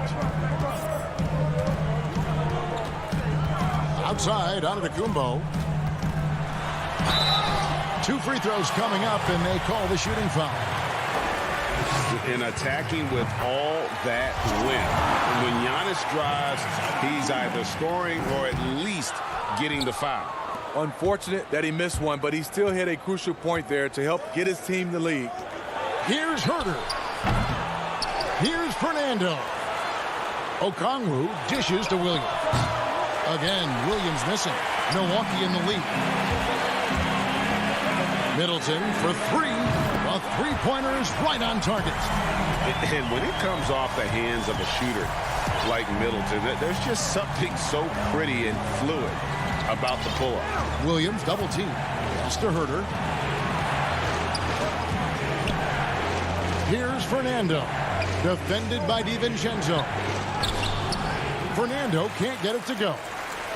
Outside, Antetokounmpo. 2 free throws coming up, and they call the shooting foul. And attacking with all that wind. When Giannis drives, he's either scoring or at least getting the foul. Unfortunate that he missed one, but he still hit a crucial point there to help get his team the lead. Here's Herter. Here's Fernando. Okongwu dishes to Williams. Again, Williams missing. Milwaukee in the lead. Middleton for 3. A three-pointer is right on target. And when it comes off the hands of a shooter like Middleton, there's just something so pretty and fluid about the pull-up. Williams double team. Pass to Herter. Here's Fernando. Defended by DiVincenzo. Fernando can't get it to go.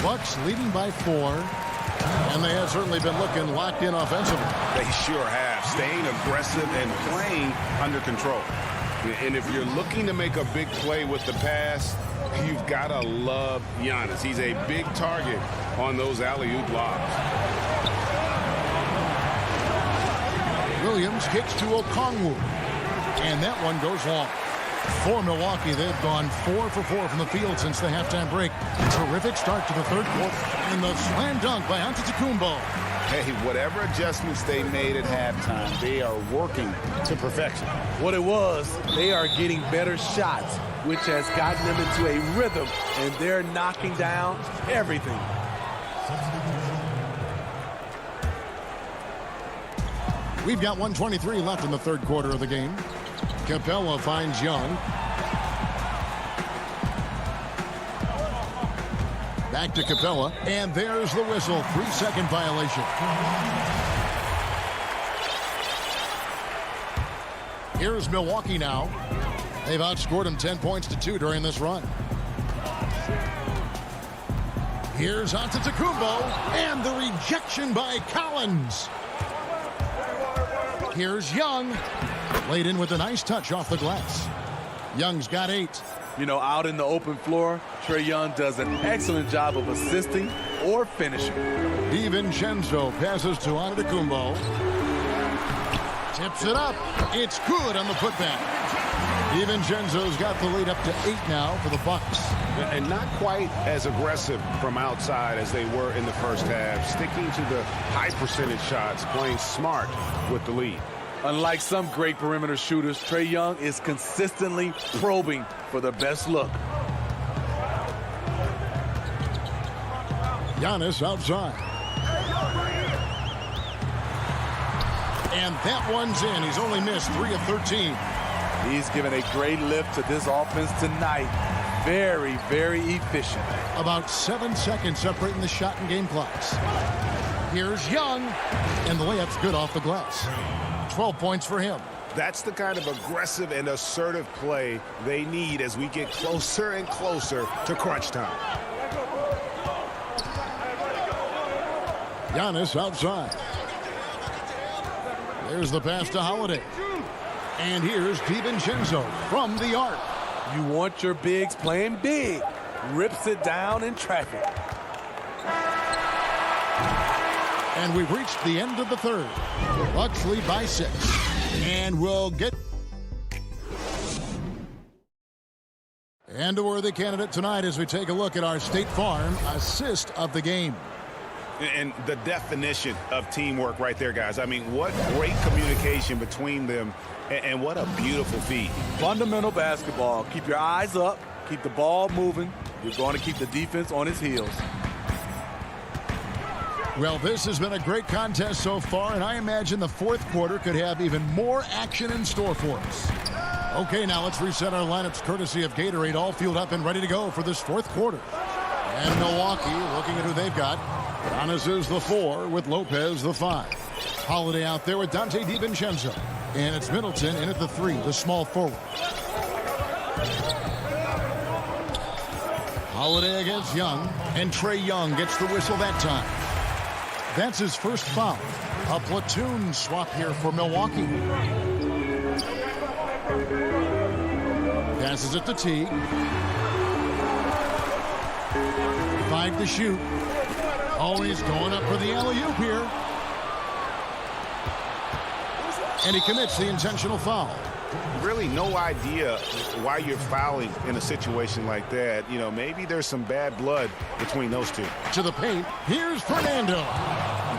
Bucks leading by 4. And they have certainly been looking locked in offensively. They sure have. Staying aggressive and playing under control. And if you're looking to make a big play with the pass, you've got to love Giannis. He's a big target on those alley-oop lobs. Williams kicks to Okongwu. And that one goes long. For Milwaukee, they've gone 4 for 4 from the field since the halftime break. Terrific start to the third quarter. And the slam dunk by Antetokounmpo. Hey, whatever adjustments they made at halftime, they are working to perfection. What it was, they are getting better shots, which has gotten them into a rhythm, and they're knocking down everything. We've got 1:23 left in the third quarter of the game. Capella finds Young. Back to Capella, and there's the whistle. 3-second violation. Here's Milwaukee now. They've outscored them 10 points to 2 during this run. Here's Antetokounmpo, and the rejection by Collins. Here's Young. Laid in with a nice touch off the glass. Young's got 8. You know, out in the open floor, Trae Young does an excellent job of assisting or finishing. DiVincenzo passes to Antetokounmpo. Tips it up. It's good on the putback. DiVincenzo's got the lead up to 8 now for the Bucks. And not quite as aggressive from outside as they were in the first half. Sticking to the high percentage shots, playing smart with the lead. Unlike some great perimeter shooters, Trae Young is consistently probing for the best look. Giannis outside. And that one's in. He's only missed 3 of 13. He's given a great lift to this offense tonight. Very, very efficient. About 7 seconds separating the shot and game clocks. Here's Young, and the layup's good off the glass. 12 points for him. That's the kind of aggressive and assertive play they need as we get closer and closer to crunch time. Giannis outside. There's the pass to Holiday. And here's DiVincenzo from the arc. You want your bigs playing big. Rips it down in traffic. And we've reached the end of the third. Bucks lead by 6. And we'll get... And a worthy candidate tonight as we take a look at our State Farm assist of the game. And the definition of teamwork right there, guys. I mean, what great communication between them, and what a beautiful feed. Fundamental basketball. Keep your eyes up. Keep the ball moving. You're going to keep the defense on its heels. Well, this has been a great contest so far, and I imagine the fourth quarter could have even more action in store for us. Okay, now let's reset our lineups courtesy of Gatorade, all fueled up and ready to go for this fourth quarter. And Milwaukee, looking at who they've got. Giannis is the 4 with Lopez the 5. Holiday out there with Dante DiVincenzo. And it's Middleton in at the 3, the small forward. Holiday against Young, and Trae Young gets the whistle that time. That's his first foul. A platoon swap here for Milwaukee. Passes it to Teague. 5 to shoot. Oh, he's going up for the alley-oop here. And he commits the intentional foul. Really no idea why you're fouling in a situation like that. You know, maybe there's some bad blood between those two. To the paint, here's Fernando.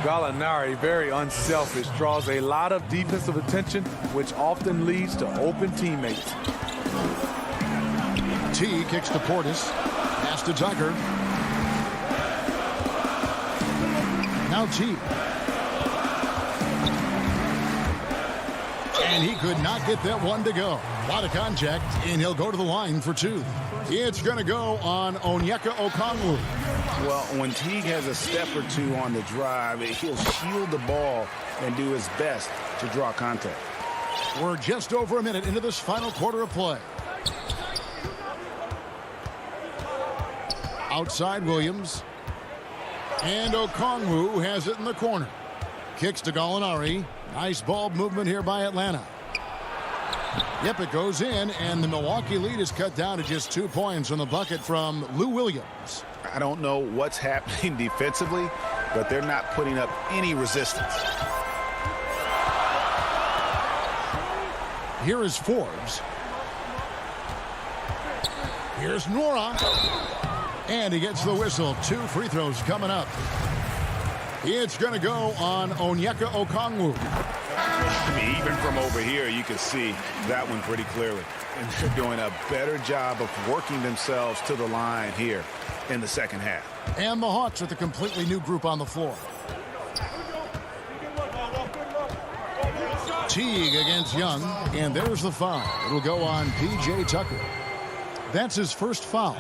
Gallinari, very unselfish, draws a lot of defensive attention, which often leads to open teammates. T kicks to Portis. Pass to Tucker. Now T. And he could not get that one to go. A lot of contact, and he'll go to the line for 2. It's going to go on Onyeka Okongwu. Well, when Teague has a step or 2 on the drive, he'll shield the ball and do his best to draw contact. We're just over a minute into this final quarter of play. Outside Williams. And Okongwu has it in the corner. Kicks to Gallinari. Nice ball movement here by Atlanta. Yep, it goes in, and the Milwaukee lead is cut down to just 2 points on the bucket from Lou Williams. I don't know what's happening defensively, but they're not putting up any resistance. Here is Forbes. Here's Nora. And he gets the whistle. 2 free throws coming up. It's going to go on Onyeka Okongwu. I mean, even from over here, you can see that one pretty clearly. And they're doing a better job of working themselves to the line here in the second half. And the Hawks with a completely new group on the floor. Teague against Young, and there's the foul. It'll go on P.J. Tucker. That's his first foul.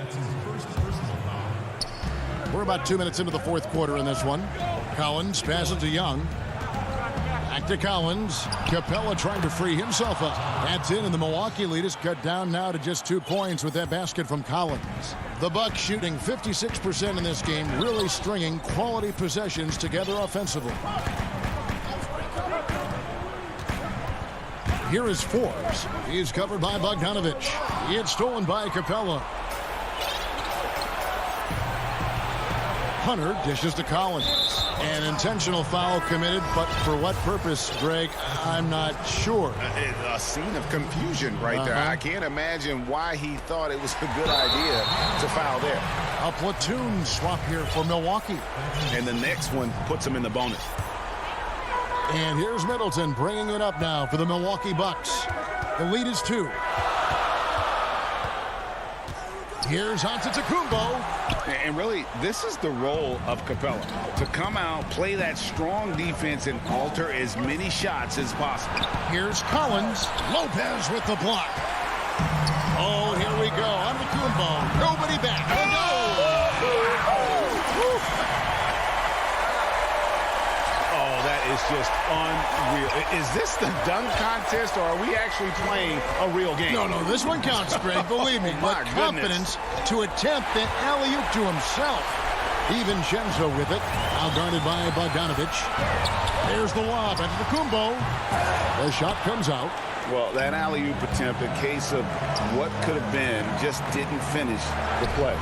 We're about 2 minutes into the fourth quarter in this one. Collins passes to Young. Back to Collins. Capella trying to free himself up. That's in, and the Milwaukee lead is cut down now to just 2 points with that basket from Collins. The Bucks shooting 56% in this game, really stringing quality possessions together offensively. Here is Forbes. He's covered by Bogdanovich. It's stolen by Capella. Hunter dishes to Collins. An intentional foul committed, but for what purpose, Greg? I'm not sure. A scene of confusion right there. I can't imagine why he thought it was a good idea to foul there. A platoon swap here for Milwaukee. And the next one puts him in the bonus. And here's Middleton bringing it up now for the Milwaukee Bucks. The lead is 2. Here's Antetokounmpo. And really, this is the role of Capella, to come out, play that strong defense, and alter as many shots as possible. Here's Collins. Lopez with the block. Oh, here we go. Antetokounmpo. Nobody back. Oh, no! Oh, that is just unreal. Is this the dunk contest, or are we actually playing a real game? No, this one counts, Greg. Believe me. What confidence to attempt an alley-oop to himself. Even Shenzo with it. Now guarded by Bogdanovich. There's the lob. Antetokounmpo. The shot comes out. Well, that alley-oop attempt, a case of what could have been, just didn't finish the play.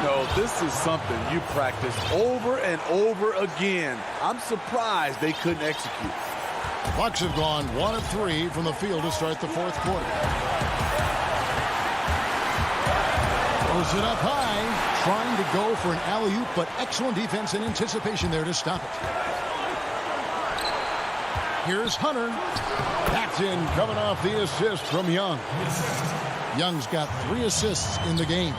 No, this is something you practice over and over again. I'm surprised they couldn't execute. Bucks have gone 1 of 3 from the field to start the fourth quarter. Throws it up high, trying to go for an alley-oop, but excellent defense and anticipation there to stop it. Here's Hunter. That's in, coming off the assist from Young. Young's got 3 assists in the game.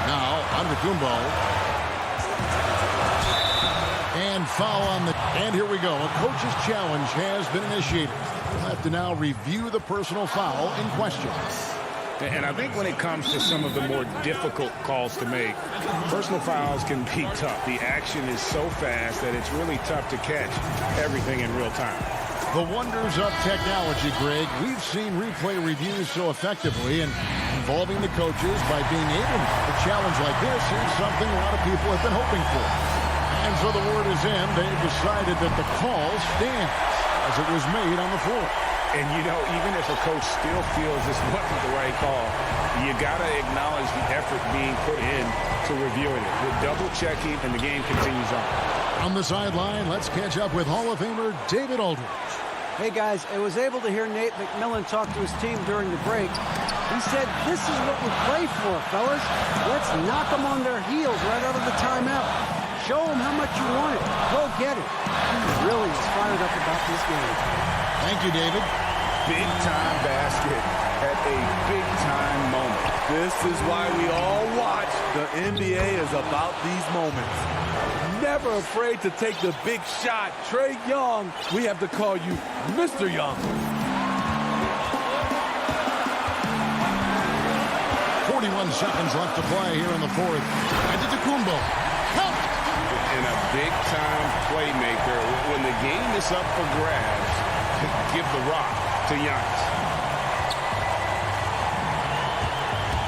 Now, Antetokounmpo. And foul on the... And here we go. A coach's challenge has been initiated. We'll have to now review the personal foul in question. And I think when it comes to some of the more difficult calls to make, personal fouls can be tough. The action is so fast that it's really tough to catch everything in real time. The wonders of technology, Greg. We've seen replay reviews so effectively, and involving the coaches by being able to challenge like this is something a lot of people have been hoping for. And so the word is in. They've decided that the call stands as it was made on the floor. And, you know, even if a coach still feels this wasn't the right call, you got to acknowledge the effort being put in to reviewing it. With double-checking, and the game continues on. On the sideline, let's catch up with Hall of Famer David Aldridge. Hey, guys, I was able to hear Nate McMillan talk to his team during the break. He said, this is what we play for, fellas. Let's knock them on their heels right out of the timeout. Show them how much you want it. Go get it. He really is fired up about this game. Thank you, David. Big-time basket at a big-time moment. This is why we all watch. The NBA is about these moments. Never afraid to take the big shot. Trae Young, we have to call you Mr. Young. 41 seconds left to play here in the fourth. Antetokounmpo. Count. And a big-time playmaker. When the game is up for grabs, give the rock to Giannis.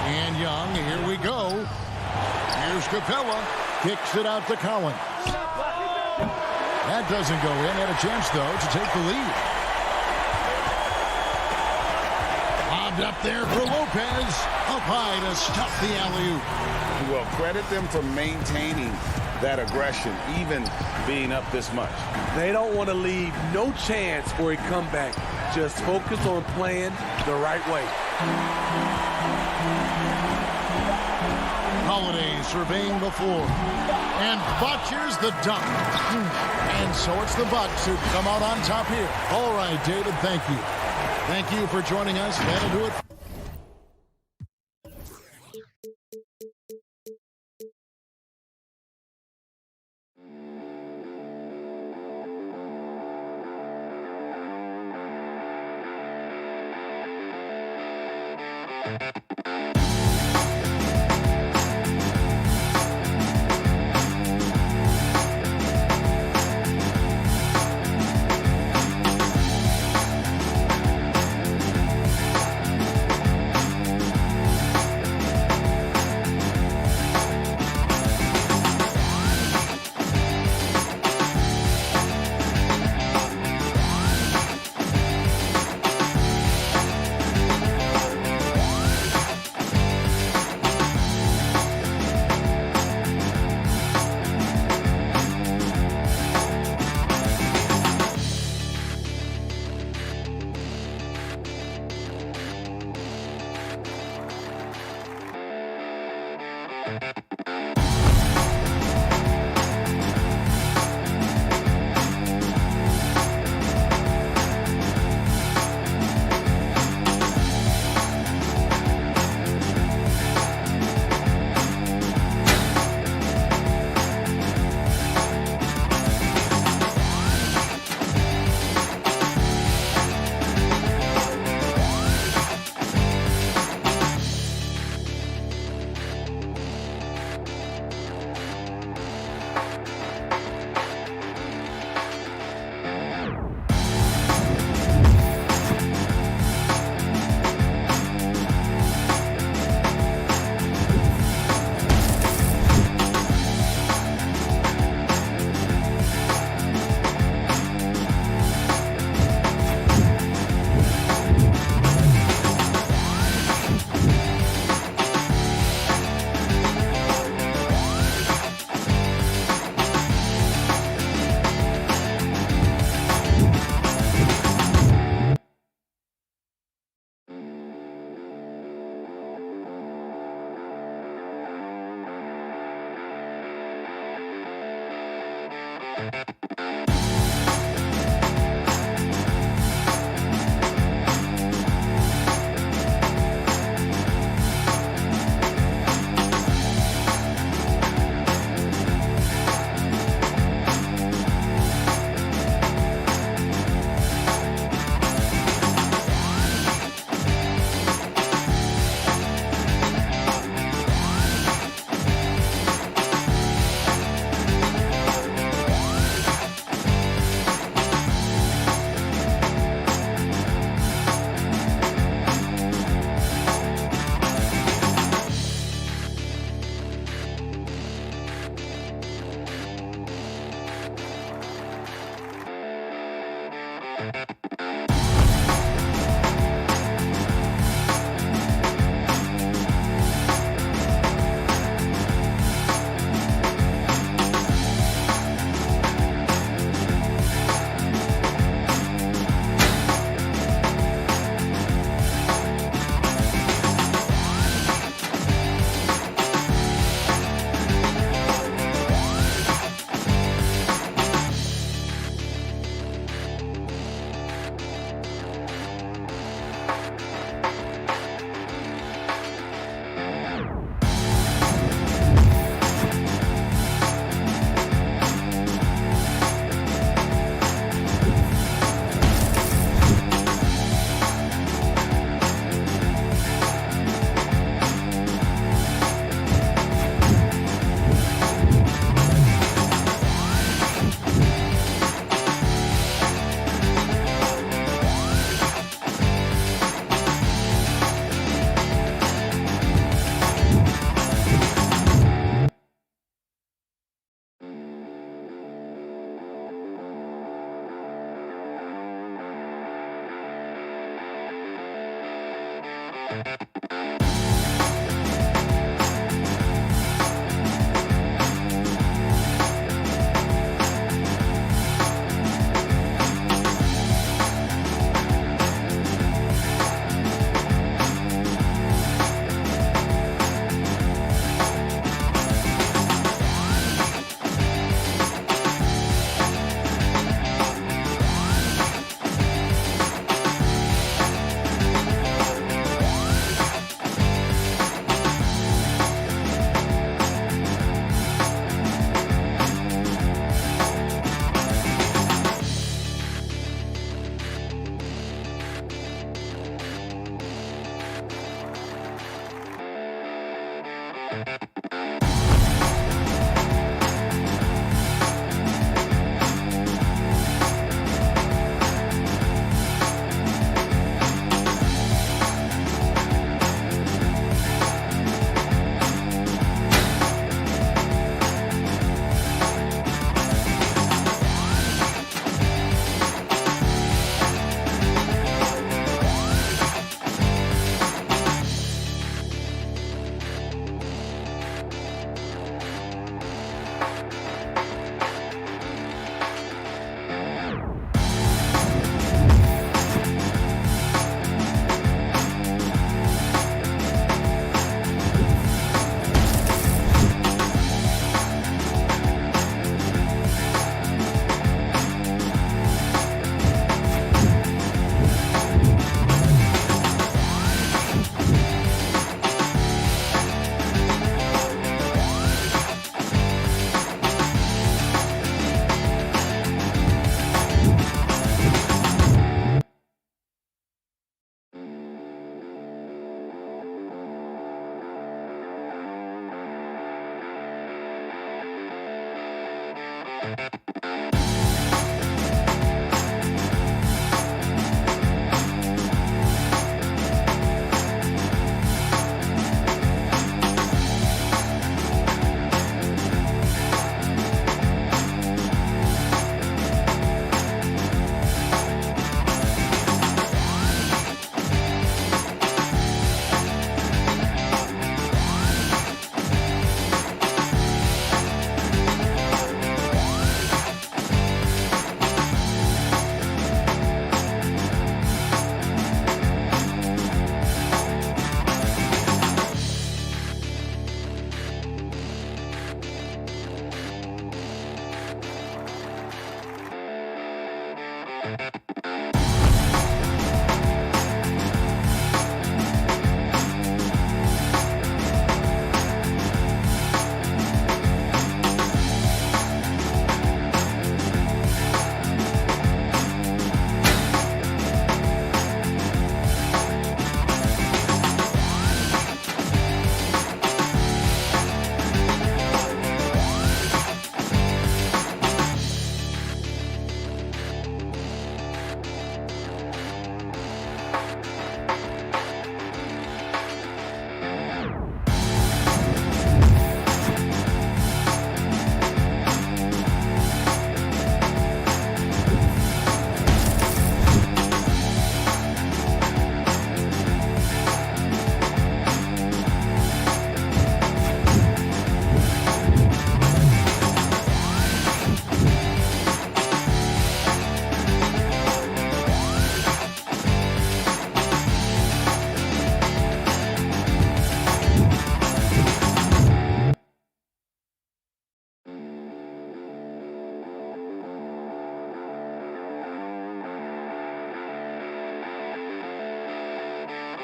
And Young, here we go. Here's Capella. Kicks it out to Collins. That doesn't go in. Had a chance, though, to take the lead. Lobbed up there for Lopez. Up high to stop the alley-oop. Well, credit them for maintaining that aggression, even being up this much. They don't want to leave no chance for a comeback. Just focus on playing the right way. Holiday surveying the floor. And botches the dunk. And so it's the Bucks who come out on top here. All right, David, thank you. Thank you for joining us. That'll do it.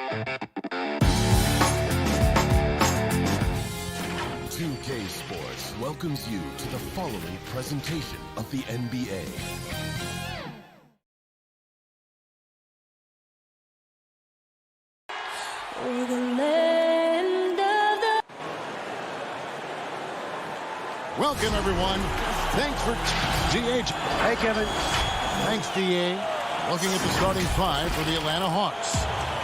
2K Sports welcomes you to the following presentation of the NBA. Welcome, everyone. Thanks for DH. Hey, Kevin. Thanks, DA. Looking at the starting five for the Atlanta Hawks.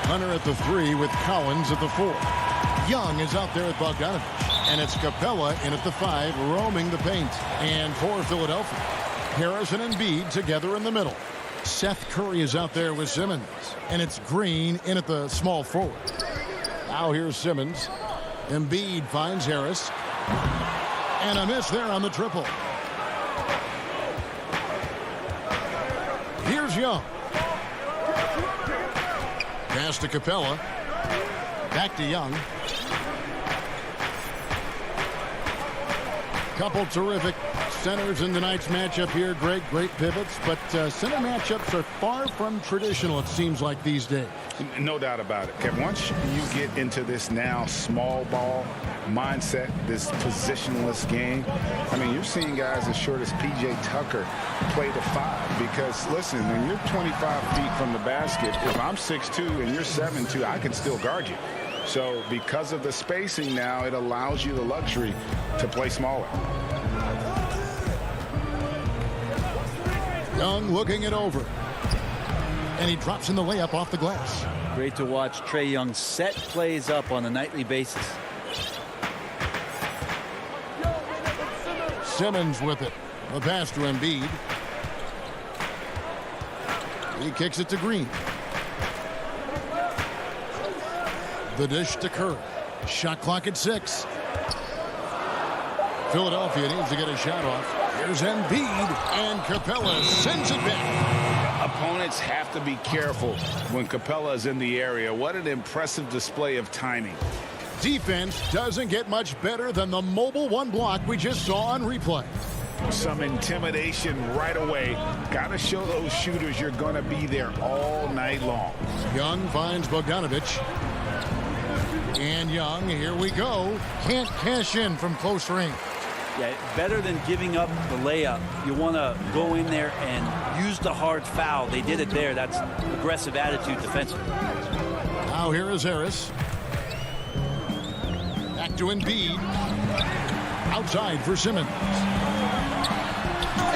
Hunter at the 3 with Collins at the 4. Young is out there at Bogdanovich. And it's Capella in at the 5, roaming the paint. And for Philadelphia, Harris and Embiid together in the middle. Seth Curry is out there with Simmons. And it's Green in at the small forward. Now here's Simmons. Embiid finds Harris. And a miss there on the triple. Here's Young. Pass to Capella. Back to Young. Couple terrific centers in tonight's matchup here. Great pivots. But center matchups are far from traditional, it seems like, these days. No doubt about it, Kevin. Once you get into this now small ball mindset, this positionless game, I mean, you're seeing guys as short as P.J. Tucker play the 5. Because, listen, when you're 25 feet from the basket, if I'm 6'2" and you're 7'2", I can still guard you. So because of the spacing now, it allows you the luxury to play smaller. Young looking it over. And he drops in the layup off the glass. Great to watch Trae Young set plays up on a nightly basis. Simmons with it. The pass to Embiid. He kicks it to Green. The dish to Curry. Shot clock at 6. Philadelphia needs to get a shot off. Here's Embiid, and Capella sends it back. Opponents have to be careful when Capella is in the area. What an impressive display of timing. Defense doesn't get much better than the mobile one block we just saw on replay. Some intimidation right away. Got to show those shooters you're going to be there all night long. Young finds Bogdanovich. And Young, here we go. Can't cash in from close range. Yeah, better than giving up the layup. You want to go in there and use the hard foul. They did it there. That's aggressive attitude defensively. Now here is Harris. Back to Embiid. Outside for Simmons.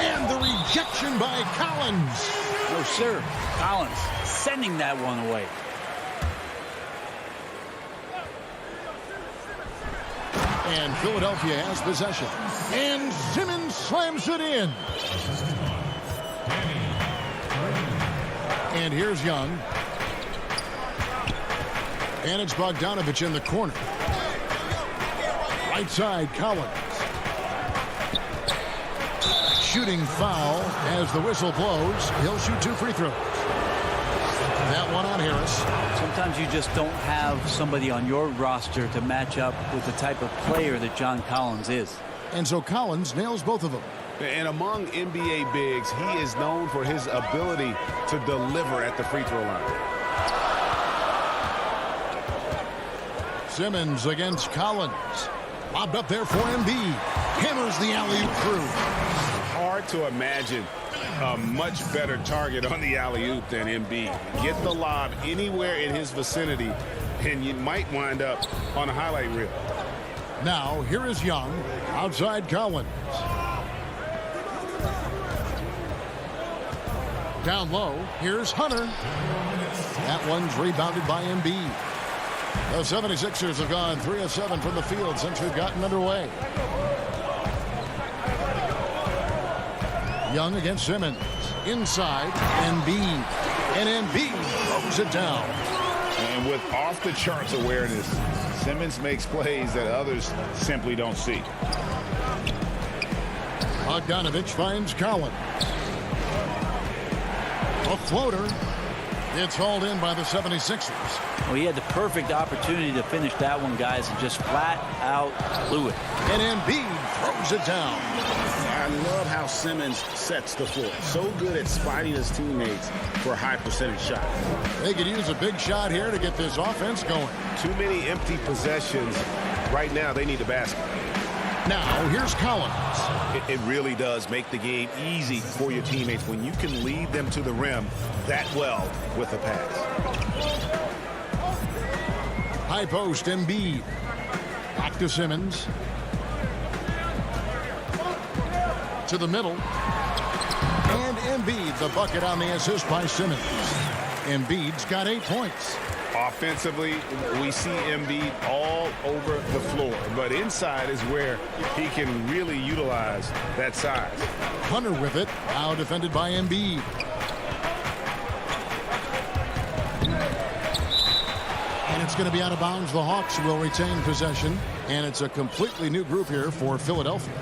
And the rejection by Collins. No, sir. Collins sending that one away. And Philadelphia has possession. And Simmons slams it in. And here's Young. And it's Bogdanovich in the corner. Right side, Collins. Shooting foul as the whistle blows. He'll shoot 2 free throws. That one on Harris. Sometimes you just don't have somebody on your roster to match up with the type of player that John Collins is. And so Collins nails both of them. And among NBA bigs, he is known for his ability to deliver at the free throw line. Simmons against Collins. Lobbed up there for Embiid. Hammers the alley-oop through. Hard to imagine a much better target on the alley-oop than Embiid. Get the lob anywhere in his vicinity, and you might wind up on a highlight reel. Now, here is Young. Outside Collins. Down low, here's Hunter. That one's rebounded by Embiid. The 76ers have gone 3 of 7 from the field since we've gotten underway. Young against Simmons. Inside, Embiid. And Embiid throws it down. And with off-the-charts awareness, Simmons makes plays that others simply don't see. Bogdanovich finds Collins. A floater. It's hauled in by the 76ers. Well, he had the perfect opportunity to finish that one, guys, and just flat out blew it. And Embiid throws it down. I I love how Simmons sets the floor. So good at spotting his teammates for a high percentage shot. They could use a big shot here to get this offense going. Too many empty possessions. Right now, they need a basket. Now, here's Collins. It really does make the game easy for your teammates when you can lead them to the rim that well with a pass. High post, Embiid. Back to Simmons. To the middle. And Embiid, the bucket on the assist by Simmons. Embiid's got 8 points. Offensively, we see Embiid all over the floor, but inside is where he can really utilize that size. Hunter with it, now defended by Embiid. And it's going to be out of bounds. The Hawks will retain possession, and it's a completely new group here for Philadelphia.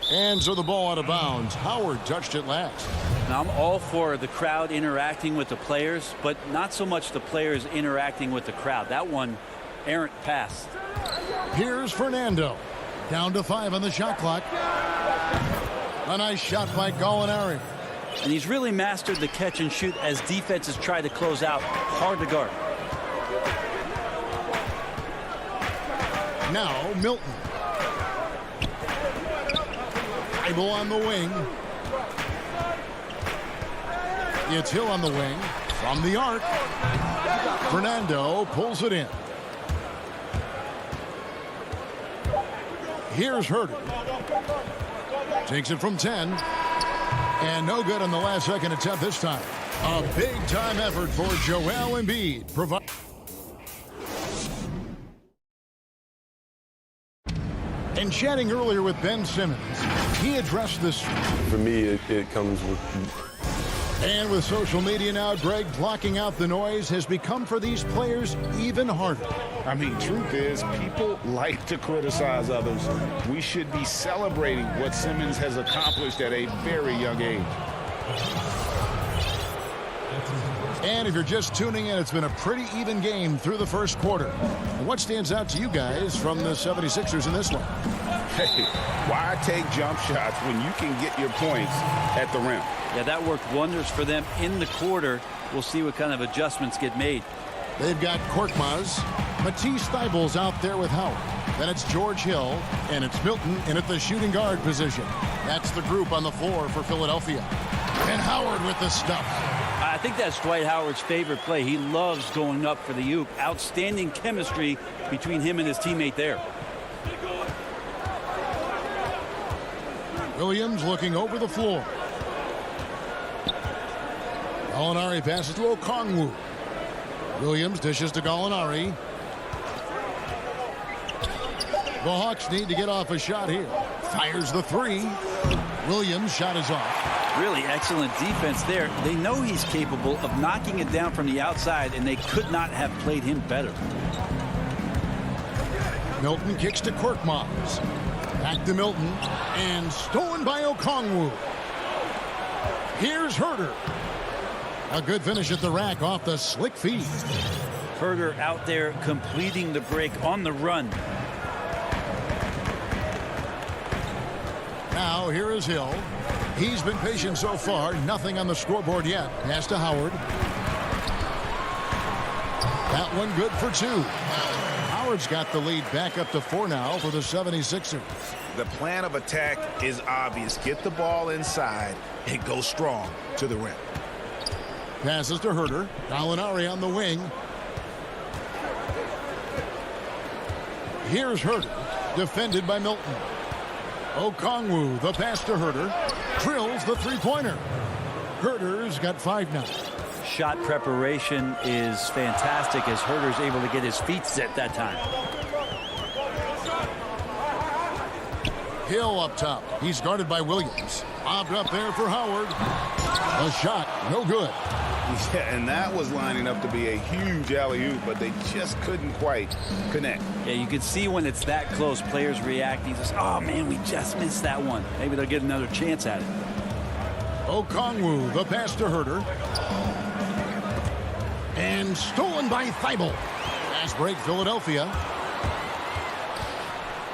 And so the ball out of bounds. Howard touched it last. Now, I'm all for the crowd interacting with the players, but not so much the players interacting with the crowd. That one, errant pass. Here's Fernando. Down to 5 on the shot clock. A nice shot by Gallinari. And he's really mastered the catch and shoot as defenses try to close out. Hard to guard. Now, Milton. Bible on the wing. It's Hill on the wing. From the arc. Fernando pulls it in. Here's Herter. Takes it from 10. And no good on the last second attempt this time. A big-time effort for Joel Embiid. And chatting earlier with Ben Simmons, he addressed this. For me, it comes with... And with social media now, Greg, blocking out the noise has become for these players even harder. I mean, truth is, people like to criticize others. We should be celebrating what Simmons has accomplished at a very young age. And if you're just tuning in, it's been a pretty even game through the first quarter. And what stands out to you guys from the 76ers in this one? Hey, why take jump shots when you can get your points at the rim? Yeah, that worked wonders for them in the quarter. We'll see what kind of adjustments get made. They've got Korkmaz. Matisse Thybulle's out there with Howard. Then it's George Hill, and it's Milton in at the shooting guard position. That's the group on the floor for Philadelphia. And Howard with the stuff. I think that's Dwight Howard's favorite play. He loves going up for the oop. Outstanding chemistry between him and his teammate there. Williams looking over the floor. Gallinari passes to Okongwu. Williams dishes to Gallinari. The Hawks need to get off a shot here. Fires the three. Williams' shot is off. Really excellent defense there. They know he's capable of knocking it down from the outside, and they could not have played him better. Milton kicks to Korkmaz. Back to Milton. And stolen by Okongwu. Here's Herter. A good finish at the rack off the slick feed. Herter out there completing the break on the run. Now here is Hill. He's been patient so far. Nothing on the scoreboard yet. Pass to Howard. That one good for 2. Howard's got the lead back up to 4 now for the 76ers. The plan of attack is obvious. Get the ball inside and go strong to the rim. Passes to Herter. Gallinari on the wing. Here's Herter. Defended by Milton. Okongwu, the pass to Herter. Drills the three-pointer. Herter's got 5 now. Shot preparation is fantastic as Herter's able to get his feet set that time. Hill up top. He's guarded by Williams. Lobbed up there for Howard. A shot, no good. Yeah, and that was lining up to be a huge alley-oop, but they just couldn't quite connect. Yeah, you can see when it's that close, players reacting. Just, oh, man, we just missed that one. Maybe they'll get another chance at it. Okongwu, the pass to Herter. And stolen by Thibault. Fast break, Philadelphia.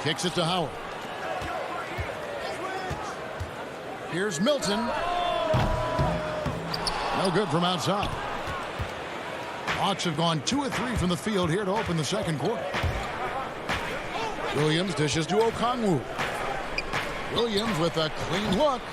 Kicks it to Howard. Here's Milton. No good from outside. Hawks have gone 2 of 3 from the field here to open the second quarter. Williams dishes to Okongwu. Williams with a clean look.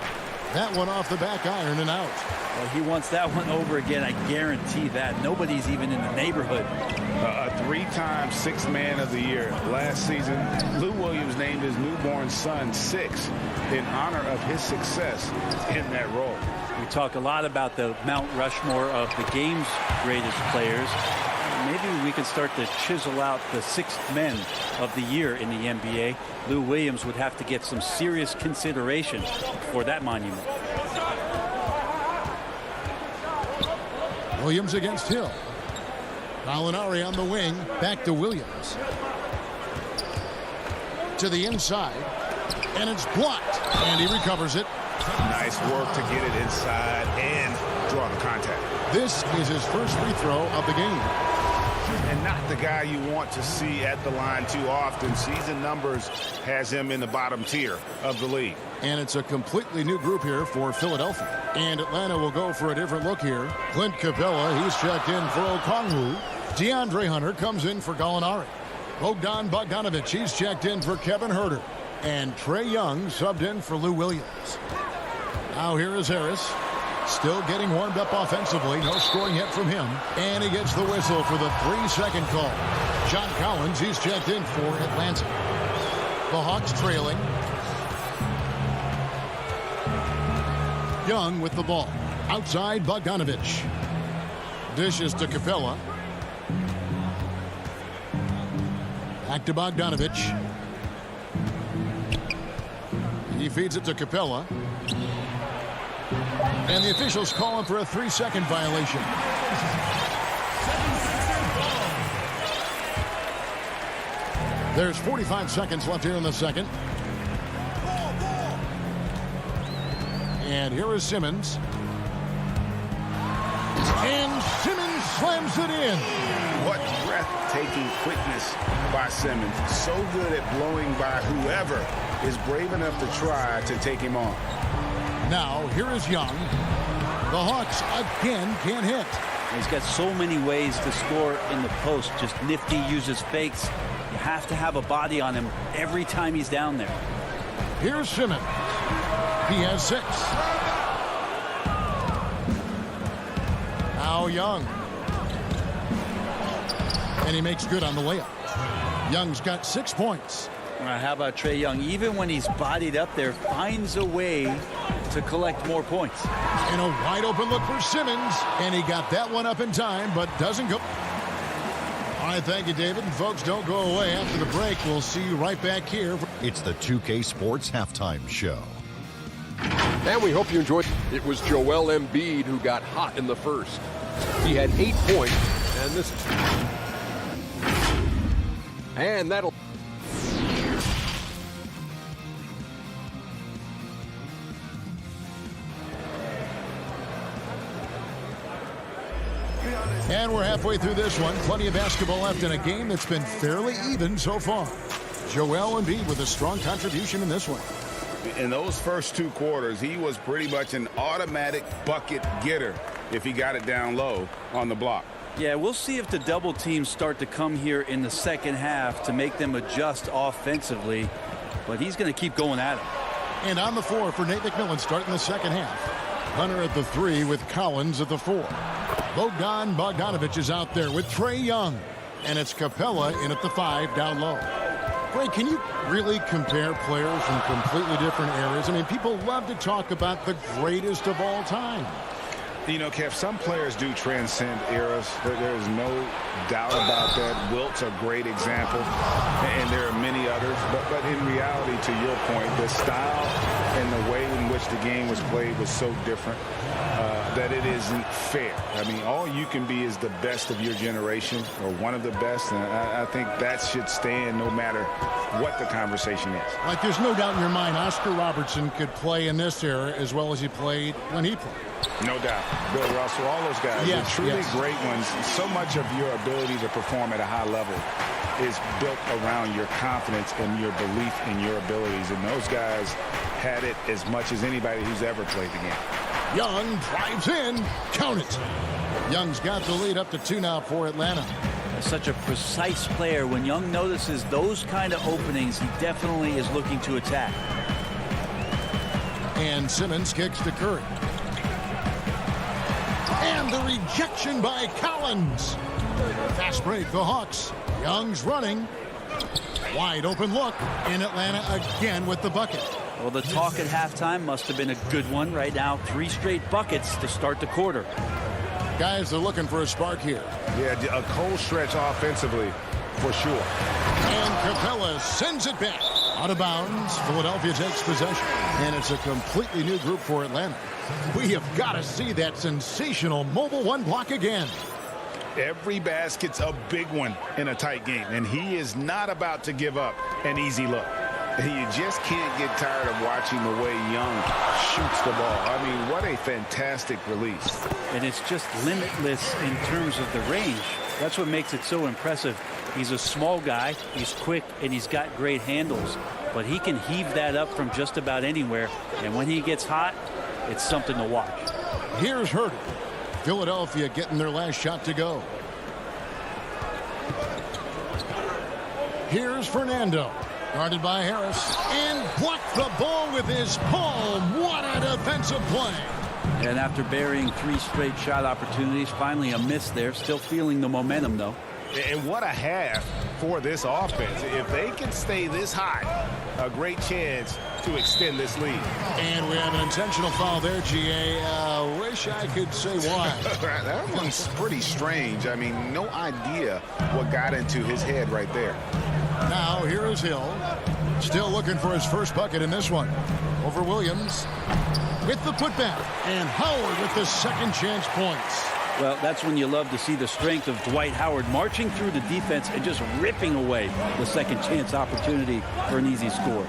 That one off the back iron and out. Well, he wants that one over again. I guarantee that. Nobody's even in the neighborhood. A 3-time Sixth Man of the Year. Last season, Lou Williams named his newborn son Six in honor of his success in that role. We talk a lot about the Mount Rushmore of the game's greatest players. Maybe we could start to chisel out the sixth men of the year in the NBA. Lou Williams would have to get some serious consideration for that monument. Williams against Hill. Gallinari on the wing. Back to Williams. To the inside. And it's blocked. And he recovers it. Nice work to get it inside and draw the contact. This is his first free throw of the game. And not the guy you want to see at the line too often. Season numbers has him in the bottom tier of the league. And it's a completely new group here for Philadelphia. And Atlanta will go for a different look here. Clint Capella, he's checked in for Okongwu. DeAndre Hunter comes in for Gallinari. Bogdan Bogdanovic, he's checked in for Kevin Huerter. And Trae Young subbed in for Lou Williams. Now here is Harris. Still getting warmed up offensively. No scoring yet from him. And he gets the whistle for the 3-second call. John Collins, he's checked in for Atlanta. The Hawks trailing. Young with the ball. Outside Bogdanovic. Dishes to Capella. Back to Bogdanovic. He feeds it to Capella. And the officials call him for a 3-second violation. There's 45 seconds left here in the second. And here is Simmons. And Simmons slams it in. What breathtaking quickness by Simmons. So good at blowing by whoever is brave enough to try to take him on. Now, here is Young. The Hawks again can't hit. He's got so many ways to score in the post. Just nifty, uses fakes. You have to have a body on him every time he's down there. Here's Simmons. He has 6. Now Young. And he makes good on the layup. Young's got 6 points. How about Trae Young? Even when he's bodied up there, finds a way to collect more points. And a wide open look for Simmons. And he got that one up in time, but doesn't go. All right, thank you, David. And folks, don't go away. After the break, we'll see you right back here. It's the 2K Sports Halftime Show. And we hope you enjoyed. It was Joel Embiid who got hot in the first. He had 8 points, and this. And that'll. And we're halfway through this one. Plenty of basketball left in a game that's been fairly even so far. Joel Embiid with a strong contribution in this one. In those first 2 quarters, he was pretty much an automatic bucket getter if he got it down low on the block. Yeah, we'll see if the double teams start to come here in the second half to make them adjust offensively. But he's going to keep going at it. And on the floor for Nate McMillan starting the second half. Hunter at the 3 with Collins at the 4. Bogdan Bogdanovic is out there with Trae Young. And it's Capella in at the 5 down low. Greg, can you really compare players from completely different eras? I mean, people love to talk about the greatest of all time. You know, Kev, some players do transcend eras. There is no doubt about that. Wilt's a great example, and there are many others. But in reality, to your point, the style and the way in which the game was played was so different that it isn't fair. I mean, all you can be is the best of your generation or one of the best, and I think that should stand no matter what the conversation is. Like, there's no doubt in your mind Oscar Robertson could play in this era as well as he played when he played. No doubt. Bill Russell, all those guys, yes, the truly yes. great ones. So much of your ability to perform at a high level is built around your confidence and your belief in your abilities. And those guys had it as much as anybody who's ever played the game. Young drives in. Count it. Young's got the lead up to 2 now for Atlanta. Such a precise player. When Young notices those kind of openings, he definitely is looking to attack. And Simmons kicks to Curry. And the rejection by Collins. Fast break, the Hawks. Young's running. Wide open look. In Atlanta again with the bucket. Well, the talk at halftime must have been a good one. Right now, 3 straight buckets to start the quarter. Guys are looking for a spark here. Yeah, a cold stretch offensively, for sure. And Capella sends it back. Out of bounds. Philadelphia takes possession. And it's a completely new group for Atlanta. We have got to see that sensational mobile one block again. Every basket's a big one in a tight game, and he is not about to give up an easy look. You just can't get tired of watching the way Young shoots the ball. I mean, what a fantastic release. And it's just limitless in terms of the range. That's what makes it so impressive. He's a small guy, he's quick, and he's got great handles. But he can heave that up from just about anywhere. And when he gets hot, it's something to watch. Here's Herter. Philadelphia getting their last shot to go. Here's Fernando. Guarded by Harris. And blocked the ball with his palm. What a defensive play. And after burying 3 straight shot opportunities, finally a miss there. Still feeling the momentum, though. And what a half for this offense. If they can stay this high, a great chance to extend this lead. And we have an intentional foul there, GA. Wish I could say why. That one's pretty strange. I mean, no idea what got into his head right there. Now, here is Hill. Still looking for his first bucket in this one. Over Williams with the putback. And Howard with the second chance points. Well, that's when you love to see the strength of Dwight Howard marching through the defense and just ripping away the second chance opportunity for an easy score.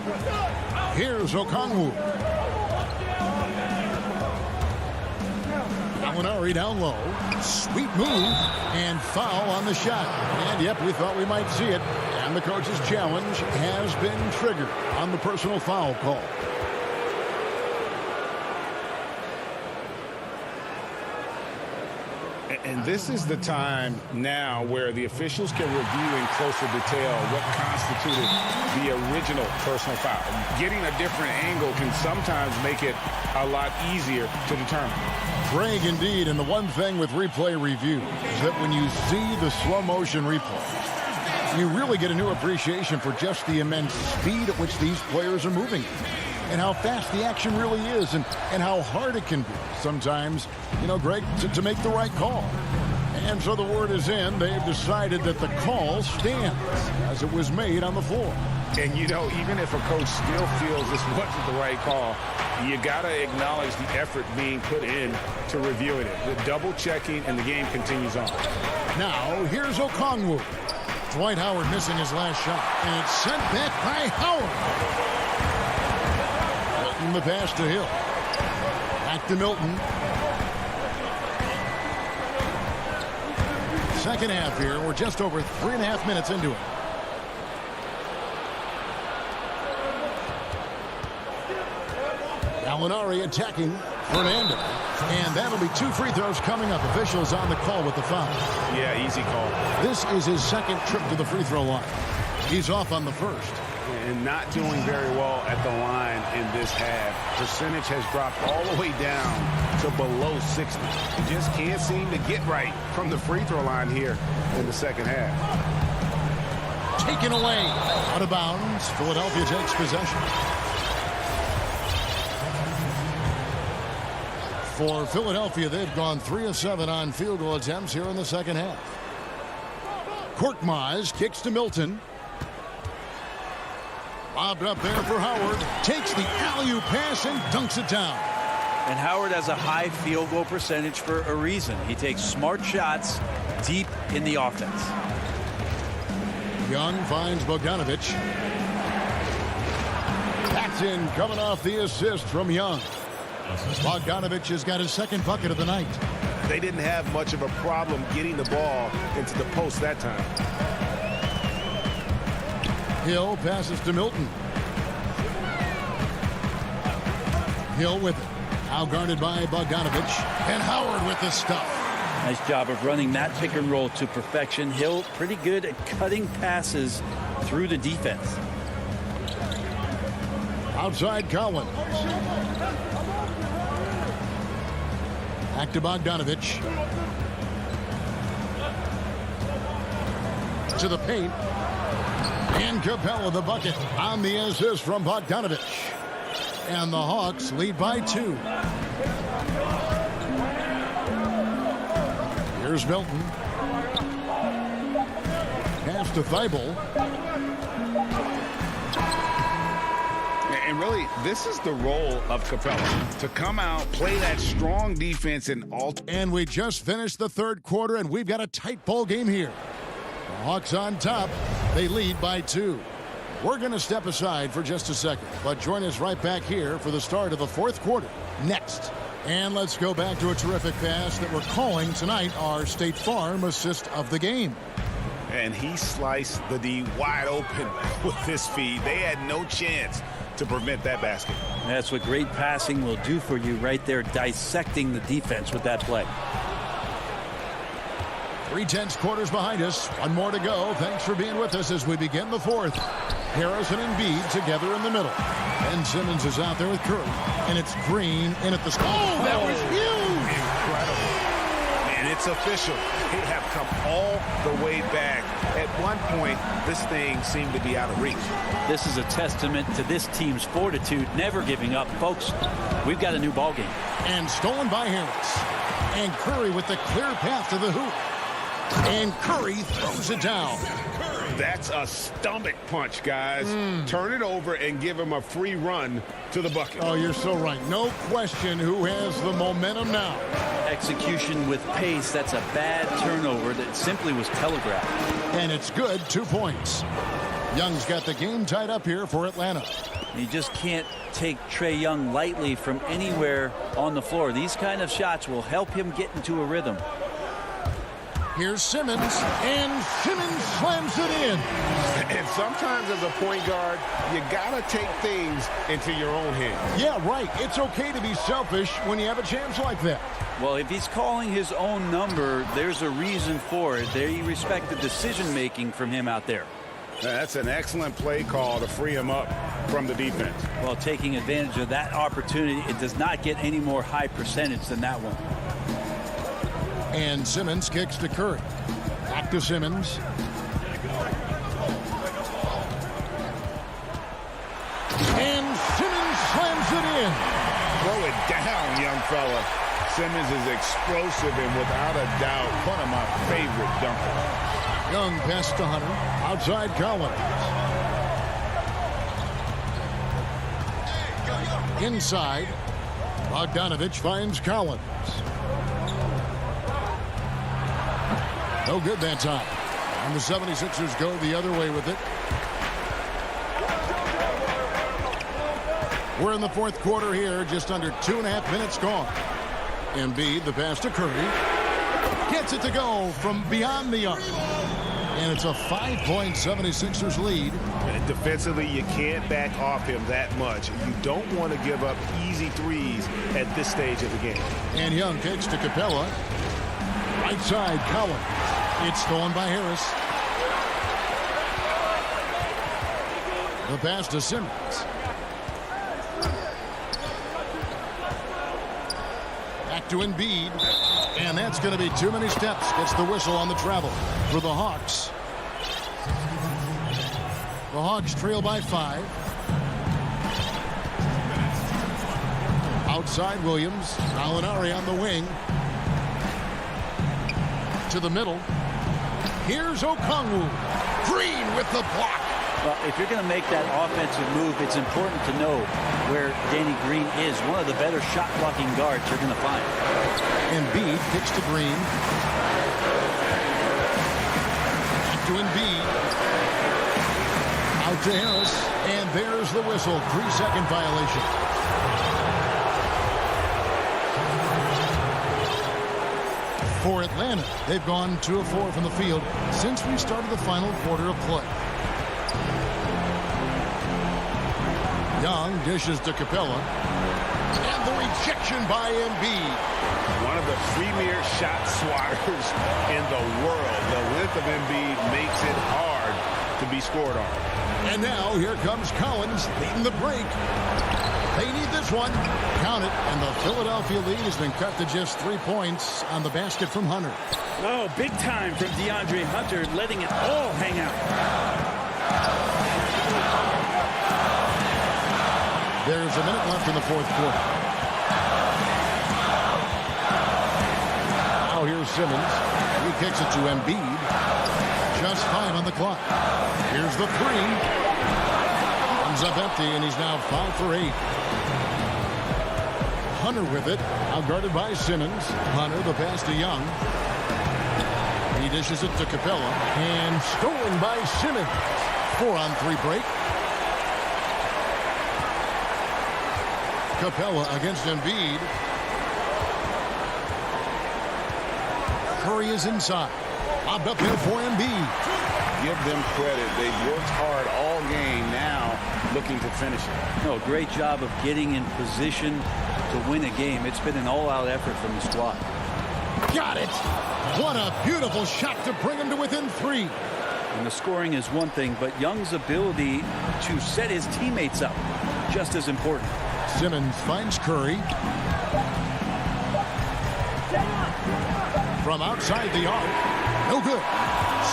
Here's Okongwu. Gallinari down low. Sweet move. And foul on the shot. And, yep, we thought we might see it. And the coach's challenge has been triggered on the personal foul call. And this is the time now where the officials can review in closer detail what constituted the original personal foul. Getting a different angle can sometimes make it a lot easier to determine. Craig, indeed, and the one thing with replay review is that when you see the slow motion replay, you really get a new appreciation for just the immense speed at which these players are moving. And how fast the action really is, and how hard it can be sometimes, you know, Greg, to make the right call. And so the word is in. They've decided that the call stands as it was made on the floor. And, you know, even if a coach still feels this wasn't the right call, you got to acknowledge the effort being put in to reviewing it. The double checking, and the game continues on. Now, here's Okongwu. Dwight Howard missing his last shot. And it's sent back by Howard. The pass to Hill. Back to Milton. Second half here. We're just over 3.5 minutes into it. Gallinari attacking Fernando. And that'll be 2 free throws coming up. Officials on the call with the foul. Yeah, easy call. This is his second trip to the free throw line. He's off on the first. And not doing very well at the line in this half. Percentage has dropped all the way down to below 60. He just can't seem to get right from the free throw line here in the second half. Taken away. Out of bounds. Philadelphia takes possession. For Philadelphia, they've gone 3 of 7 on field goal attempts here in the second half. Korkmaz kicks to Milton. Lobbed up there for Howard. Takes the alley-oop pass and dunks it down. And Howard has a high field goal percentage for a reason. He takes smart shots deep in the offense. Young finds Bogdanovic. Paxson coming off the assist from Young. Bogdanovic has got his second bucket of the night. They didn't have much of a problem getting the ball into the post that time. Hill passes to Milton. Hill with it. Now guarded by Bogdanovich. And Howard with the stuff. Nice job of running that pick and roll to perfection. Hill pretty good at cutting passes through the defense. Outside Collins. Back to Bogdanovich. To the paint. And Capella the bucket on the assist from Bogdanovich. And the Hawks lead by 2. Here's Milton. Pass to Thibault. And really, this is the role of Capella, to come out, play that strong defense and all. And we just finished the third quarter, and we've got a tight ball game here. The Hawks on top. They lead by 2. We're going to step aside for just a second, but join us right back here for the start of the fourth quarter next. And let's go back to a terrific pass that we're calling tonight our State Farm assist of the game. And he sliced the D wide open with this feed. They had no chance to prevent that basket. That's what great passing will do for you right there, dissecting the defense with that play. 3/10 quarters behind us. One more to go. Thanks for being with us as we begin the fourth. Harris and Embiid together in the middle. Ben Simmons is out there with Curry. And it's Green in at the spot. Oh, that was huge! Incredible. And it's official. They have come all the way back. At one point, this thing seemed to be out of reach. This is a testament to this team's fortitude, never giving up. Folks, we've got a new ball game. And stolen by Harris. And Curry with the clear path to the hoop. And Curry throws it down. That's a stomach punch, guys. Turn it over and give him a free run to the bucket. Oh, you're so right. No question who has the momentum now. Execution with pace. That's a bad turnover that simply was telegraphed. And it's good. 2 points. Young's got the game tied up here for Atlanta. You just can't take Trae Young lightly from anywhere on the floor. These kind of shots will help him get into a rhythm. Here's Simmons, and Simmons slams it in. And sometimes as a point guard, you got to take things into your own hands. Yeah, right. It's okay to be selfish when you have a chance like that. Well, if he's calling his own number, there's a reason for it. They respect the decision-making from him out there. That's an excellent play call to free him up from the defense. Well, taking advantage of that opportunity, it does not get any more high percentage than that one. And Simmons kicks to Curry. Back to Simmons. And Simmons slams it in. Throw it down, young fella. Simmons is explosive and without a doubt one of my favorite dunkers. Young pass to Hunter. Outside Collins. Inside. Bogdanovich finds Collins. No good that time. And the 76ers go the other way with it. We're in the fourth quarter here. Just under 2.5 minutes gone. Embiid, the pass to Curry. Gets it to go from beyond the arc. And it's a 5-point 76ers lead. And defensively, you can't back off him that much. You don't want to give up easy threes at this stage of the game. And Young kicks to Capella. Right side, Collins. It's stolen by Harris. The pass to Simmons. Back to Embiid. And that's going to be too many steps. Gets the whistle on the travel for the Hawks. The Hawks trail by 5. Outside Williams. Gallinari on the wing. To the middle. Here's Okongwu. Green with the block. Well, if you're going to make that offensive move, it's important to know where Danny Green is. One of the better shot-blocking guards you're going to find. Embiid kicks to Green. Back to Embiid. Out to Harris. And there's the whistle. 3-second violation. For Atlanta, they've gone 2 of 4 from the field since we started the final quarter of play. Young dishes to Capella. And the rejection by Embiid. One of the premier shot swatters in the world. The length of Embiid makes it hard to be scored on. And now here comes Collins leading the break. They need this one. Count it. And the Philadelphia lead has been cut to just 3 points on the basket from Hunter. Oh, big time from DeAndre Hunter, letting it all hang out. There's a minute left in the fourth quarter. Now here's Simmons. He kicks it to Embiid. Just 5 on the clock. Here's the 3. Comes up empty, and he's now 5 for 8. Hunter with it. Out guarded by Simmons. Hunter, the pass to Young. He dishes it to Capella. And stolen by Simmons. 4-on-3 break. Capella against Embiid. Curry is inside. Lobbed up here for Embiid. Give them credit. They've worked hard all game, now looking to finish it. No, great job of getting in position to win a game. It's been an all-out effort from the squad. Got it. What a beautiful shot to bring him to within 3. And the scoring is one thing, but Young's ability to set his teammates up, just as important. Simmons finds Curry. From outside the arc. No good.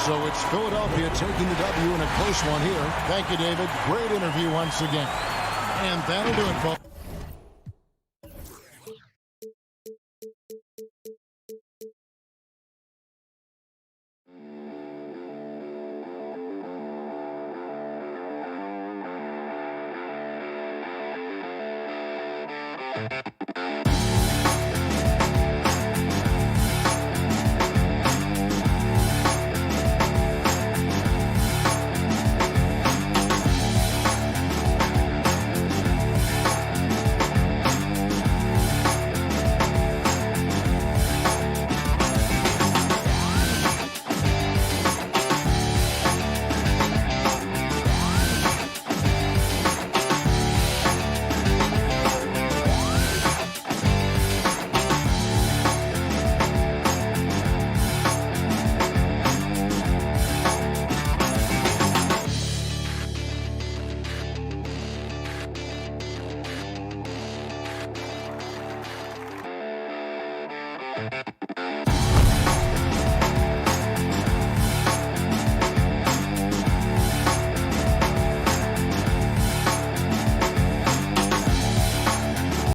So it's Philadelphia taking the W in a close one here. Thank you, David. Great interview once again. And that'll do it, folks.